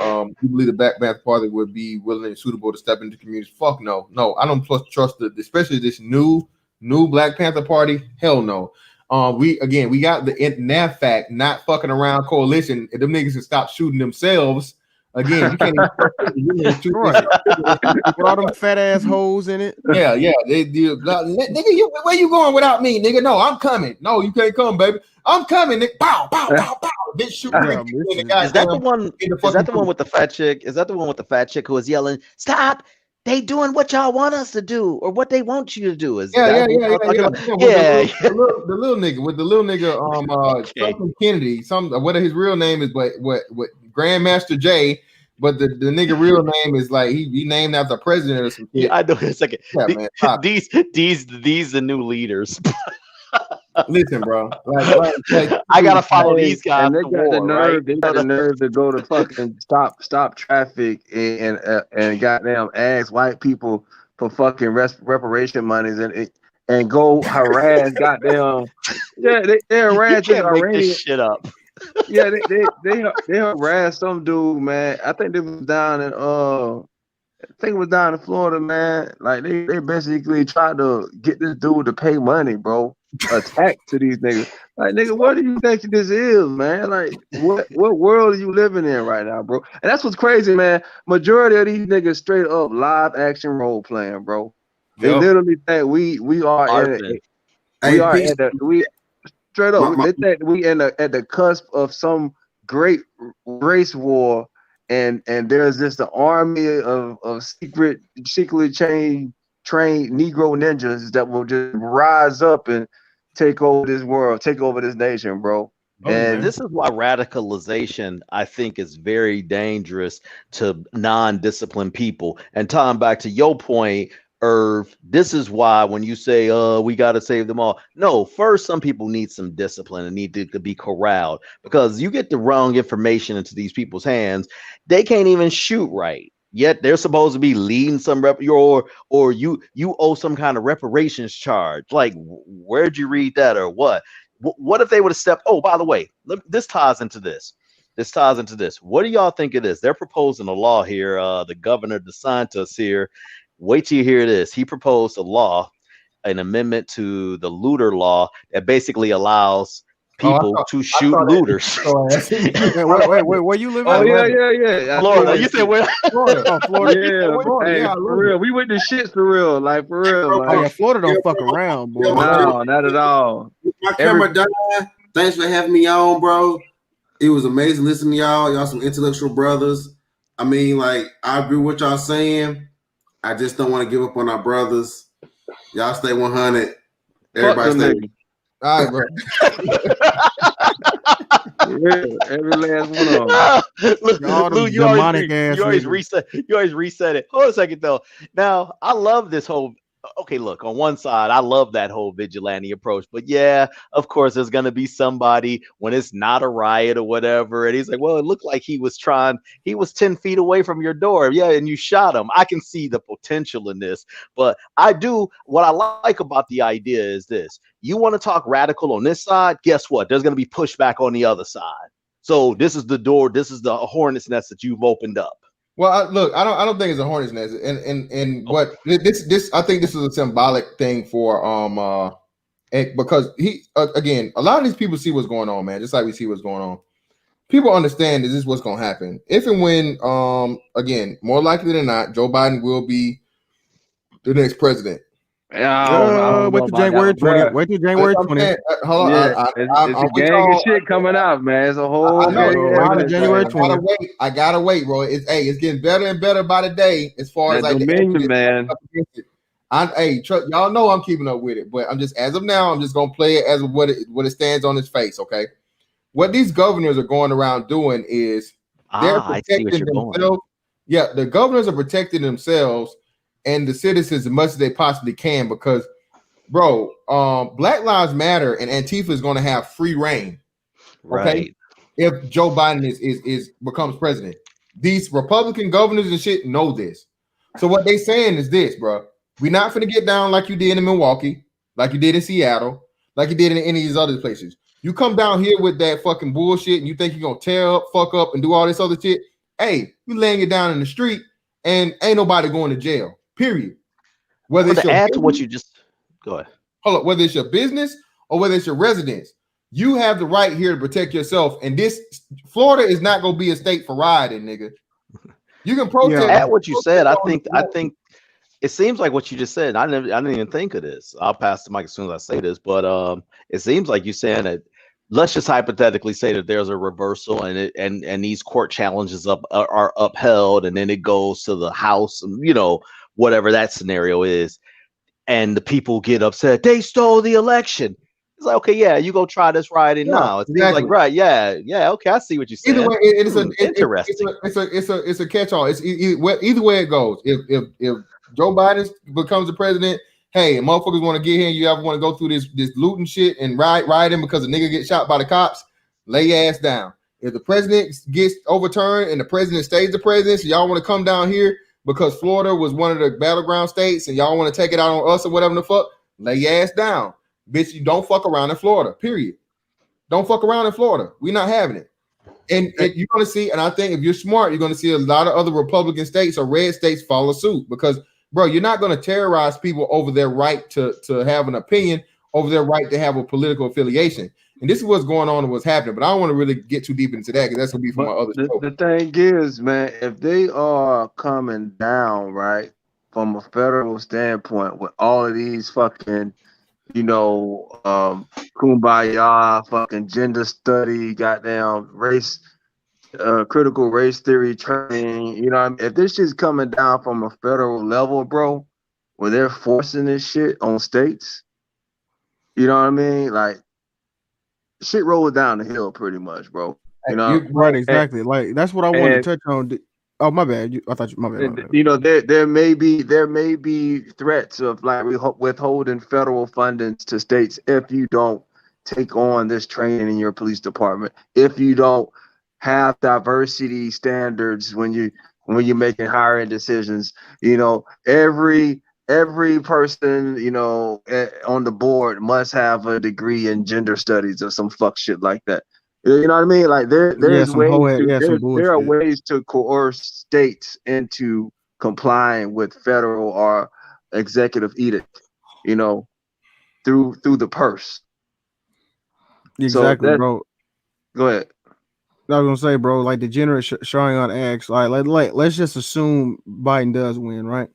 You believe the Black Panther Party would be willing and suitable to step into communities? Fuck no, no. I don't trust especially this new Black Panther Party. Hell no. We got the NAFAC not fucking around coalition. If them niggas can stop shooting themselves, again, you can't even trust them. You can't shoot Right. With all them fat ass holes in it. yeah, they do. Nigga, where you going without me, nigga? No, I'm coming. No, you can't come, baby. I'm coming. Nigga. Pow, pow, pow, pow. Bitch, shoot Yeah, in the bitch. Is that the goddamn. one? In the Is that fucking the one with the fat chick? Is that the one with the fat chick who was yelling, "Stop! They doing what y'all want us to do, or what they want you to do"? Is that what y'all talking about? Yeah. Yeah. The little nigga with the little nigga. Okay. Something Kennedy. What his real name is, but what Grandmaster J. But the nigga real name is like he named after a president or some shit. Yeah, I know. It's like Yeah, man. Stop. these the new leaders. Listen, bro. Like I gotta follow Hey, these guys and they to got the war, right? nerve. They got the nerve to go to fucking stop traffic and goddamn ask white people for fucking reparation monies and go harass goddamn. Yeah, they You harass this can't make this Iranian. shit up. Yeah, they harassed some dude, man. I think they was down in I think it was down in Florida, man. Like they basically tried to get this dude to pay money, bro. Attack to these niggas. Like, nigga, what do you think this is, man? Like, what world are you living in right now, bro? And that's what's crazy, man. Majority of these niggas straight up live action role playing, bro. They Yep. literally think we are Arson. we are peace. at the we straight up. My- They think we at the cusp of some great race war, and there's just an army of secretly trained Negro ninjas that will just rise up and take over this world, take over this nation, bro. Oh, yeah, man. This is why radicalization, I think, is very dangerous to non-disciplined people. And tying back to your point, Irv, this is why when you say, we got to save them all. No, first, some people need some discipline and need to be corralled, because you get the wrong information into these people's hands. They can't even shoot right. Yet they're supposed to be leading some or you owe some kind of reparations charge. Like, where'd you read that or what? What if they would have stepped? Oh, by the way, this ties into this. This ties into this. What do y'all think of this? They're proposing a law here. The governor DeSantis here. Wait till you hear this. He proposed a law, an amendment to the looter law that basically allows people to shoot looters. Wait, where you live Oh at? yeah. Florida. You said where? Florida. Oh, Florida. Yeah, Florida. hey, Yeah, I for love real. it. We went to shits for real, like for real. Oh yeah, Like Florida don't fuck around, boy. no, not at all. My camera died. Thanks for having me on, bro. It was amazing listening to y'all. Y'all some intellectual brothers. I mean, like, I agree with y'all saying. I just don't want to give up on our brothers. Y'all stay 100. Everybody stay. Niggas. All right, bro. Yeah, every last one of them. All Lou, them you always, demonic ass you always niggas. reset. You always reset it. Hold on a second though. Now I love this whole. Okay, look, on one side, I love that whole vigilante approach, but yeah, of course, there's gonna be somebody when it's not a riot or whatever, and he's like, "Well, it looked like he was 10 feet away from your door, yeah, and you shot him." I can see the potential in this, but what I like about the idea is this: you want to talk radical on this side, guess what? There's gonna be pushback on the other side. So this is the door, this is the hornet's nest that you've opened up. Well, look, I don't think it's a hornet's nest, and what this I think this is a symbolic thing for because he again, a lot of these people see what's going on, man, just like we see what's going on. People understand that this is what's going to happen if and when again, more likely than not, Joe Biden will be the next president. Wait till January 20th. Wait till January 20th. Hold on, Yeah, it's a gang of shit coming out, man. It's a whole I know. gang Wait till of January evidence, 20th. I gotta wait, bro. It's getting better and better by the day as far as that like Dominion, the man. y'all know I'm keeping up with it, but I'm just as of now, I'm just gonna play it as what it stands on its face. Okay, what these governors are going around doing is they're protecting themselves. Yeah, the governors are protecting themselves and the citizens as much as they possibly can because, bro, Black Lives Matter and Antifa is going to have free reign. Okay, Right. if Joe Biden is becomes president, these Republican governors and shit know this. So what they saying is this, bro: we're not gonna get down like you did in Milwaukee, like you did in Seattle, like you did in any of these other places. You come down here with that fucking bullshit, and you think you're gonna tear up, fuck up, and do all this other shit. Hey, you laying it down in the street, and ain't nobody going to jail. Period. Whether it's to add to what you just go ahead. Hold up, whether it's your business or whether it's your residence, you have the right here to protect yourself. And this Florida is not gonna be a state for riding, nigga. You can protest. Yeah. At what you said, I think it seems like what you just said. I didn't even think of this. I'll pass the mic as soon as I say this, but it seems like you're saying that. Let's just hypothetically say that there's a reversal and these court challenges are upheld, and then it goes to the House, and whatever that scenario is, and the people get upset. They stole the election. It's like, okay, yeah, you go try this rioting now. It seems like right, yeah, okay, I see what you're saying. Either way, interesting. It's a catch-all. It's either way it goes. If Joe Biden becomes the president, hey, motherfuckers want to get here. You ever want to go through this looting shit and rioting because a nigga gets shot by the cops? Lay your ass down. If the president gets overturned and the president stays the president, so y'all want to come down here because Florida was one of the battleground states and y'all want to take it out on us or whatever the fuck, lay your ass down. Bitch, you don't fuck around in Florida, period. Don't fuck around in Florida. We're not having it. And you're going to see, and I think if you're smart, you're going to see a lot of other Republican states or red states follow suit because, bro, you're not going to terrorize people over their right to have an opinion, over their right to have a political affiliation. And this is what's going on and what's happening. But I don't want to really get too deep into that because that's going to be for my other show. The thing is, man, if they are coming down, right, from a federal standpoint with all of these fucking, kumbaya, fucking gender study, goddamn race, critical race theory training, if this shit's coming down from a federal level, bro, where they're forcing this shit on states, you know what I mean? Like, shit rolls down the hill pretty much, bro. Right, exactly. Like that's what I wanted to touch on. Oh, my bad. I thought my bad. There may be threats of like withholding federal fundings to states if you don't take on this training in your police department, if you don't have diversity standards when you're making hiring decisions. Every person, on the board must have a degree in gender studies or some fuck shit like that. You know what I mean? Like there are ways to coerce states into complying with federal or executive edict, through the purse. Exactly, that bro. go ahead. I was gonna say, bro, like degenerate Charion asks, let's just assume Biden does win, right?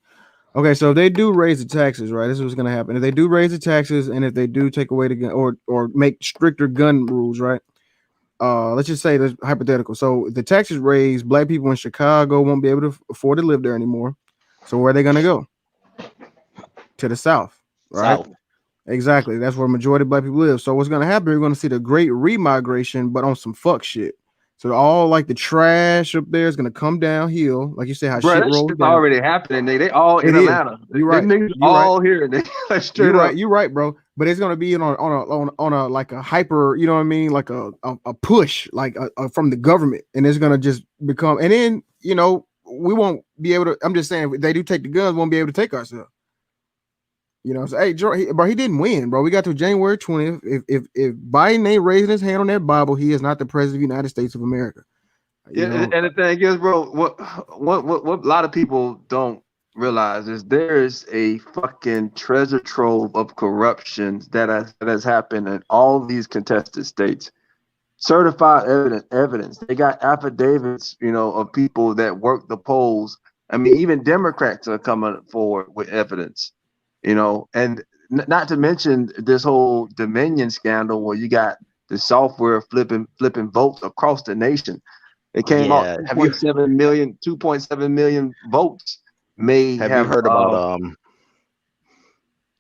Okay, so if they do raise the taxes, right? This is what's gonna happen. If they do raise the taxes, and if they do take away the gun or make stricter gun rules, right? Let's just say that's hypothetical. So if the taxes raised, black people in Chicago won't be able to afford to live there anymore. So where are they gonna go? To the South, right? South. Exactly. That's where majority of black people live. So what's gonna happen? We're gonna see the great remigration, but on some fuck shit. So all like the trash up there is gonna come downhill, like you said, how Bro, shit that rolls shit's down. already happening. They all in It is. Atlanta. You're Them right. niggas You're right. all here. They You're straight right. up. You're right, bro. But it's gonna be on a like a hyper, you know what I mean, like a push, like from the government, and it's gonna just become. And then we won't be able to. I'm just saying, if they do take the guns, we won't be able to take ourselves. So hey, bro, he didn't win, bro. We got to January 20th. If Biden ain't raising his hand on that Bible, he is not the president of the United States of America. Yeah, and the thing is, bro, what a lot of people don't realize is there is a fucking treasure trove of corruption that has happened in all these contested states. Certified evidence. They got affidavits, of people that work the polls. I mean, even Democrats are coming forward with evidence, and not to mention this whole Dominion scandal where you got the software flipping votes across the nation. It came out Yeah. 2.7 million votes may Have you have heard about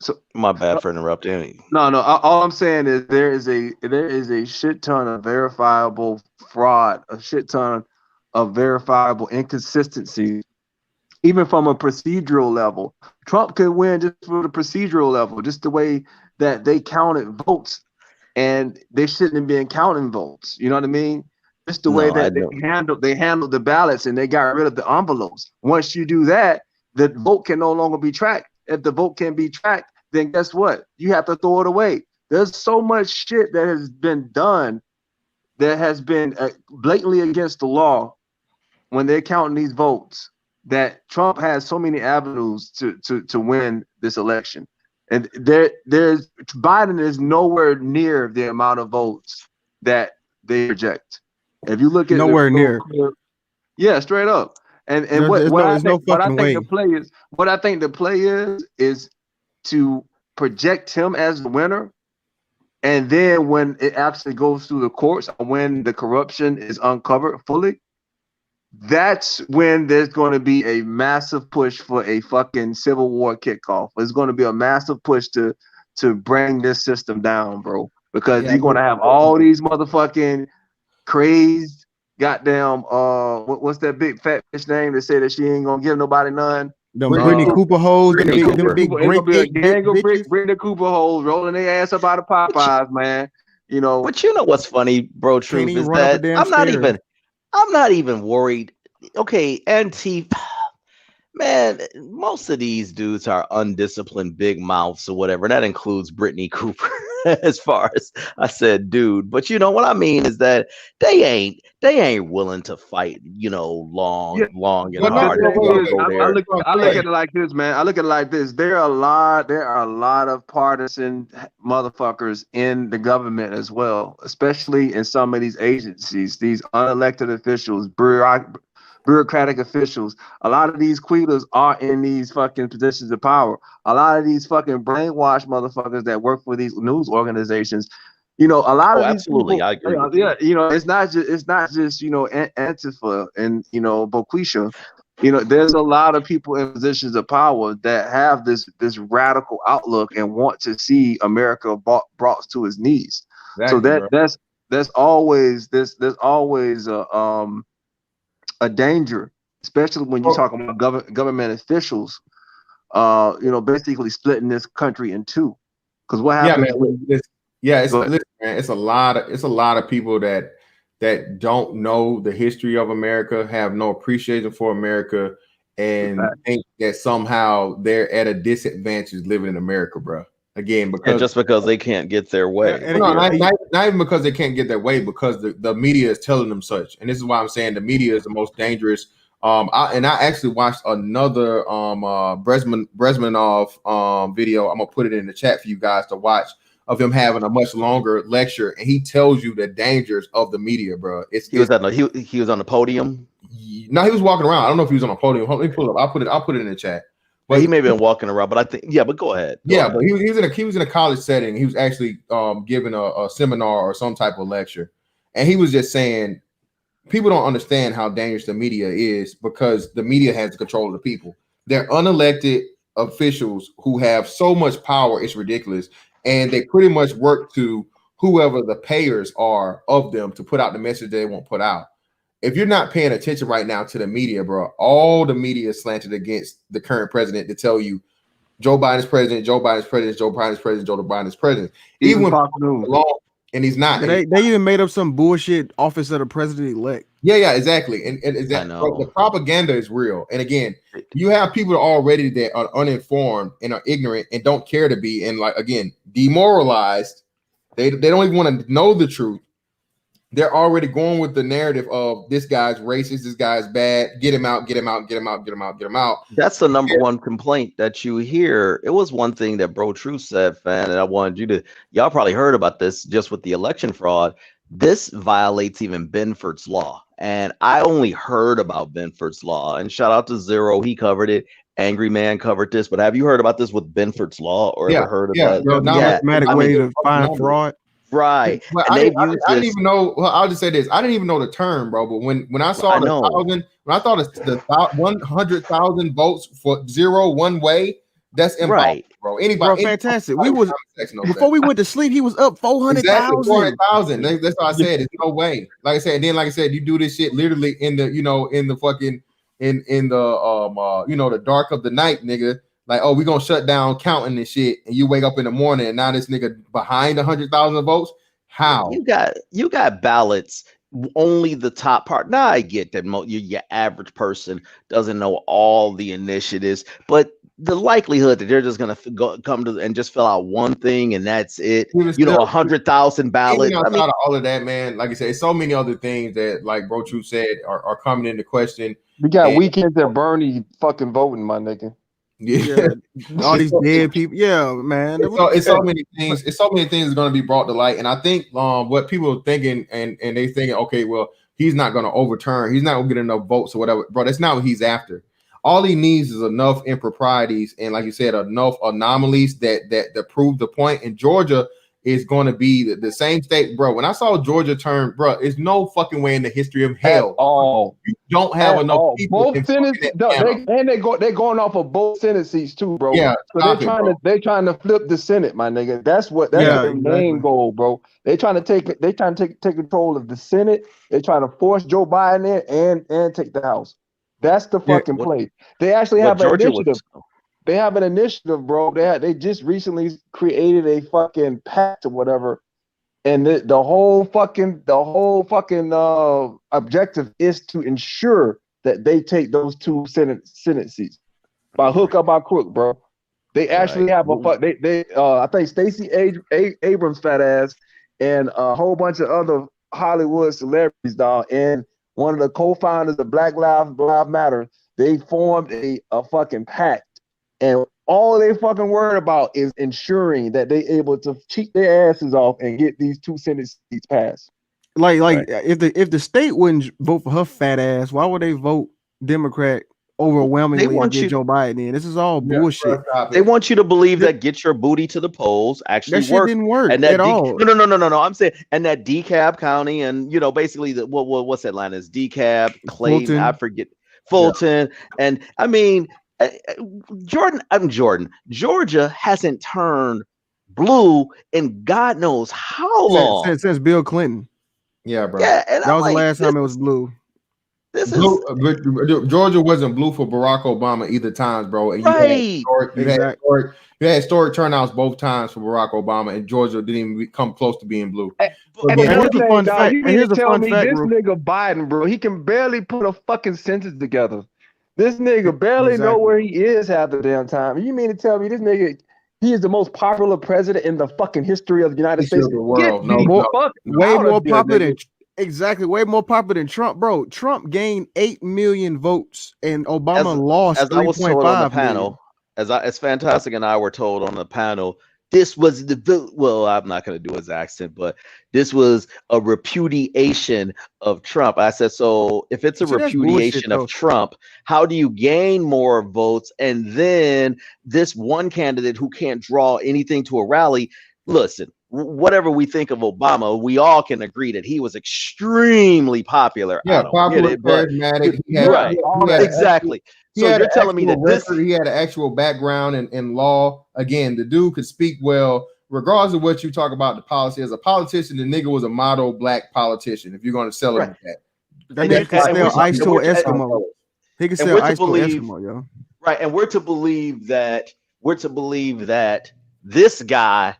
so my bad for interrupting. no, all I'm saying is there is a shit ton of verifiable fraud, a shit ton of verifiable inconsistencies, even from a procedural level. Trump could win just for the procedural level, just the way that they counted votes, and they shouldn't have been counting votes. You know what I mean? Just the way No, I that know. they handled the ballots, and they got rid of the envelopes. Once you do that, the vote can no longer be tracked. If the vote can be tracked, then guess what? You have to throw it away. There's so much shit that has been done that has been blatantly against the law when they're counting these votes, that Trump has so many avenues to win this election. And there's Biden is nowhere near the amount of votes that they project. If you look at nowhere near. yeah, straight up. And There's what I no think fucking way. the play is to project him as the winner. And then when it actually goes through the courts, when the corruption is uncovered fully, that's when there's going to be a massive push for a fucking civil war kickoff. There's going to be a massive push to bring this system down, bro, because you're going to have all these motherfucking crazed goddamn what's that big fat bitch name that said that she ain't gonna give nobody none. Them Brittany Cooper hoes, them big It's grape gonna be a cake gang of bitches. Brittany Cooper hoes rolling their ass up out of Popeyes, man. But you know what's funny, bro? Can't Truth even is run up a that damn I'm not stairs. even worried. Okay, Antifa, man, most of these dudes are undisciplined big mouths or whatever. That includes Brittany Cooper, as far as I said, dude. But you know what I mean is that they ain't willing to fight, long and hard if they're gonna go there. I look at it like this, man. I look at it like this. There are a lot of partisan motherfuckers in the government as well, especially in some of these agencies, these unelected officials, bureaucratic officials. A lot of these queers are in these fucking positions of power. A lot of these fucking brainwashed motherfuckers that work for these news organizations. A lot of these absolutely, people, I agree with you. it's not just Antifa and Boquisha. There's a lot of people in positions of power that have this radical outlook and want to see America brought to its knees. Exactly, So there's always a danger, especially when you're talking about government officials, basically splitting this country in two. Because what happens? Listen, man, it's a lot of people that don't know the history of America, have no appreciation for America, and think that somehow they're at a disadvantage living in America, bro. Again, just because they can't get their way. Not even because they can't get their way, because the media is telling them such. And this is why I'm saying the media is the most dangerous. I actually watched another Bresmanov video. I'm gonna put it in the chat for you guys to watch. of him having a much longer lecture, and he tells you the dangers of the media, bro. He was on the podium. No, he was walking around. I don't know if he was on a podium. Let me pull it up. I'll put it in the chat. But he may have been walking around, but I think but go ahead. But he was in a college setting. He was actually giving a seminar or some type of lecture, and he was just saying people don't understand how dangerous the media is because the media has control of the people. They're unelected officials who have so much power, it's ridiculous, and they pretty much work to whoever the payers are of them to put out the message they won't put out. If you're not paying attention right now to the media, bro, all the media is slanted against the current president to tell you Joe Biden's president, Joe Biden's president, Joe Biden's president, Joe Biden's president. Even when along, and he's not. They even made up some bullshit office of the president elect. Yeah, exactly. And the propaganda is real. And again, you have people already that are uninformed and are ignorant and don't care to be, and like again, demoralized. They don't even want to know the truth. They're already going with the narrative of this guy's racist, this guy's bad, get him out, get him out, get him out, get him out, get him out. That's the number one complaint that you hear. It was one thing that Bro True said, fan, and I wanted y'all probably heard about this just with the election fraud. This violates even Benford's law. And I only heard about Benford's law. And shout out to Zero, he covered it. Angry Man covered this. But have you heard about this with Benford's law or ever heard of that? Automatic way to find fraud. Right. Well, I didn't even know. Well, I'll just say this: I didn't even know the term, bro. But when I saw when I thought the 100,000 votes for 0 one way, that's impossible, right, bro. Anybody, fantastic. We was before we went to sleep. He was up 400,000. Exactly, 400,000. That's what I said. There's no way. Like I said, you do this shit literally in the in the fucking in the the dark of the night, nigga. Like, oh, we gonna shut down counting this shit, and you wake up in the morning and now this nigga behind 100,000 votes. How you got ballots, only the top part. Now I get that your average person doesn't know all the initiatives, but the likelihood that they're just gonna come to and just fill out one thing and that's it. 100,000 ballots. Outside of all of that, man, like I said, so many other things that, like Bro True said, are coming into question. We got weekends at Bernie fucking voting, my nigga. Yeah, all these dead people. Yeah, man. It's so many things. It's so many things going to be brought to light, and I think what people are thinking, and they thinking, okay, well, he's not going to overturn. He's not going to get enough votes or whatever, bro. That's not what he's after. All he needs is enough improprieties and, like you said, enough anomalies that prove the point. And Georgia is going to be the same state, bro. When I saw Georgia turn, bro, there's no fucking way in the history of hell. You don't have enough people. Both Senate, they're going off of both Senate seats too, bro. Yeah, so they're trying to flip the Senate, my nigga. That's their main goal, bro. They're trying to take control of the Senate. They're trying to force Joe Biden in and take the House. That's the fucking play. They actually have an initiative. They have an initiative, bro. They just recently created a fucking pact or whatever, and the whole fucking objective is to ensure that they take those 2 Senate seats by hook or by crook, bro. They actually have I think Stacey Abrams fat ass and a whole bunch of other Hollywood celebrities, dog, and one of the co-founders of Black Lives Matter. They formed a fucking pact. And all they fucking worried about is ensuring that they able to cheat their asses off and get these 2 Senate seats passed. If the state wouldn't vote for her fat ass, why would they vote Democrat overwhelmingly and get Joe Biden in? This is all bullshit. They want you to believe that get your booty to the polls actually that shit didn't work and that at all. No. I'm saying, and that DeKalb County and basically what's Atlanta's DeKalb, Clayton, Fulton. I forget Fulton, and I mean. Georgia hasn't turned blue in God knows how long since Bill Clinton. Yeah, bro. Yeah, that was the last time it was blue. Georgia wasn't blue for Barack Obama either times, bro. And you had historic turnouts both times for Barack Obama, and Georgia didn't even come close to being blue. Here's a fun fact. This nigga Biden, bro, he can barely put a fucking sentence together. This nigga barely know where he is half the damn time. You mean to tell me this nigga, he is the most popular president in the fucking history of the United States? The world. Way more popular than Trump, bro. Trump gained 8 million votes and Obama lost 3.5 million. As Fantastic and I were told on the panel, this was well, I'm not going to do his accent, but this was a repudiation of Trump. I said, so if it's a See, that's bullshit, repudiation of though. Trump, how do you gain more votes? And then this one candidate who can't draw anything to a rally, listen, whatever we think of Obama, we all can agree that he was extremely popular. Yeah, I don't get popular, it, but charismatic. right, He had exactly. So he had you're an telling me actual that this, record. He had an actual background in law. Again, the dude could speak well, regardless of what you talk about the policy. As a politician, the nigga was a model black politician. If you're going to sell it right, with that, That and, nigga can and we're sell ice and to we're an Eskimo. He can and sell we're to ice to an believe Eskimo, yo. right, and we're to believe that this guy,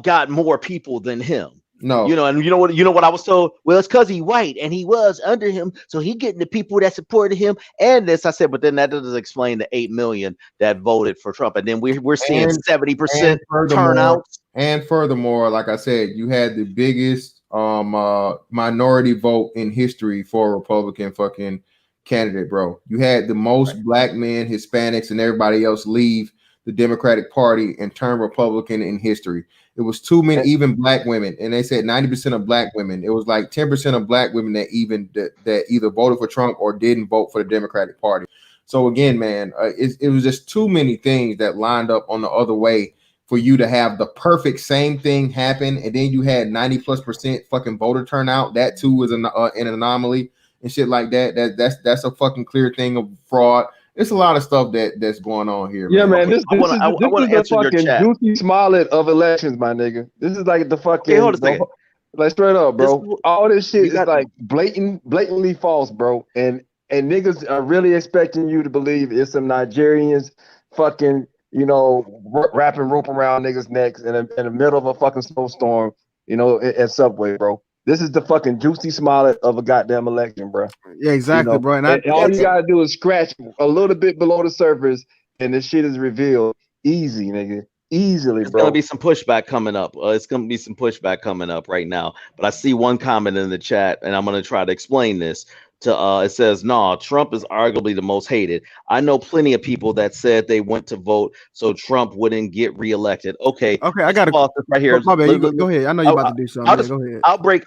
got more people than him. no. And you know what I was told? Well, it's because he white and he was under him, so he getting the people that supported him. And this, I said, but then that doesn't explain the 8 million that voted for Trump. And then we're seeing And 70% turnouts. furthermore, like I said, you had the biggest minority vote in history for a Republican fucking candidate, bro. You had the most black men, Hispanics, and everybody else leave the Democratic Party and turn Republican in history. It was too many, even black women, and they said 90% of black women. It was like 10% of black women that either voted for Trump or didn't vote for the Democratic Party. So again, man, it was just too many things that lined up on the other way for you to have the perfect same thing happen, and then you had 90+% fucking voter turnout. That too was an anomaly and shit like that. That's a fucking clear thing of fraud. It's a lot of stuff that's going on here, Yeah, man. Okay, This I this want is to I, the, I this want is to the answer your fucking chat. Juicy Smollett of elections, my nigga. This is like the Okay, hold a fucking second. like straight up, This bro. All this shit you is got like blatantly false, bro. And niggas are really expecting you to believe it's some Nigerians fucking, wrapping rope around niggas' necks in the middle of a fucking snowstorm, at Subway, bro. This is the fucking Juicy Smollett of a goddamn election, bro. Yeah, exactly, bro. And And all you it's gotta do is scratch a little bit below the surface, and the shit is revealed easy, nigga, easily, It's gonna bro. be some pushback coming up. It's gonna be some pushback coming up right now. But I see one comment in the chat, and I'm gonna try to explain this. It says, "Nah, Trump is arguably the most hated. I know plenty of people that said they went to vote so Trump wouldn't get reelected." Okay, okay, I let's got pause this right here. my bad. You go ahead. I know you're I'll, about to do something. I'll Yeah, just go ahead.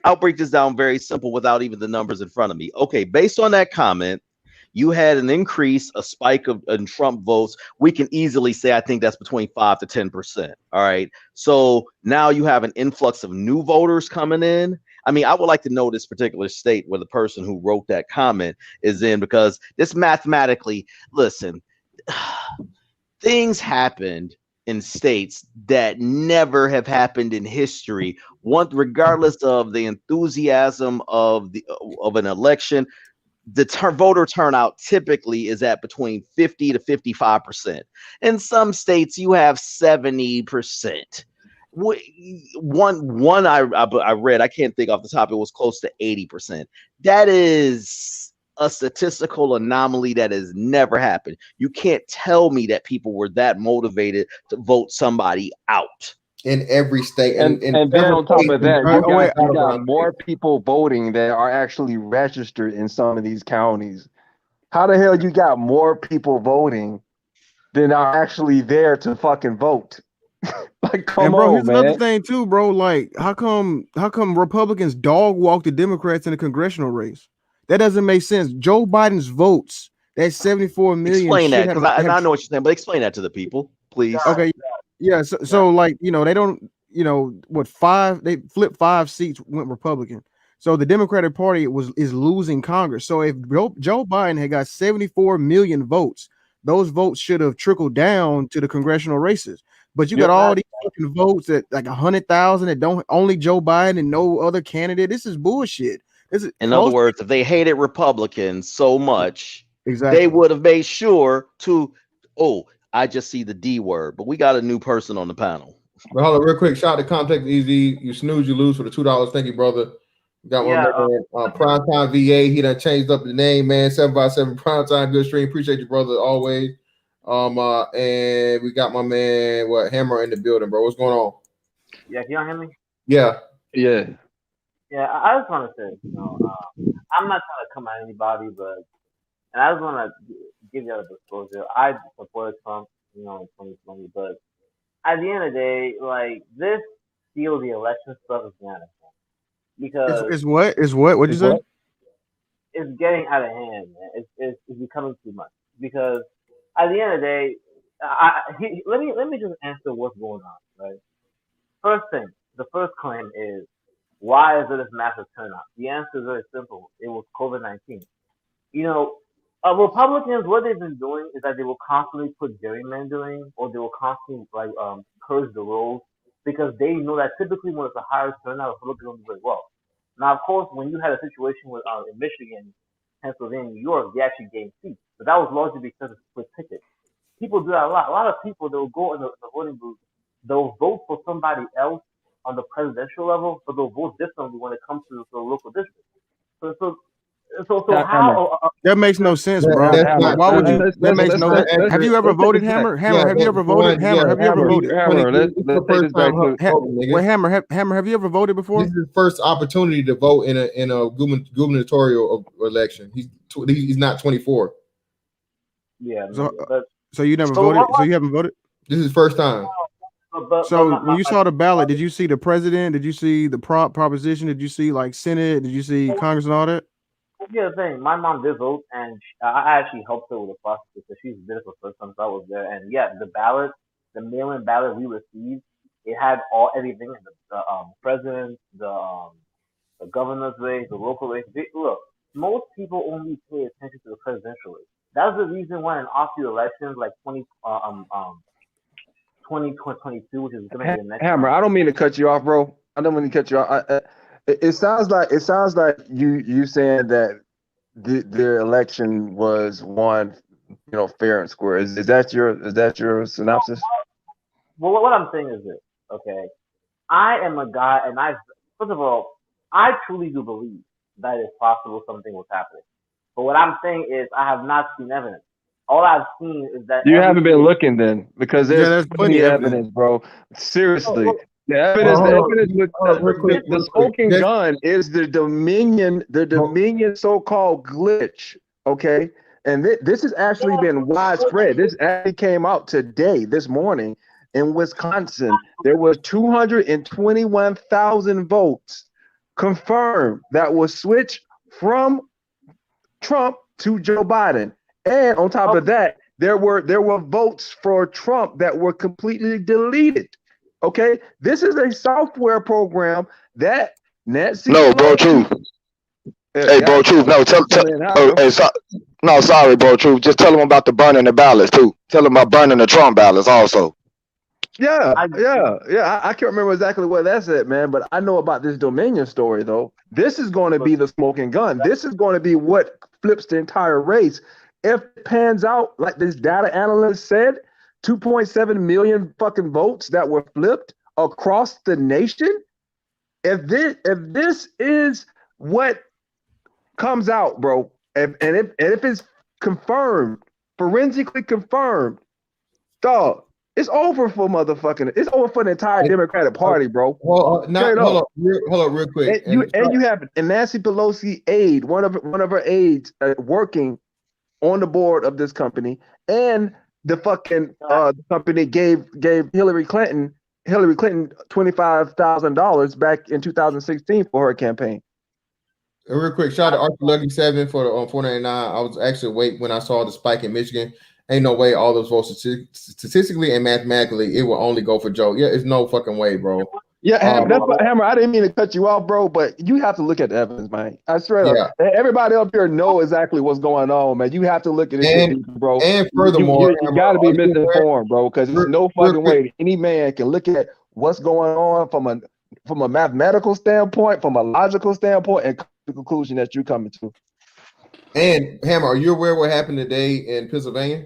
I'll break this down very simple without even the numbers in front of me. Okay, based on that comment, you had an increase, a spike in Trump votes. We can easily say, I think that's between 5 to 10%. All right. So now you have an influx of new voters coming in. I mean, I would like to know this particular state where the person who wrote that comment is in, because this mathematically, listen, things happened in states that never have happened in history. One, regardless of the enthusiasm of an election, the voter turnout typically is at between 50 to 55%. In some states, you have 70%. One I read, I can't think off the top, it was close to 80%. That is a statistical anomaly that has never happened. You can't tell me that people were that motivated to vote somebody out. In every state, And in and then several on top states, of that, in Georgia, you got battleground more states. people voting that are actually registered in some of these counties. How the hell you got more people voting than are actually there to fucking vote? Like, And come bro, on, here's another man. thing too, bro. Like, how come Republicans dog walk the Democrats in the congressional race? That doesn't make sense. Joe Biden's votes, that 74 million, Explain that, should because have I know what you're saying, but explain that to the people, please. okay. Yeah, so like, they don't, what, they flipped 5 seats, went Republican. So the Democratic Party is losing Congress. So if Joe Biden had got 74 million votes, those votes should have trickled down to the congressional races. But you got all these fucking votes that like 100,000 that don't, only Joe Biden and no other candidate. This is bullshit. This is In other words, if they hated Republicans so much, they would have made sure to, oh, I just see the D word, but we got a new person on the panel. But hold on, real quick. Shout out to Contact Easy. You snooze, you lose for the $2. Thank you, brother. Got one man, Primetime VA. He done changed up the name, man. 7x7 Primetime. Good stream. Appreciate you, brother, always. And we got my man, Hammer in the building, bro. What's going on? Yeah, can y'all hear me? Yeah. Yeah. Yeah, I just want to say, I'm not trying to come at anybody, and I just want to give y'all a disclosure. I supported Trump, in 2020, but at the end of the day, like this steal the election stuff is getting out of hand because It's what? It's what? What'd you say? it's getting out of hand, man. It's becoming too much because at the end of the day, let me just answer what's going on, right? First thing, the first claim is why is there this massive turnout? The answer is very simple. It was COVID-19. You know, Republicans, what they've been doing is that they will constantly put gerrymandering or they will constantly like purge the rolls because they know that typically when it's a higher turnout, Republicans don't do very well. Now, of course, when you had a situation with in Michigan, Pennsylvania, New York, they actually gained seats, but that was largely because of split tickets. People do that a lot. A lot of people they'll go in the voting booth, they'll vote for somebody else on the presidential level, but they'll vote differently when it comes to the local district. So, so so Hammer. how That makes no sense, That, bro. that's Why, not why would true. you? Let's That let's makes let's no. let's let's Have you ever let's take voted, this back. Hammer? Yeah, Have you ever voted? one, yeah, Have you ever Hammer, voted? Hammer. this is the Let's take first this back time to. voting, nigga. Wait, Hammer, have you ever voted before? This is his first opportunity to vote in a gubernatorial election. He's not 24. yeah, So, maybe, but so you never but voted? So you haven't voted? This is his first time. but So when you saw the ballot, did you see the president? Did you see the proposition? Did you see like Senate? Did you see Congress and all that? here's the thing. My mom did vote, and I actually helped her with the process because she's been for the first time, so I was there. And yeah, the ballot, the mail-in ballot we received, it had everything: the president, the governor's race, the local race. Look, most people only pay attention to the presidential race. That's the reason why in off-year elections like 2022, which is going to be the next Hammer, I don't mean to cut you off, bro. I don't mean to cut you off. It sounds like you saying that the election was won, fair and square. Is that your synopsis? Well, what I'm saying is this, okay? I am a guy, and first of all, I truly do believe that it's possible something was happening. But what I'm saying is, I have not seen evidence. All I've seen is that You haven't been looking then, because Yeah, there's there's plenty plenty of of evidence. evidence, bro. Seriously. Look, The evidence, Real quick, the smoking Just- gun is the Dominion so-called glitch. Okay, and this has actually been widespread. This actually came out today, this morning, in Wisconsin. There was 221,000 votes confirmed that was switched from Trump to Joe Biden, and on top of that, there were votes for Trump that were completely deleted. Okay, this is a software program that Nancy. No, bro, truth. Hey, bro, truth. No, no, sorry, bro, truth. Just tell them about the burning the ballots too. Tell them about burning the Trump ballots also. Yeah. I can't remember exactly what that's at, man, but I know about this Dominion story though. This is going to be the smoking gun. This is going to be what flips the entire race. If it pans out like this data analyst said, 2.7 million fucking votes that were flipped across the nation. If this is what comes out, bro, if it's confirmed, forensically confirmed, dog, it's over for motherfucking. It's over for the entire Democratic Party, bro. Hold up, real quick. And you have Nancy Pelosi aide, one of her aides, working on the board of this company, and the fucking the company gave Hillary Clinton $25,000 back in 2016 for her campaign. Real quick, shout out to Arthur Lucky 7 for the 499. I was actually awake when I saw the spike in Michigan. Ain't no way all those votes statistically and mathematically it will only go for Joe. Yeah, it's no fucking way, bro. Yeah, Hammer, I didn't mean to cut you off, bro, but you have to look at the evidence, man. I swear, everybody up here know exactly what's going on, man. You have to look at this shit, bro. And furthermore, you got to be misinformed, bro, because there's no fucking way any man can look at what's going on from a mathematical standpoint, from a logical standpoint, and come to the conclusion that you're coming to. And Hammer, are you aware what happened today in Pennsylvania?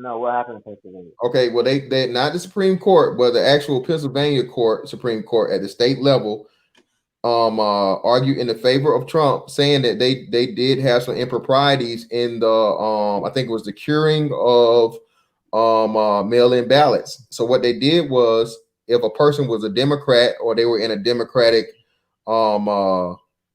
No, what happened in Pennsylvania? Okay, well, they not the Supreme Court, but the actual Pennsylvania Supreme Court at the state level, argued in the favor of Trump, saying that they did have some improprieties in the I think it was the curing of mail-in ballots. So what they did was, if a person was a Democrat or they were in a Democratic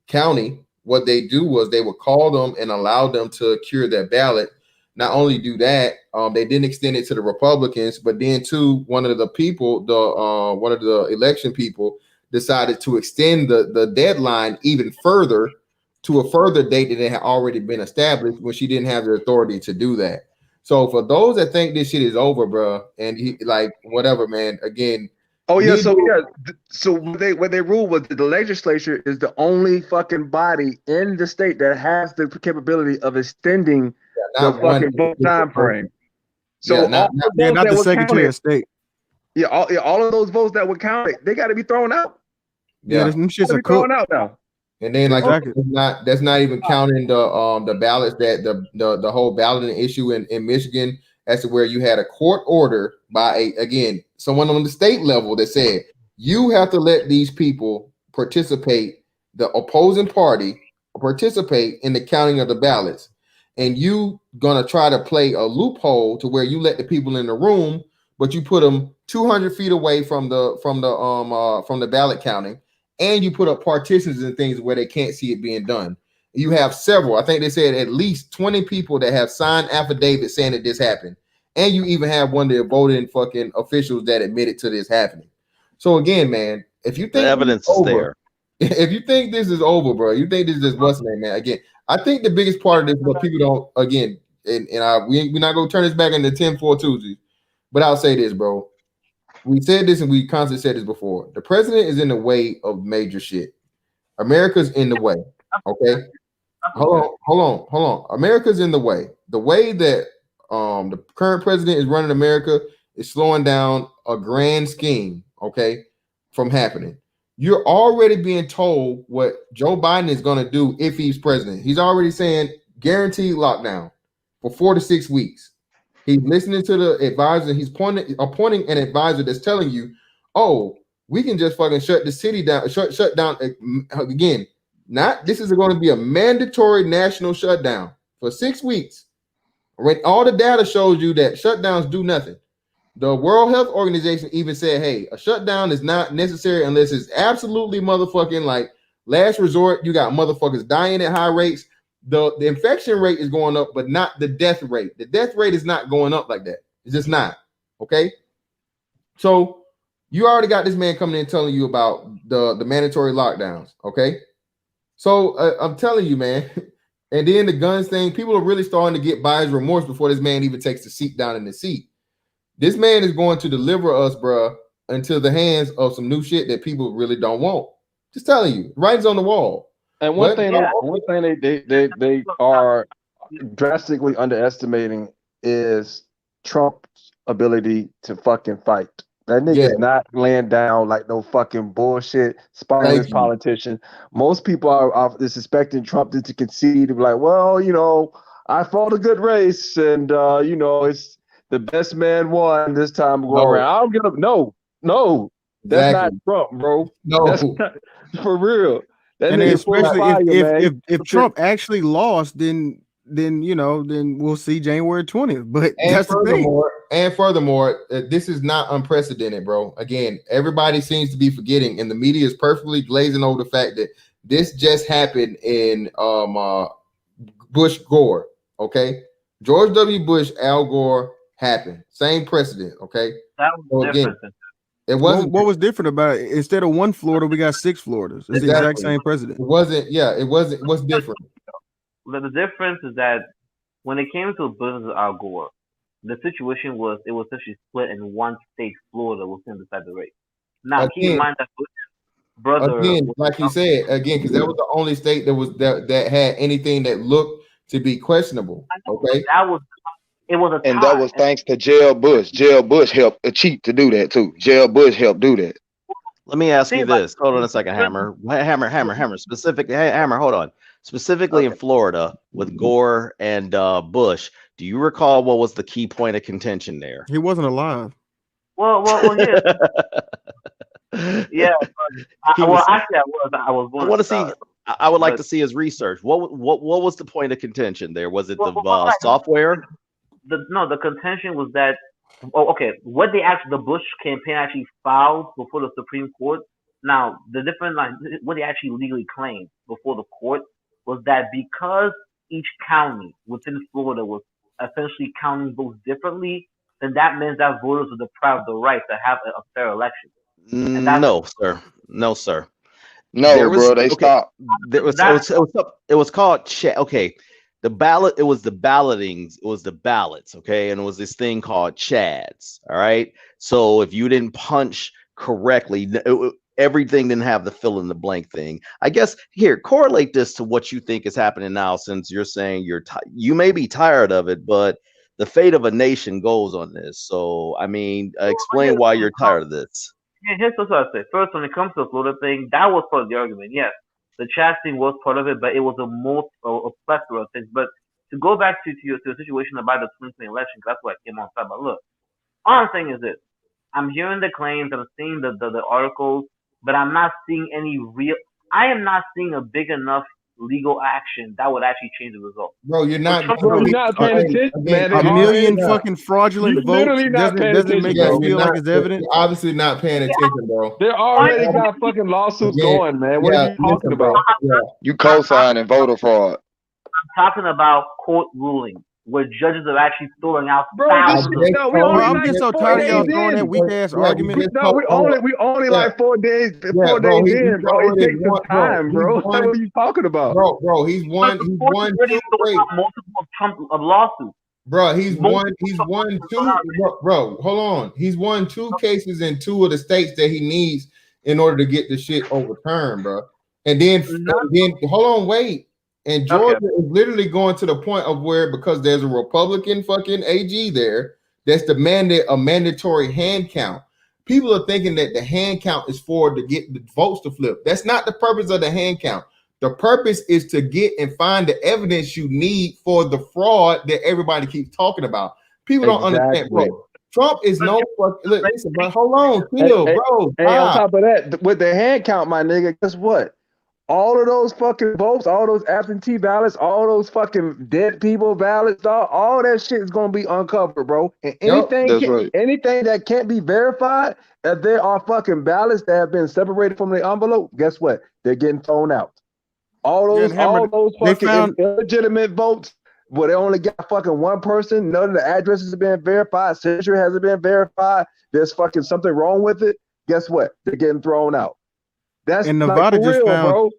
county, what they do was they would call them and allow them to cure their ballot. not only do that, they didn't extend it to the Republicans, but then too, one of the election people decided to extend the deadline even further to a further date that had already been established when she didn't have the authority to do that. So for those that think this shit is over, bro, and like whatever, man, again. Oh yeah, so what they ruled was that the legislature is the only fucking body in the state that has the capability of extending the fucking vote time frame. So not the Secretary of State. Yeah, all of those votes that were counted, they got to be thrown out. Yeah, them shits are thrown out now. And then like that's not even counting the ballots that the whole balloting issue in Michigan as to where you had a court order by someone on the state level that said you have to let these people participate, the opposing party participate in the counting of the ballots, and you gonna try to play a loophole to where you let the people in the room, but you put them 200 feet away from the ballot counting. And you put up partitions and things where they can't see it being done. You have several. I think they said at least 20 people that have signed affidavits saying that this happened. And you even have one of the voting fucking officials that admitted to this happening. So again, man, if you think the evidence is there, if you think this is over, bro, you think this is just what's name, man. Again, I think the biggest part of this, what people don't, again, we're not gonna turn this back into 10-4 Tuesdays, but I'll say this, bro. We said this and we constantly said this before. The president is in the way of major shit. America's in the way. Okay. Hold on. America's in the way. The way that the current president is running America is slowing down a grand scheme, okay, from happening. You're already being told what Joe Biden is going to do if he's president. He's already saying guaranteed lockdown for 4 to 6 weeks. He's listening to the advisor. He's appointing an advisor that's telling you, "Oh, we can just fucking shut the city down, shut down again." This is going to be a mandatory national shutdown for 6 weeks. When all the data shows you that shutdowns do nothing. The World Health Organization even said, "Hey, a shutdown is not necessary unless it's absolutely motherfucking like last resort. You got motherfuckers dying at high rates." The infection rate is going up, but not the death rate. The death rate is not going up like that. It's just not. Okay. So you already got this man coming in telling you about the mandatory lockdowns. Okay. So I'm telling you, man. And then the guns thing, people are really starting to get buyer's remorse before this man even takes the seat down in the seat. This man is going to deliver us, bruh, into the hands of some new shit that people really don't want. Just telling you, writing's on the wall. And one thing they are drastically underestimating is Trump's ability to fucking fight. That nigga's not laying down like no fucking bullshit spineless politician. Most people are suspecting Trump to concede to be like, well, I fought a good race and it's the best man won this time go around. I don't get up. No, that's not Trump, bro. No, that's not, for real. And especially if Trump actually lost, then we'll see January 20th. But that's the thing. And furthermore, this is not unprecedented, bro. Again, everybody seems to be forgetting, and the media is perfectly glazing over the fact that this just happened in Bush Gore. Okay, George W. Bush, Al Gore happened. Same precedent. Okay, that was different. It wasn't. What was different about it? Instead of one Florida, we got 6 Floridas. It's the exact same president. It wasn't. Yeah, it wasn't. What's different? The difference is that when it came to Bush and Al Gore, the situation was it was actually split in one state. Florida was in decide the race. Now keep in mind that Bush's brother, like he said, because that was the only state that had anything that looked to be questionable. Okay, it was a tie. And that was thanks to Jeb Bush. Jeb Bush helped cheat to do that too. Jeb Bush helped do that. Let me ask you this. Hold on a second, Hammer. Specifically, Hammer, hold on. Specifically in Florida with Gore and Bush, do you recall what was the key point of contention there? He wasn't alive. Well, yeah. Yeah. Actually, I was born. I want to see. I would like to see his research. What was the point of contention there? Was it the software? The contention was that. Oh, okay. What the Bush campaign actually filed before the Supreme Court. Now, the different what they actually legally claimed before the court was that because each county within Florida was essentially counting votes differently, then that means that voters are deprived of the right to have a fair election. And that's No, sir. No, sir. No, There was bro, they okay. stopped. There was that's it was called okay. The ballot. It was the ballotings. It was the ballots. Okay, and it was this thing called chads. All right. So if you didn't punch correctly, everything didn't have the fill in the blank thing. I guess here correlate this to what you think is happening now, since you're saying you may be tired of it, but the fate of a nation goes on this. So I mean, explain why you're tired of this. here's what I say. First, when it comes to the Florida thing, that was part of the argument. Yes, the chat thing was part of it, but it was a plethora of things. But to go back to your situation about the 2020 election, 'cause that's what I came on top about. Look, all I'm saying is this: I'm hearing the claims, I'm seeing the articles, but I'm not seeing any real. I am not seeing a big enough legal action that would actually change the result. Bro, you're not. Bro, you're not paying attention, man. They A million already, fucking fraudulent you votes literally not paying doesn't attention, make Yeah, you bro. feel like it's evident. you're obviously not paying attention, bro. They already got fucking lawsuits Yeah, going, man. What are you talking listen, bro. about? Yeah, You co-signing voter fraud. I'm talking about court rulings where judges are actually throwing out Bro, this thousands shit, of. no, we Bro, only I'm like just so 4 tired of y'all days throwing that in. weak ass argument. We only like 4 days, Yeah, 4 bro, days he's in, bro. It already takes some won, time, bro. He's What are you talking about? bro, he's But won the court is already two. throwing Wait, out multiple Trump lawsuits. bro, he's won Multiple two. Bro, hold on. He's won 2 cases in 2 of the states that he needs in order to get the shit overturned, bro. And then hold on, wait. And Georgia is literally going to the point of where, because there's a Republican fucking AG there that's demanded a mandatory hand count. People are thinking that the hand count is for to get the votes to flip. That's not the purpose of the hand count. The purpose is to get and find the evidence you need for the fraud that everybody keeps talking about. People don't understand, bro. Trump is no fuck. Listen, but hold on, chill, bro. Hey, on top of that, with the hand count, my nigga, guess what? All of those fucking votes, all those absentee ballots, all those fucking dead people ballots, dog, all that shit is gonna be uncovered, bro. And anything that can't be verified, if there are fucking ballots that have been separated from the envelope, guess what? They're getting thrown out. All those fucking illegitimate votes, where they only got fucking one person, none of the addresses have been verified, signature hasn't been verified, there's fucking something wrong with it, guess what? They're getting thrown out. That's and Nevada like just real, found, bro.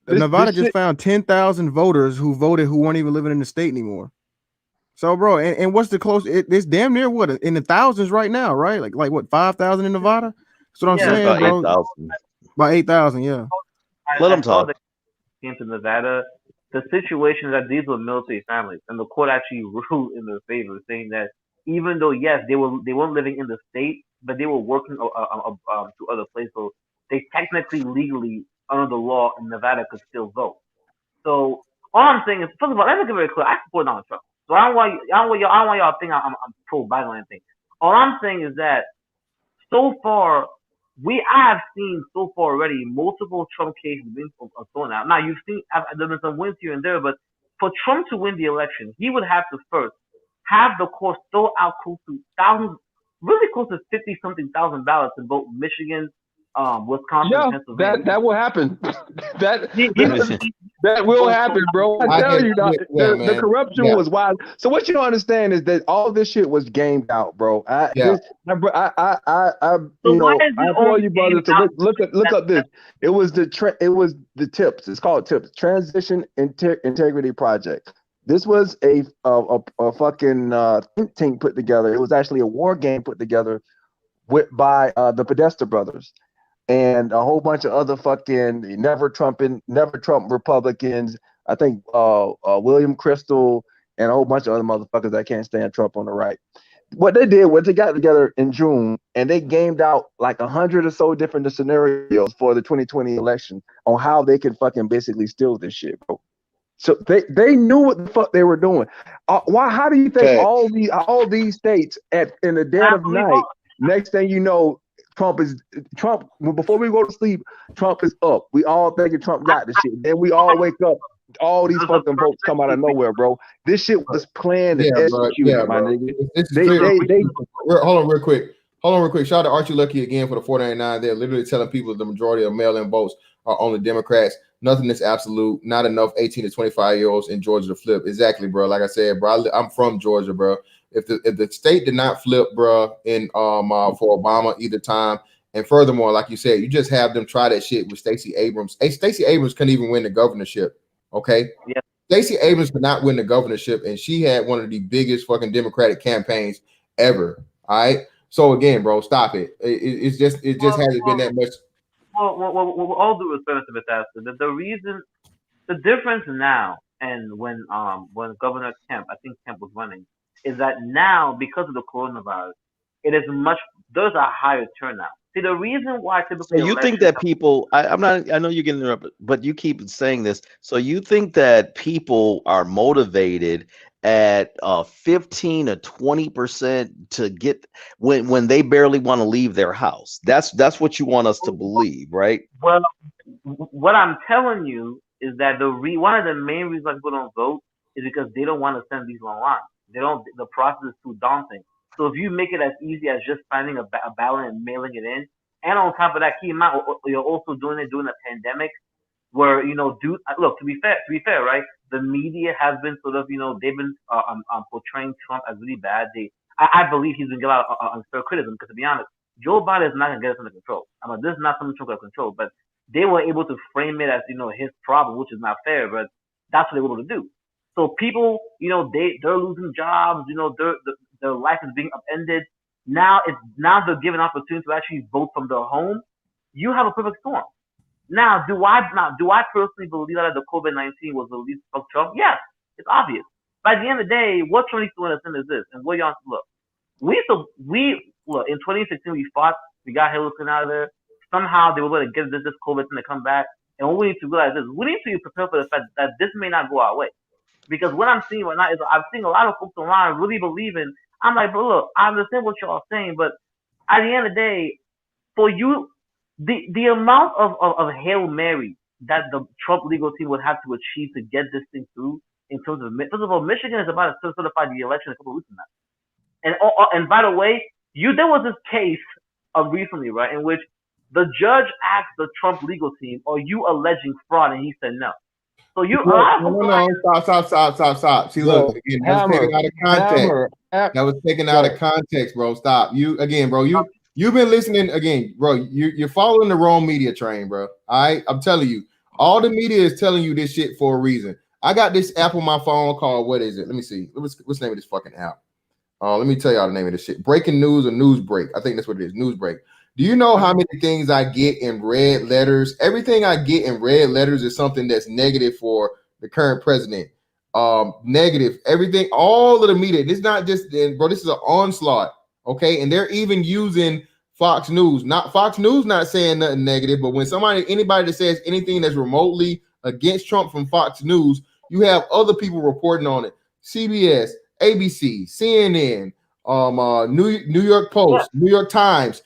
Nevada just found 10,000 voters who voted who weren't even living in the state anymore. So, bro, and what's the close? It's damn near what in the thousands right now, right? Like what 5,000 in Nevada? That's what I'm saying, about bro. 8,000. About 8,000, yeah. Let them talk. Came to Nevada. The situation is that these were military families, and the court actually ruled in their favor, saying that even though yes, they weren't living in the state, but they were working to other places, so they technically legally under the law in Nevada could still vote. So all I'm saying is, first of all, let me get very clear. I support Donald Trump, so I don't want y'all to think I'm pro Biden or anything. All I'm saying is that so far, I have seen so far already multiple Trump cases being thrown out. Now you've seen there been some wins here and there, but for Trump to win the election, he would have to first have the court throw out close to thousands, really close to 50 something thousand ballots in both Michigan, Wisconsin, Pennsylvania. That will happen. that will happen, bro. I tell you, the corruption was wild. So what you don't understand is that all this shit was gamed out, bro. I implore you, brother, to look up this. It was the TIPS. It's called TIPS, Transition Integrity Project. This was a fucking think tank put together. It was actually a war game put together by the Podesta brothers and a whole bunch of other fucking never Trump Republicans. I think William Crystal and a whole bunch of other motherfuckers that can't stand Trump on the right. What they did was they got together in June and they gamed out like 100 or so different scenarios for the 2020 election on how they could fucking basically steal this shit, bro. So they knew what the fuck they were doing. How do you think all these states in the dead of night? Next thing you know, Trump. Before we go to sleep, Trump is up. We all thinking Trump got the shit. Then we all wake up. All these fucking votes come out of nowhere, bro. This shit was planned and executed, my nigga. Hold on real quick. Shout out to Archie Lucky again for the 499. They're literally telling people the majority of mail-in votes are on the Democrats. Nothing is absolute. Not enough 18 to 25-year-olds in Georgia to flip. Exactly, bro. Like I said, bro, I'm from Georgia, bro. If the state did not flip, bro, in for Obama either time, and furthermore, like you said, you just have them try that shit with Stacey Abrams. Hey, Stacey Abrams couldn't even win the governorship. Okay. Yeah. Stacey Abrams could not win the governorship, and she had one of the biggest fucking Democratic campaigns ever. All right. So again, bro, stop it. It just hasn't been that much. Well, all due respect to Bethesda, the difference now and when Governor Kemp, I think Kemp was running, is that now because of the coronavirus, it is there's a higher turnout. See, the reason why So typically you think elections, that people, I'm not, I know you're getting interrupted, but you keep saying this. So you think that people are motivated at 15 or 20% to get when they barely want to leave their house. That's what you want us to believe, right? well, what I'm telling you is that one of the main reasons why people don't vote is because they don't want to send these long lines. They don't. The process is too daunting. So if you make it as easy as just finding a ballot and mailing it in, and on top of that, keep in mind you're also doing it during a pandemic, where look, to be fair, right? The media has been sort of they've been portraying Trump as really bad. I believe he's been getting a lot of unfair criticism because, to be honest, Joe Biden is not gonna get us under control. I mean, this is not something Trump can control, but they were able to frame it as his problem, which is not fair, but that's what they were able to do. So people, they're losing jobs. Their life is being upended. Now they're given an opportunity to actually vote from their home. You have a perfect storm. Do I personally believe that the COVID-19 was the least of Trump? Yes, it's obvious. By the end of the day, what Trump needs to understand is this, and what y'all look. We look in 2016 we fought, we got Hillary Clinton out of there. Somehow they were going to get this COVID thing to come back, and what we need to realize is we need to prepare for the fact that this may not go our way. Because what I'm seeing right now is I'm seeing a lot of folks online really believing. I'm like, but look, I understand what y'all saying, but at the end of the day, for you, the amount of Hail Mary that the Trump legal team would have to achieve to get this thing through in terms of first of all, Michigan is about to certify the election a couple of weeks from now. And by the way, there was this case recently, right, in which the judge asked the Trump legal team, "Are you alleging fraud?" And he said no. So Stop. See, Bro, look, again, that was taken out of context. That was taken out of context, bro. Stop. You again, bro. You've been listening again, bro. You're following the wrong media train, bro. All right, I'm telling you, all the media is telling you this shit for a reason. I got this app on my phone called, what is it? Let me see. What's the name of this fucking app? Let me tell y'all the name of this shit. Breaking News or News Break. I think that's what it is. News Break. Do you know how many things I get in red letters? Everything I get in red letters is something that's negative for the current president. Negative. Everything, all of the media. This is not just, bro, this is an onslaught. Okay. And they're even using Fox News. Not Fox News not saying nothing negative, but when anybody that says anything that's remotely against Trump from Fox News, you have other people reporting on it. CBS, ABC, CNN, New York Post, New York Times,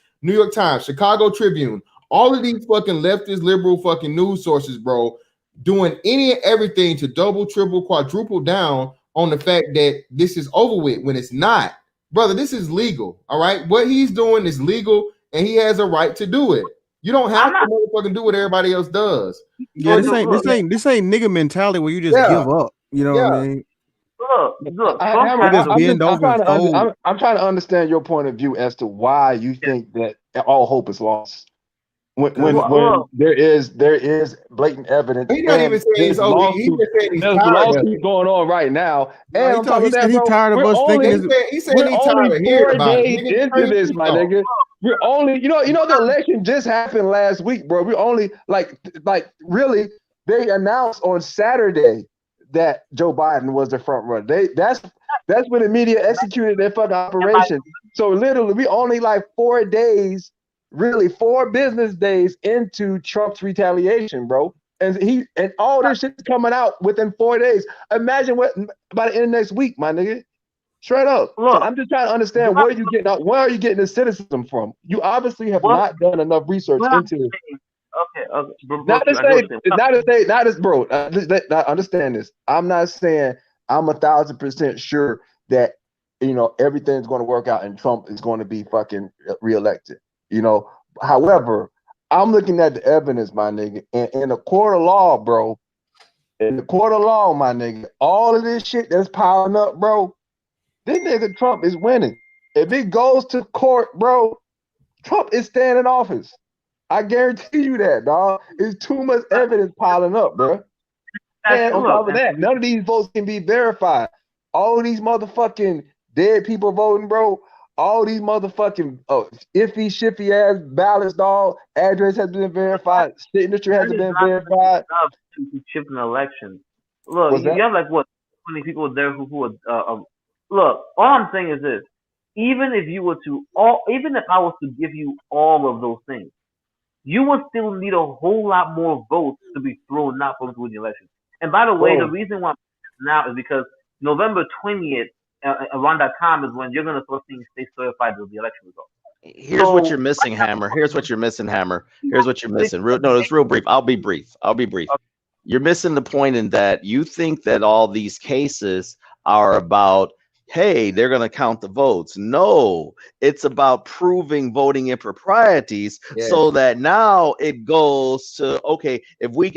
Chicago Tribune, all of these fucking leftist liberal fucking news sources, bro, doing any and everything to double, triple, quadruple down on the fact that this is over with when it's not. Brother, this is legal. All right. What he's doing is legal and he has a right to do it. You don't have to motherfucking do what everybody else does. Yeah, this ain't nigga mentality where you just give up. You know what I mean? Look, I'm trying to understand your point of view as to why you think that all hope is lost. When there is blatant evidence. He's not even saying he's over. He's just saying he's tired. There's lawsuit going on right now. And he said he's tired of us thinking. He said he's tired of hearing about it. Into this, my nigga. We're only, the election just happened last week, bro. We're only like really. They announced on Saturday that Joe Biden was the front runner. That's when the media executed their fucking operation. So literally, we only like 4 days. Really, 4 business days into Trump's retaliation, bro. And all this shit's coming out within 4 days. Imagine what by the end of next week, my nigga. Straight up. Look, so I'm just trying to understand where are you getting this cynicism from? You obviously have not done enough research into it. Okay. Bro, understand this. I'm not saying I'm 1,000% sure that everything's going to work out and Trump is going to be fucking reelected. However, I'm looking at the evidence, my nigga. In a court of law, bro. In the court of law, my nigga, all of this shit that's piling up, bro. This nigga Trump is winning. If it goes to court, bro, Trump is staying in office. I guarantee you that, dog. It's too much evidence piling up, bro. And on top of that, none of these votes can be verified. All these motherfucking dead people voting, bro. All these motherfucking iffy, shifty ass ballots, dog. Address has been verified. Signature has been verified. To chip an election. Look, What's that? you have like what 20 people there who are. Look, all I'm saying is this: even if I was to give you all of those things, you would still need a whole lot more votes to be thrown out from the election. And by the way, the reason why I'm now is because November 20th, around that time, is when you're going to start seeing states certified with the election results. Here's what you're missing, Hammer. Here's what you're missing, Hammer. Here's what you're missing. It's real brief. I'll be brief. You're missing the point in that you think that all these cases are about, hey, they're going to count the votes. No, it's about proving voting improprieties so that now it goes to, okay, if we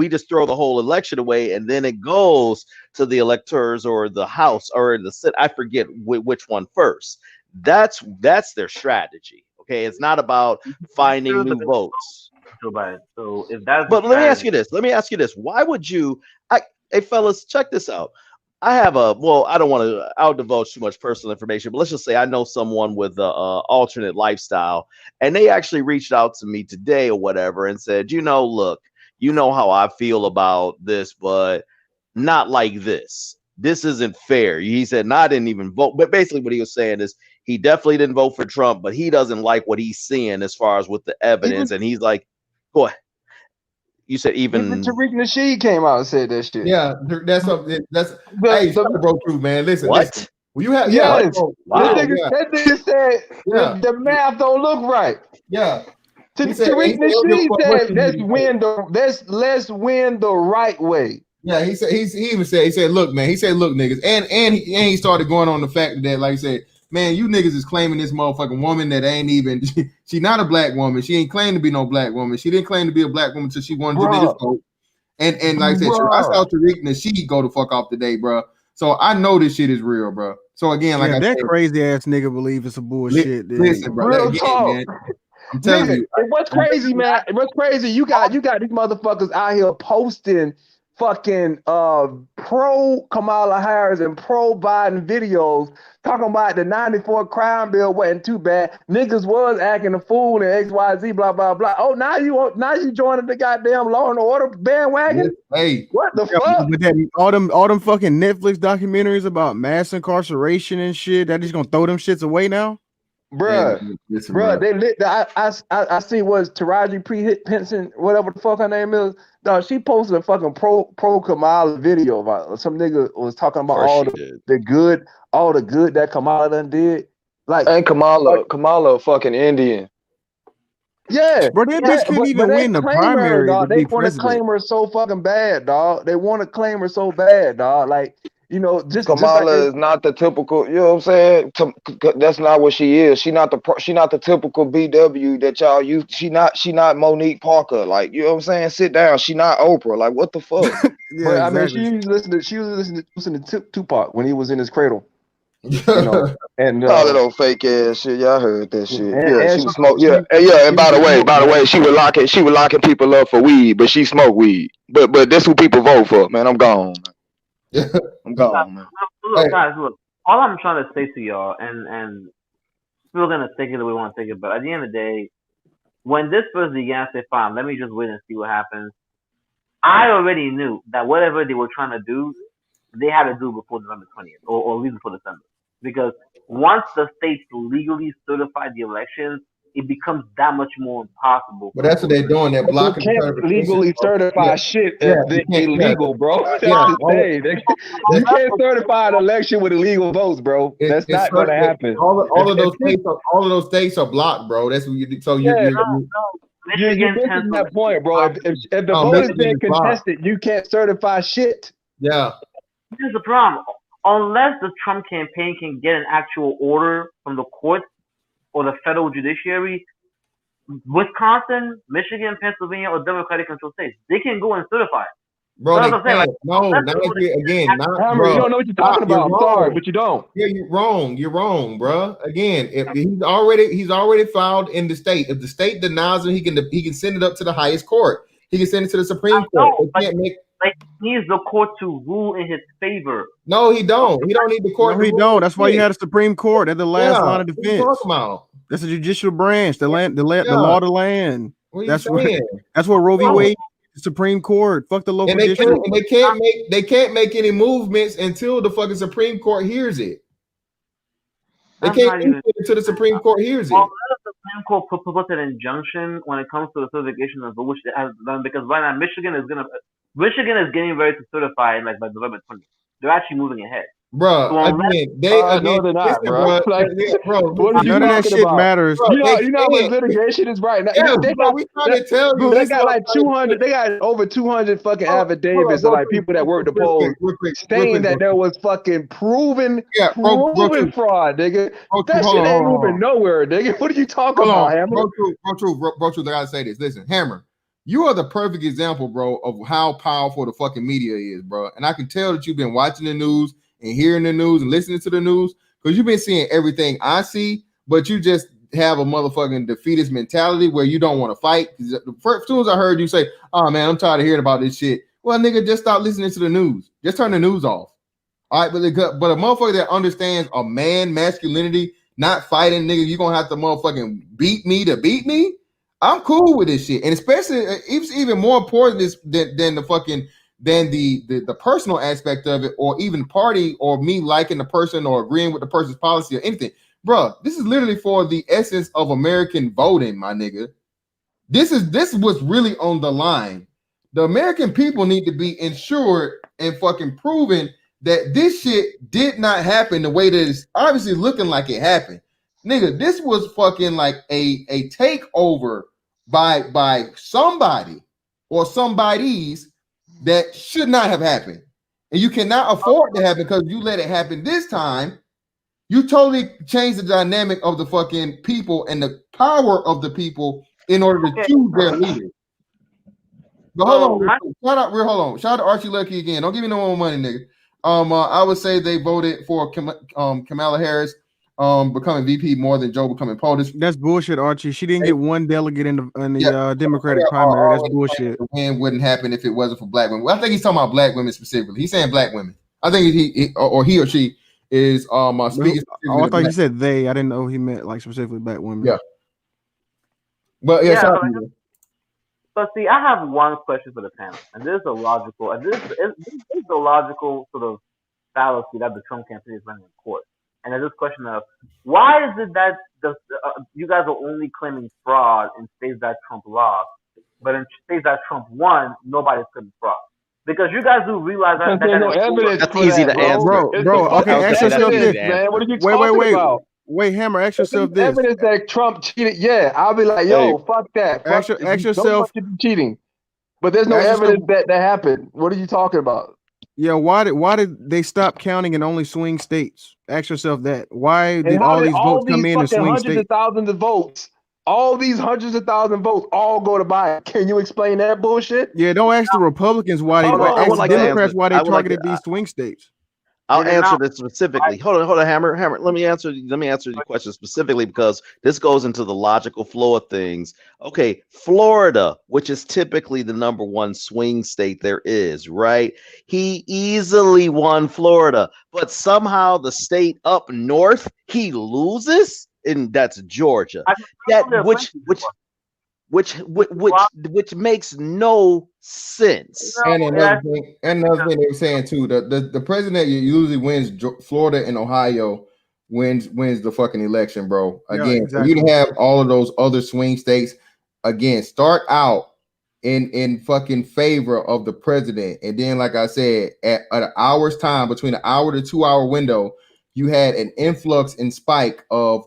just throw the whole election away and then it goes to the electors or the House or the Senate. I forget which one first. That's their strategy. Okay, it's not about finding new votes. So if that's but let me ask you this. Why would you? Hey fellas, check this out. I have I don't want to divulge too much personal information, but let's just say I know someone with a alternate lifestyle, and they actually reached out to me today or whatever and said, look, you know how I feel about this, but not like this. This isn't fair. He said, no, I didn't even vote. But basically what he was saying is he definitely didn't vote for Trump, but he doesn't like what he's seeing as far as with the evidence. And he's like, go ahead. You said even Tariq Nasheed came out and said that shit. Yeah, hey, bro, true, man. Listen, what? Listen. Well, you have That nigga said the math don't look right. Yeah. Tariq Nasheed said let's win the right way. Yeah, he said, look, man, look, niggas, and he started going on the fact that, like I said, man, you niggas is claiming this motherfucking woman that ain't even she not a black woman. She ain't claimed to be no black woman. She didn't claim to be a black woman until she wanted you niggas vote. And like I said, I saw Tariq Nasheed go the fuck off today, bro. So I know this shit is real, bro. So again, like I that said, crazy ass nigga believe it's a bullshit. Listen, bro. Real again, talk. Man, I'm telling you. What's crazy, man? What's crazy? You got these motherfuckers out here posting fucking pro Kamala Harris and pro Biden videos talking about the 94 crime bill wasn't too bad. Niggas was acting a fool and XYZ, blah blah blah. Oh, now you joining the goddamn Law and Order bandwagon? Hey, what the fuck? With that, all them fucking Netflix documentaries about mass incarceration and shit, that just gonna throw them shits away now? Bruh, they lit. I see was Taraji Henson, whatever the fuck her name is. No, she posted a fucking pro Kamala video about some nigga was talking about all the good that Kamala done did. Like, ain't Kamala fucking Indian. Yeah, bro, that bitch couldn't even win the primary. Dog. They want to claim her so fucking bad, dog. They want to claim her so bad, dog. Like, Kamala is not the typical, you know what I'm saying? That's not what she is. She not the typical BW that y'all use. She not Monique Parker. Like, you know what I'm saying? Sit down. She not Oprah. Like, what the fuck? But exactly. I mean, she was listening to Tupac when he was in his cradle. And all that old fake ass shit. Y'all heard that shit. And she was smoke. And by the way, she was locking people up for weed, but she smoked weed. But that's who people vote for, man. I'm gone. I'm gone, man. Look, guys, look. All I'm trying to say to y'all, and we're gonna take it the way we want to take it, but at the end of the day, when this first began, I said, fine, let me just wait and see what happens. I already knew that whatever they were trying to do, they had to do before November 20th, or even before December. Because once the states legally certify the elections, it becomes that much more impossible. But that's what they're doing. They're blocking. You can't legally certify shit illegal, bro. That's the thing. You can't certify an election with illegal votes, bro. That's not going to happen. All of those states are blocked, bro. That's what you do. So you're missing that point, bro. If the vote is being contested, you can't certify shit. Yeah. Here's the problem. Unless the Trump campaign can get an actual order from the courts or the federal judiciary, Wisconsin, Michigan, Pennsylvania, or Democratic controlled states. They can go and certify it. Bro, So they that's what I'm saying. Like, can't. No, that's not the if only you again, not Hammer, you bro. don't know what you're Stop. talking You're about. I'm sorry, wrong. but you don't. Yeah, you're wrong, bro. Again, if he's already filed in the state. If the state denies him, he can send it up to the highest court. He can send it to the Supreme Court. No, They can't make. like he needs the court to rule in his favor. No, he don't. He don't need the court. No, to he rule don't. on That's why you shit. had a Supreme Court at the last Yeah, line of what you defense. talking about? That's the judicial branch, the law of the land. What are you That's saying? that's what Roe v. No. Wade, the Supreme Court. Fuck the local And they district. they can't make any movements until the fucking Supreme Court hears it. They That's can't not do even. it until the Supreme Court hears Well, it. let the Supreme Court put an injunction when it comes to the certification of which it has done, because right now Michigan is getting ready to certify like by November 20th. They're actually moving ahead. Bro, So unless, No, they're not, listen, bro. Like, bro, what are you None of that talking shit about? matters. Bro, You know how much can't. litigation is right now. Yeah, They bro, got, we trying to tell you. they This is got what like I'm trying to 200. They got over 200 fucking Hold on, affidavits bro, of like people that worked the polls real quick, saying that there was fucking proven bro, fraud, nigga. That hold shit on, ain't hold moving on. nowhere, nigga. What are you talking Hold about, on, Hammer? bro, truth. I gotta say this. Listen, Hammer, you are the perfect example, bro, of how powerful the fucking media is, bro. And I can tell that you've been watching the news and hearing the news and listening to the news because you've been seeing everything I see, but you just have a motherfucking defeatist mentality where you don't want to fight. As soon as I heard you say, "Oh man, I'm tired of hearing about this shit," well, nigga, just stop listening to the news. Just turn the news off. All right, but a motherfucker that understands a man masculinity, not fighting, nigga, you gonna have to motherfucking beat me to beat me. I'm cool with this shit, and especially it's even more important than the fucking than the personal aspect of it, or even party or me liking the person or agreeing with the person's policy or anything, bro. This is literally for the essence of American voting, my nigga. This was really on the line. The American people need to be insured and fucking proven that this shit did not happen the way that it's obviously looking like it happened. Nigga, this was fucking like a takeover by somebody or somebodies that should not have happened. And you cannot afford to happen because you let it happen this time. You totally changed the dynamic of the fucking people and the power of the people in order to choose their leaders. But hold on. Shout out to Archie Lucky again. Don't give me no more money, nigga. I would say they voted for Kamala Harris becoming VP more than Joe becoming POTUS. That's bullshit, Archie. She didn't get one delegate in the Democratic primary. That's bullshit. The win wouldn't happen if it wasn't for black women. Well, I think he's talking about black women specifically. He's saying black women. I think he or she is speaking. I thought he said they. I didn't know he meant like specifically black women. Yeah. But but see, I have one question for the panel, and this is a logical sort of fallacy that the Trump campaign is running in court. And there's this question of why is it that you guys are only claiming fraud in states that Trump lost, but in states that Trump won, nobody's claiming fraud? Because you guys do realize that there's no evidence. That's easy to answer, bro. Okay, ask yourself this, man. What are you talking about? Wait, Hammer, ask yourself this. Evidence that Trump cheated. Yeah, I'll be like, yo, fuck that. Ask yourself cheating. But there's no evidence that happened. What are you talking about? Yeah, why did they stop counting in only swing states? Ask yourself that. Why did all these votes come in swing hundreds states? Of thousands of votes. All these hundreds of thousands of votes all go to Biden. Can you explain that bullshit? Yeah, don't ask the Republicans why they ask the Democrats why they targeted these swing states. I'll answer this specifically. Hold on, Hammer. Let me answer the question specifically because this goes into the logical flow of things. Okay, Florida, which is typically the number one swing state there is, right? He easily won Florida, but somehow the state up north he loses, and that's Georgia. Which makes no sense. And another thing they were saying too, the president usually wins Florida and Ohio wins the fucking election, bro. Again, you can have all of those other swing states. Again, start out in fucking favor of the president, and then, like I said, at an hour's time, between an hour to 2 hour window, you had an influx and spike of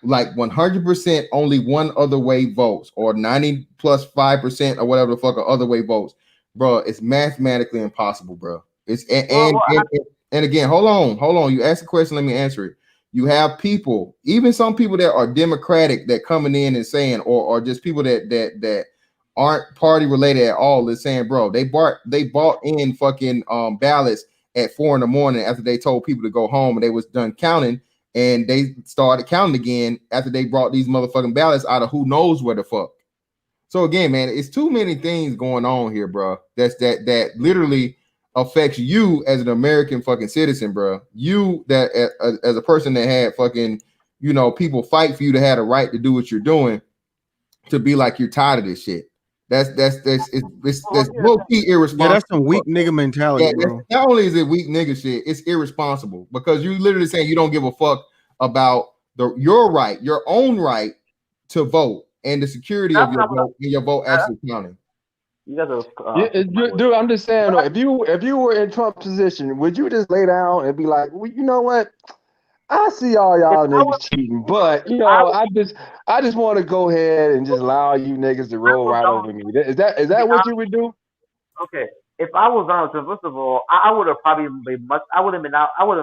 like 100% only one other way votes, or 90+5% or whatever the fuck are other way votes, bro. It's mathematically impossible, bro. It's and again, hold on. You asked the question, let me answer it. You have people, even some people that are Democratic, that coming in and saying, or just people that aren't party related at all, is saying, bro, they bought in fucking ballots at 4 a.m. after they told people to go home, and they was done counting, and they started counting again after they brought these motherfucking ballots out of who knows where the fuck. So again, man, it's too many things going on here, bro. That literally affects you as an American fucking citizen, bro. You that as a person that had fucking, people fight for you to have a right to do what you're doing, to be like you're tired of this shit. That's low key irresponsible. Yeah, that's some weak nigga mentality, bro. Not only is it weak nigga shit, it's irresponsible, because you literally saying you don't give a fuck about your own right to vote and the security of your vote and your vote actually counting. You guys are, dude, I'm just saying, if you were in Trump's position, would you just lay down and be like, well, you know what? I see all y'all niggas cheating, but I just want to go ahead and just allow you niggas to roll right over me. Is that what you would do? Okay, if I was Donald Trump, first of all, I would have probably been much. I would have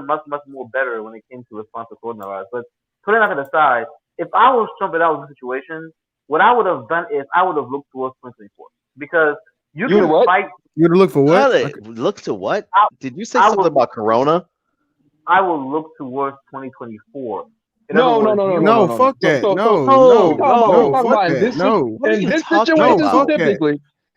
much more better when it came to response to coronavirus. But putting that to the side, if I was Trump and that was the situation, what I would have done is I would have looked towards 2024, because you can fight. You'd look for what? Look to what? Did you say something about Corona? I will look towards 2024. No, fuck that.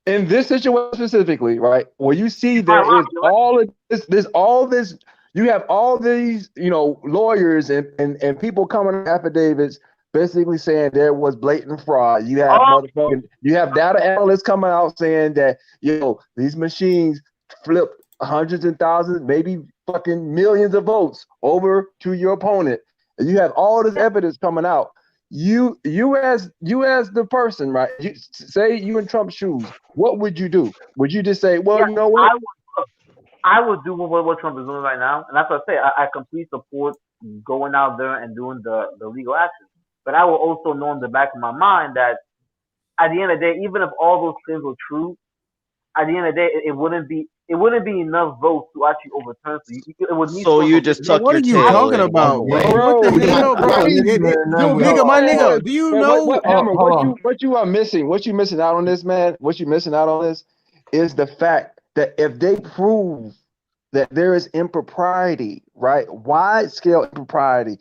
In this situation specifically, right? Where you see there is all this, you have all these, lawyers and people coming with affidavits basically saying there was blatant fraud. You have you have data analysts coming out saying that these machines flipped hundreds and thousands, maybe fucking millions of votes over to your opponent. And you have all this evidence coming out. You as the person, right? Say you in Trump's shoes. What would you do? Would you just say, well, you know what? I would do what Trump is doing right now, and that's what I say. I completely support going out there and doing the legal action. But I will also know in the back of my mind that at the end of the day, even if all those things were true, at the end of the day, it wouldn't be enough votes to actually overturn. It would need. So you just tuck what your are you tail talking in. about, bro? What the hell, bro? Nigga, my nigga, do you know? Hammer, what you are missing? What you missing out on this, man? What you missing out on this is the fact that if they prove that there is impropriety, right, wide scale impropriety,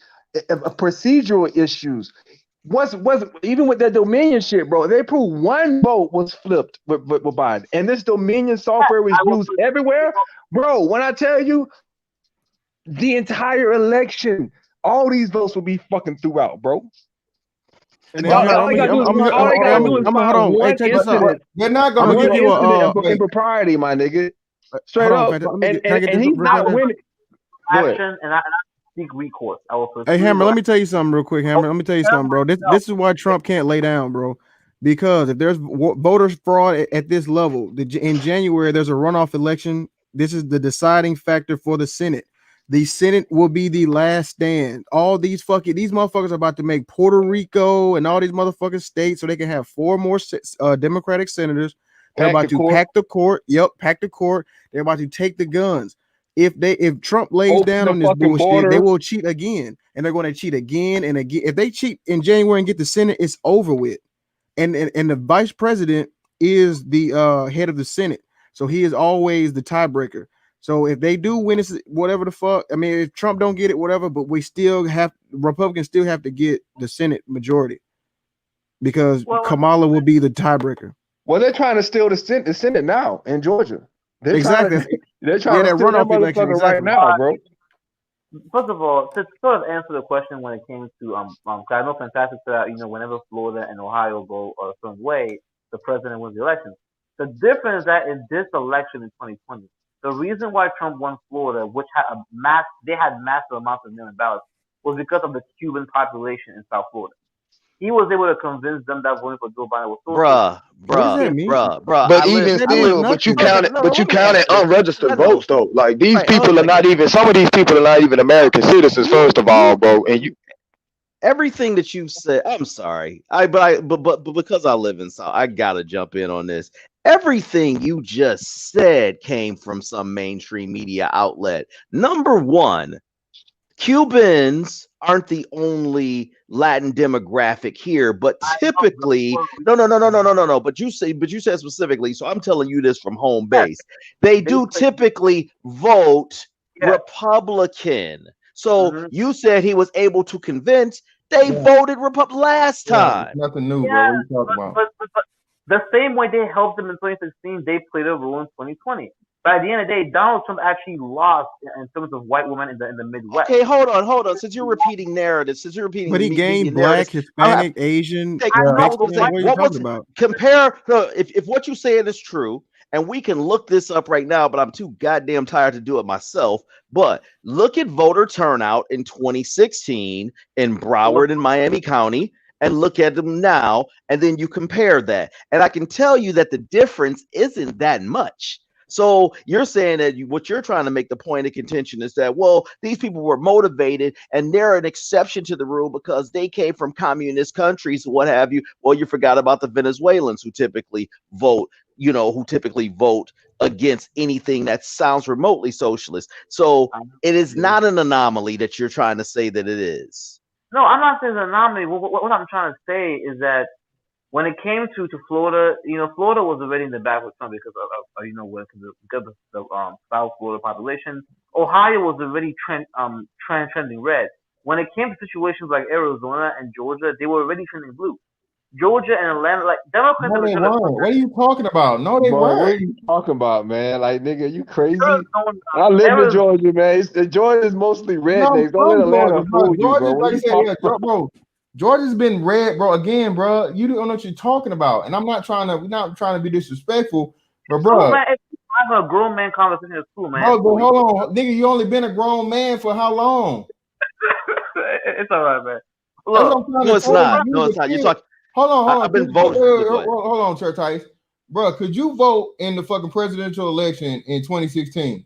procedural issues. Was even with that Dominion shit, bro? They proved one vote was flipped with Biden, and this Dominion software was used everywhere, bro. When I tell you, the entire election, all these votes will be fucking throughout, bro. And then all they gotta do is find one incident. They're not gonna give you impropriety, my nigga. Straight up, and he's not winning. Action, and I seek recourse. I will. Hey, Hammer, let me tell you something real quick, Hammer. Let me tell you something, bro. This is why Trump can't lay down, bro. Because if there's voter fraud at this level, in January there's a runoff election. This is the deciding factor for the Senate. The Senate will be the last stand. All these motherfuckers are about to make Puerto Rico and all these motherfucking states so they can have 4 more Democratic senators. They're about to pack the court. Yep, pack the court. They're about to take the guns. If Trump lays down on this bullshit, they will cheat again, and they're going to cheat again and again. If they cheat in January and get the Senate, it's over with. And the vice president is the head of the Senate, so he is always the tiebreaker. So if they do win this, whatever the fuck, I mean, if Trump don't get it, whatever, but Republicans still have to get the Senate majority, because Kamala will be the tiebreaker. Well, they're trying to steal the Senate now in Georgia. They're trying to steal that motherfucker right now, bro. First of all, to sort of answer the question when it came to I know Fantastic said that whenever Florida and Ohio go a certain way, the president wins the election. The difference is that in this election in 2020, the reason why Trump won Florida, which had massive amounts of mail-in ballots, was because of the Cuban population in South Florida. He was able to convince them that voting for Joe Biden was so bruh. But even still, you counted unregistered votes though. Like these people are not even. Some of these people are not even American citizens. First of all, bro, and everything that you said. I'm sorry, but because I live in South, I gotta jump in on this. Everything you just said came from some mainstream media outlet. Number one, Cubans aren't the only Latin demographic here, but typically, no. But you said specifically, so I'm telling you this from home base. They do typically vote Republican. So you said he was able to convince. They voted Republican last time. Nothing new, bro. What are you talking about? But the same way they helped him in 2016, they played a role in 2020. But at the end of the day, Donald Trump actually lost in terms of white women in the Midwest. Okay, hold on. Since you're repeating narratives, but he gained black, Hispanic, Asian. What are you talking about? Compare. If what you saying is true, and we can look this up right now, but I'm too goddamn tired to do it myself. But look at voter turnout in 2016 in Broward and Miami County, and look at them now, and then you compare that, and I can tell you that the difference isn't that much. So you're saying that what you're trying to make the point of contention is that, well, these people were motivated and they're an exception to the rule because they came from communist countries, what have you. Well, you forgot about the Venezuelans who typically vote, against anything that sounds remotely socialist. So it is not an anomaly that you're trying to say that it is. No, I'm not saying it's an anomaly. What I'm trying to say is that when it came to Florida, Florida was already in the back with Trump because of the South Florida population. Ohio was already trending red. When it came to situations like Arizona and Georgia, they were already trending blue. Georgia and Atlanta, like Democrats. No, they weren't. What are you talking about? No, they weren't. What are you talking about, man? Like, nigga, you crazy? I live in Georgia, man. Georgia is mostly rednecks. Don't let Atlanta fool you, bro. Like I said, bro. Georgia's been red, bro. Again, bro. You don't know what you're talking about, and we're not trying to be disrespectful, but bro. Cool, man. I'm a grown man conversation is cool, man. Bro, hold on, nigga. You only been a grown man for how long? It's all right, man. Look, no, it's not. You're talking. Hold on. I've been voting. Hold on, Church Tice. Bro, could you vote in the fucking presidential election in 2016?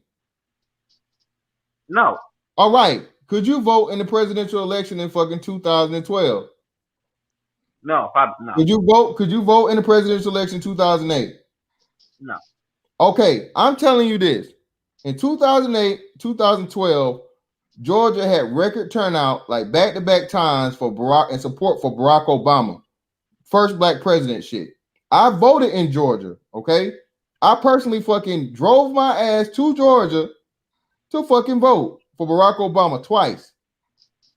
No. All right. Could you vote in the presidential election in fucking 2012? No, probably not. Could you vote in the presidential election in 2008? No. Okay, I'm telling you this. In 2008, 2012, Georgia had record turnout, like back-to-back times for Barack and support for Barack Obama. First black president shit. I voted in Georgia, okay? I personally fucking drove my ass to Georgia to fucking vote for Barack Obama twice.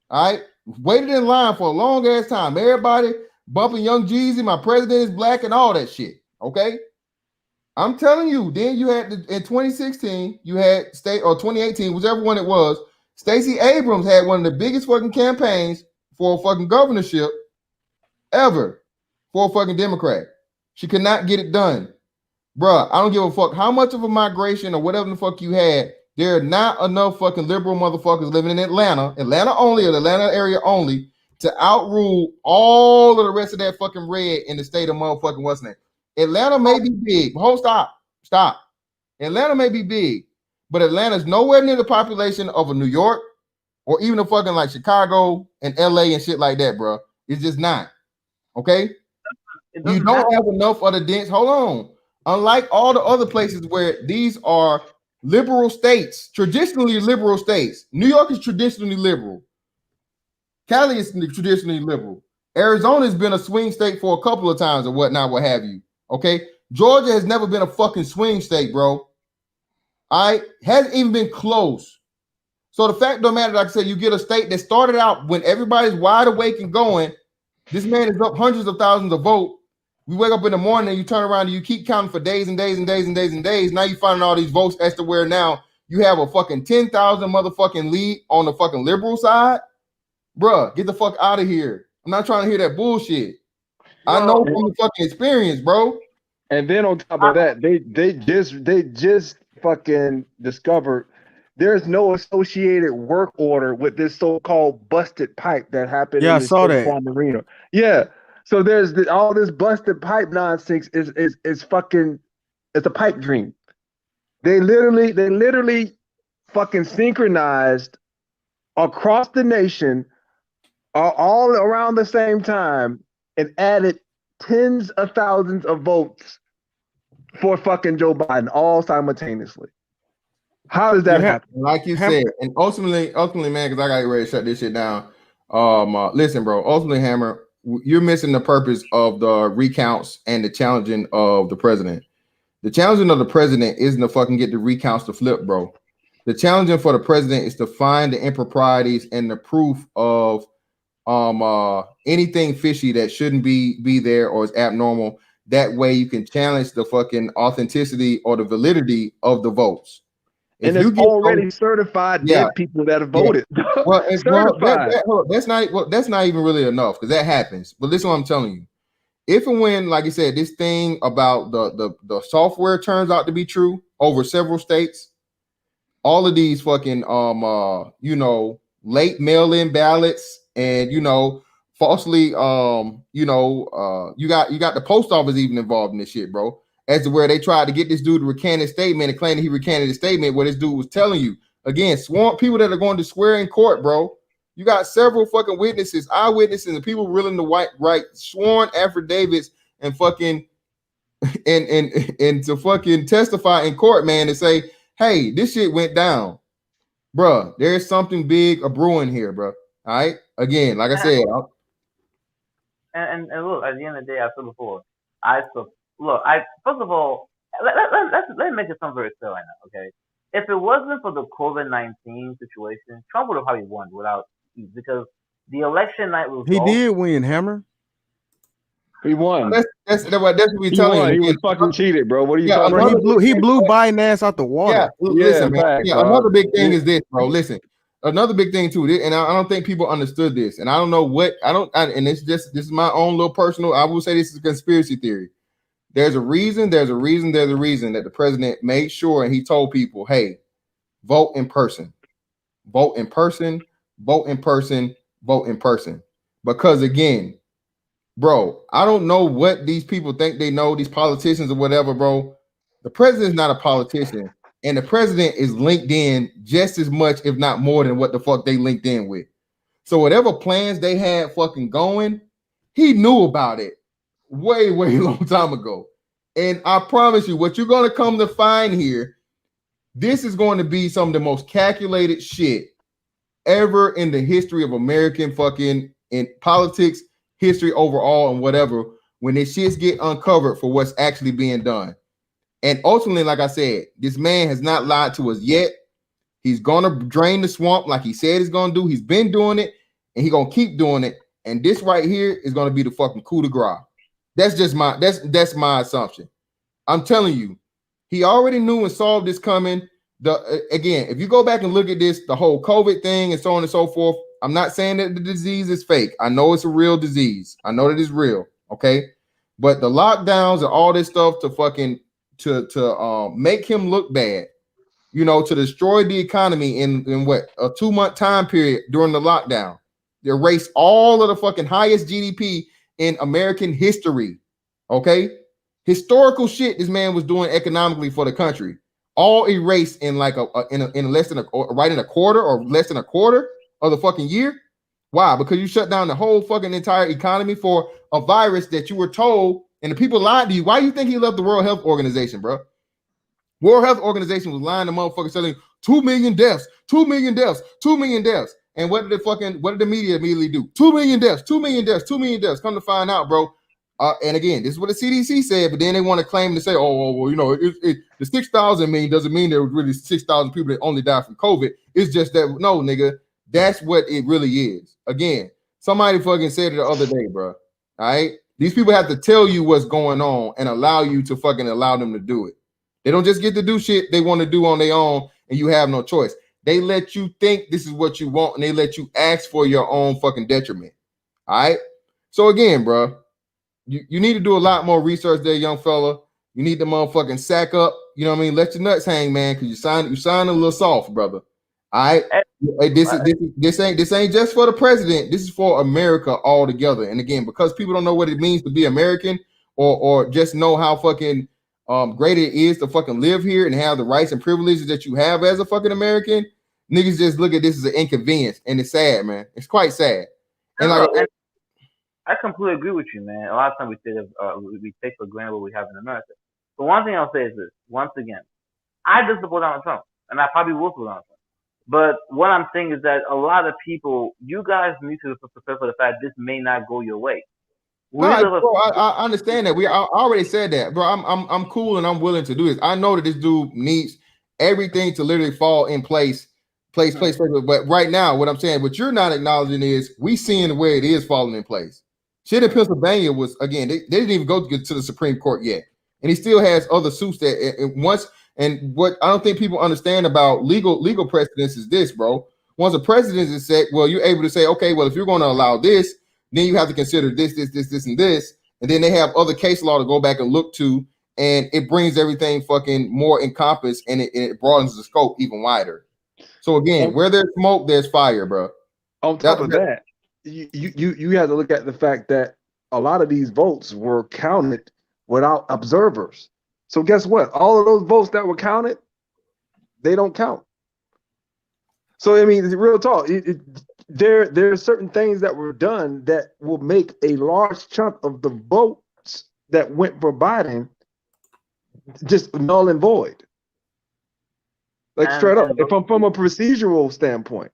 All right? Waited in line for a long ass time. Everybody bumping Young Jeezy, my president is black, and all that shit, okay? I'm telling you, then you had in 2016, you had or 2018, whichever one it was, Stacey Abrams had one of the biggest fucking campaigns for a fucking governorship ever for a fucking Democrat. She could not get it done. Bruh, I don't give a fuck how much of a migration or whatever the fuck you had. There are not enough fucking liberal motherfuckers living in Atlanta only, or the Atlanta area only, to outrule all of the rest of that fucking red in the state of motherfucking what's name. Atlanta may be big. Hold, stop. Atlanta may be big, but Atlanta's nowhere near the population of a New York or even a fucking like Chicago and LA and shit like that, bro. It's just not. Okay? You don't have enough of the dense. Hold on. Unlike all the other places where these are liberal states, traditionally liberal states. New York is traditionally liberal. Cali is traditionally liberal. Arizona has been a swing state for a couple of times or whatnot, what have you. Okay? Georgia has never been a fucking swing state, bro. All right? Hasn't even been close. So the fact don't matter, like I said, you get a state that started out when everybody's wide awake and going. This man is up hundreds of thousands of votes. We wake up in the morning and you turn around and you keep counting for days and days and days and days and days. Now you finding all these votes as to where now you have a fucking 10,000 motherfucking lead on the fucking liberal side. Bruh, get the fuck out of here. I'm not trying to hear that bullshit. I know from the fucking experience, bro. And then on top of that, they just fucking discovered there's no associated work order with this so-called busted pipe that happened in the State Farm Arena. Yeah. So there's all this busted pipe nonsense is fucking, it's a pipe dream. They literally fucking synchronized across the nation all around the same time and added tens of thousands of votes for fucking Joe Biden all simultaneously. How does that happen? Like you said, and ultimately, man, because I got ready to shut this shit down. Listen, bro. Ultimately, Hammer, you're missing the purpose of the recounts and the challenging of the president. The challenging of the president isn't to fucking get the recounts to flip, bro. The challenging for the president is to find the improprieties and the proof of anything fishy that shouldn't be there or is abnormal. That way you can challenge the fucking authenticity or the validity of the votes. If And you it's get already certified yeah, dead people that have yeah. voted. Certified. That's not even really enough because that happens. But listen, what I'm telling you. If and when, like I said, this thing about the software turns out to be true over several states, all of these fucking late mail-in ballots and falsely you got the post office even involved in this shit, bro. As to where they tried to get this dude to recant his statement and claim that he recanted his statement where this dude was telling you again, sworn people that are going to swear in court, bro. You got several fucking witnesses, eyewitnesses, and people willing to write sworn affidavits and fucking and to fucking testify in court, man, and say, hey, this shit went down. Bruh, there's something big a brewing here, bro. All right. Again, like I said, And look, at the end of the day, I said before, I first of all, let me make it something very clear right now, okay? If it wasn't for the COVID-19 situation, Trump would have probably won without ease because the election night results. He did win, Hammer. He won. That's what we're He telling won. you. He was fucking cheated, bro. What are you Yeah, talking Bro, about? he blew Biden ass out the water. Yeah, Yeah, listen, man. facts, Yeah, dog. another big thing is this, bro. Listen, another big thing too, and I don't think people understood this, and I don't know what and it's just this is my own little personal. I will say this is a conspiracy theory. There's a reason that the president made sure and he told people, hey, vote in person, vote in person, vote in person, vote in person. Because again, bro, I don't know what these people think they know, these politicians or whatever, bro. The president is not a politician, and the president is linked in just as much, if not more, than what the fuck they linked in with. So whatever plans they had fucking going, he knew about it way, way long time ago. And I promise you, what you're gonna come to find here, this is going to be some of the most calculated shit ever in the history of American fucking in politics, history overall, and whatever, when this shits get uncovered for what's actually being done. And ultimately, like I said, this man has not lied to us yet. He's gonna drain the swamp like he said he's gonna do. He's been doing it, and he's gonna keep doing it. And this right here is gonna be the fucking coup de grace. That's my assumption. I'm telling you, he already knew and saw this coming. Again, if you go back and look at this, the whole COVID thing and so on and so forth, I'm not saying that the disease is fake. I know it's a real disease. I know that it's real. Okay, but the lockdowns and all this stuff to fucking to make him look bad, to destroy the economy in what a 2-month time period during the lockdown, they erased all of the fucking highest GDP in American history. Okay, historical shit this man was doing economically for the country, all erased in like in less than right in a quarter or less than a quarter of the fucking year. Why? Because you shut down the whole fucking entire economy for a virus that you were told and the people lied to you. Why do you think he left the World Health Organization, bro? World Health Organization was lying to motherfuckers telling 2 million deaths, 2 million deaths, 2 million deaths. And what did the media immediately do? 2 million deaths, 2 million deaths, 2 million deaths. Come to find out, bro. And again, this is what the CDC said, but then they want to claim to say, oh, well, the 6,000 mean doesn't mean there was really 6,000 people that only died from COVID. It's just that, no, nigga, that's what it really is. Again, somebody fucking said it the other day, bro. All right? These people have to tell you what's going on and allow you to fucking allow them to do it. They don't just get to do shit they want to do on their own and you have no choice. They let you think this is what you want and they let you ask for your own fucking detriment. All right? So again, bro, you need to do a lot more research there, young fella. You need to motherfucking sack up. You know what I mean? Let your nuts hang, man, because you signed a little soft, brother. All right. Hey, this ain't just for the president. This is for America altogether. And again, because people don't know what it means to be American or just know how fucking great it is to fucking live here and have the rights and privileges that you have as a fucking American, niggas just look at this as an inconvenience, and it's sad, man. It's quite sad. And I completely agree with you, man. A lot of times we take for granted what we have in America. But one thing I'll say is this: once again, I just support Donald Trump, and I probably will support Donald Trump. But what I'm saying is that a lot of people, you guys need to prepare for the fact this may not go your way. We No, live a bro, I understand that. I already said that, bro. I'm cool and I'm willing to do this. I know that this dude needs everything to literally fall in place. But right now, what I'm saying, what you're not acknowledging is we seeing the way it is falling in place. Shit in Pennsylvania was again, they didn't even go to the Supreme Court yet, and he still has other suits that and once. And what I don't think people understand about legal precedence is this, bro. Once a precedent is set, well, you're able to say, okay, well, if you're going to allow this, then you have to consider this, and this, and then they have other case law to go back and look to, and it brings everything fucking more encompassed, and it broadens the scope even wider. So again, where there's smoke, there's fire, bro. On top of that, you have to look at the fact that a lot of these votes were counted without observers. So guess what? All of those votes that were counted, they don't count. So I mean, real talk. There are certain things that were done that will make a large chunk of the votes that went for Biden just null and void. Like straight up, from a procedural standpoint.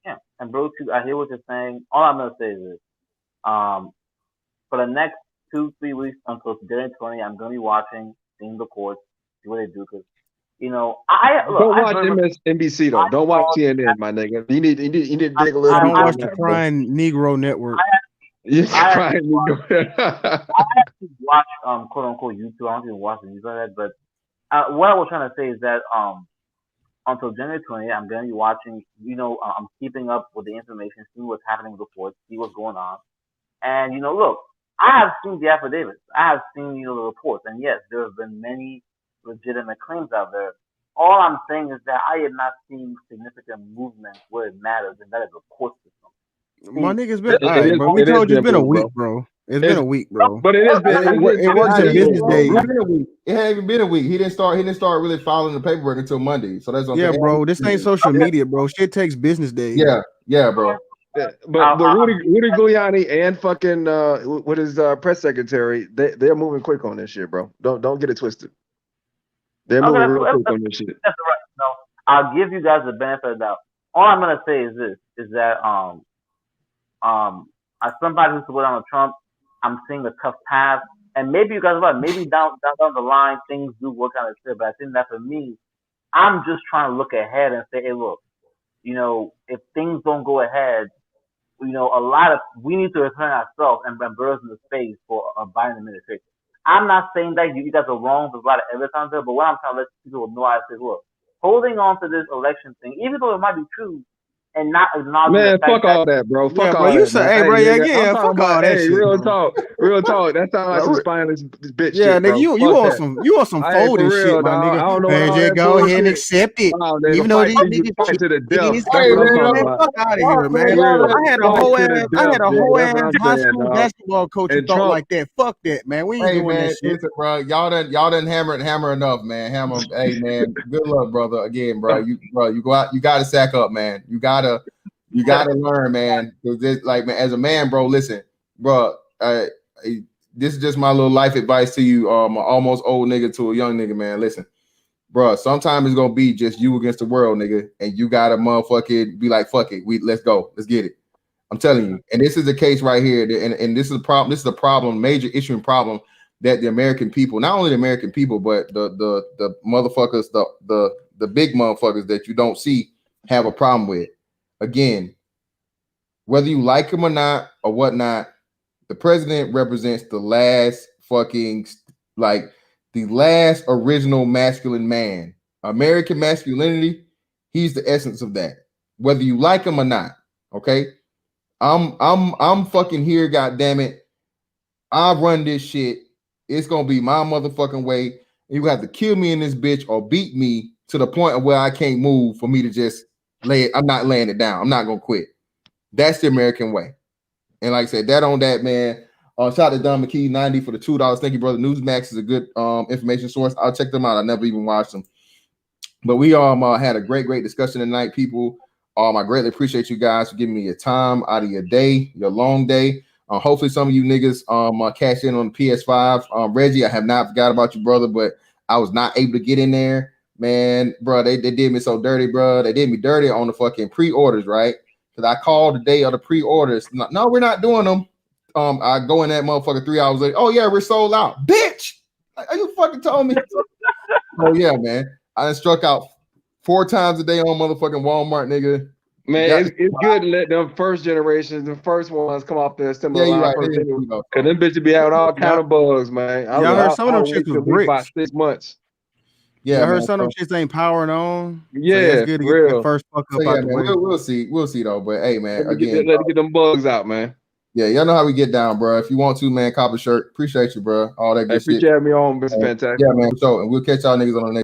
Yeah, and bro, too, I hear what you're saying. All I'm gonna say is this: for the next 2-3 weeks until January 20, I'm gonna be watching, seeing the courts, see what they do, because don't watch MSNBC though. Don't watch CNN, my nigga. You need to dig a little. Don't watch the Crying Negro Network. I actually watch quote unquote YouTube. I don't even watch the news on that, but what I was trying to say is that until January 20th, I'm going to be watching. I'm keeping up with the information, seeing what's happening with the courts, see what's going on, and look, I have seen the affidavits, I have seen the reports, and yes, there have been many legitimate claims out there. All I'm saying is that I have not seen significant movement where it matters, and that is the court system. My nigga's been all right, bro. We told you it's been a week, bro. It's been a week, bro. But it has been. It works in business days. It hadn't even been a week. He didn't start really filing the paperwork until Monday. So that's what I'm saying. Bro. This ain't social media, bro. Shit takes business days. Yeah, bro. But Rudy Giuliani and fucking what is press secretary, they're moving quick on this shit, bro. Don't get it twisted. They're moving real quick on this shit. That's right. No, I'll give you guys the benefit of the doubt. All I'm gonna say is this: is that as somebody who's supporting Donald Trump, I'm seeing a tough path, and maybe you guys are right. Maybe down the line things do work out, but I think that for me, I'm just trying to look ahead and say, hey, look, if things don't go ahead, we need to return ourselves and birds in the space for a Biden administration. I'm not saying that you guys are wrong. There's a lot of evidence out there, but what I'm trying to let people know, I say, look, holding on to this election thing, even though it might be true, and not acknowledging man, the fact fuck all that, bro. Fuck all you that. Say, hey, bro, fuck all that hey, shit. Real bro. talk. That sounds like some spineless bitch yeah, shit, nigga, you want some folding shit, my nigga. I don't know man, just go ahead and accept it. Even though these niggas fight to the death. That's what I'm talking about. Fuck out of here, man. I had a whole ass high school basketball coach who thought like that. Fuck that, man. We ain't doing that shit. Listen, bro, y'all done hammer enough, man. Hey, man, good luck, brother. Again, bro. You go out, you gotta sack up, man. You gotta learn, man. Like, man, as a man, bro, listen, bro. This is just my little life advice to you, almost old nigga to a young nigga, man. Listen, bro. Sometimes it's gonna be just you against the world, nigga, and you gotta motherfucking be like, fuck it, let's go, let's get it. I'm telling you, and this is the case right here, and this is a problem. This is a problem, major issue and problem that the American people, not only the American people, but the motherfuckers, the big motherfuckers that you don't see have a problem with. Again, whether you like him or not or whatnot, the president represents the last fucking, like, the last original masculine man. American masculinity, he's the essence of that. Whether you like him or not, okay? I'm fucking here, goddammit. I run this shit. It's gonna be my motherfucking way. You have to kill me in this bitch or beat me to the point of where I can't move for me to just lay it. I'm not laying it down. I'm not gonna quit. That's the American way. And like I said, that on that, man. Shout out to Don McKee 90 for the $2. Thank you, brother. Newsmax is a good information source. I'll check them out. I never even watched them. But we had a great discussion tonight, people. I greatly appreciate you guys for giving me your time out of your day, your long day. Hopefully some of you niggas cash in on the PS5. Reggie, I have not forgot about you, brother, but I was not able to get in there. Man, bro, they did me so dirty, bro. They did me dirty on the fucking pre-orders, right? Because I called the day of the pre-orders. No, we're not doing them. I go in that motherfucker 3 hours later. Oh yeah, we're sold out, bitch. Are you fucking telling me? Oh yeah, man. I done struck out 4 times a day on motherfucking Walmart, nigga. Man, it's good to let them first generations, the first ones come off the assembly Yeah, you're line right. first. Cause them bitches be having all kind of bugs, man. Y'all heard some of them shits wait was till at least about bricks. 6 months. Yeah, I heard man, some of them shits ain't powering on. Yeah, so it's good to get real. that first fuck up So yeah, out the man, way. we'll see though. But hey, man, Let again, get them bugs out, man. Yeah, y'all know how we get down, bro. If you want to, man, cop a shirt. Appreciate you, bro. All that good shit. Appreciate having me on, Mr. Fantastic. Yeah, man. So, and we'll catch y'all niggas on the next.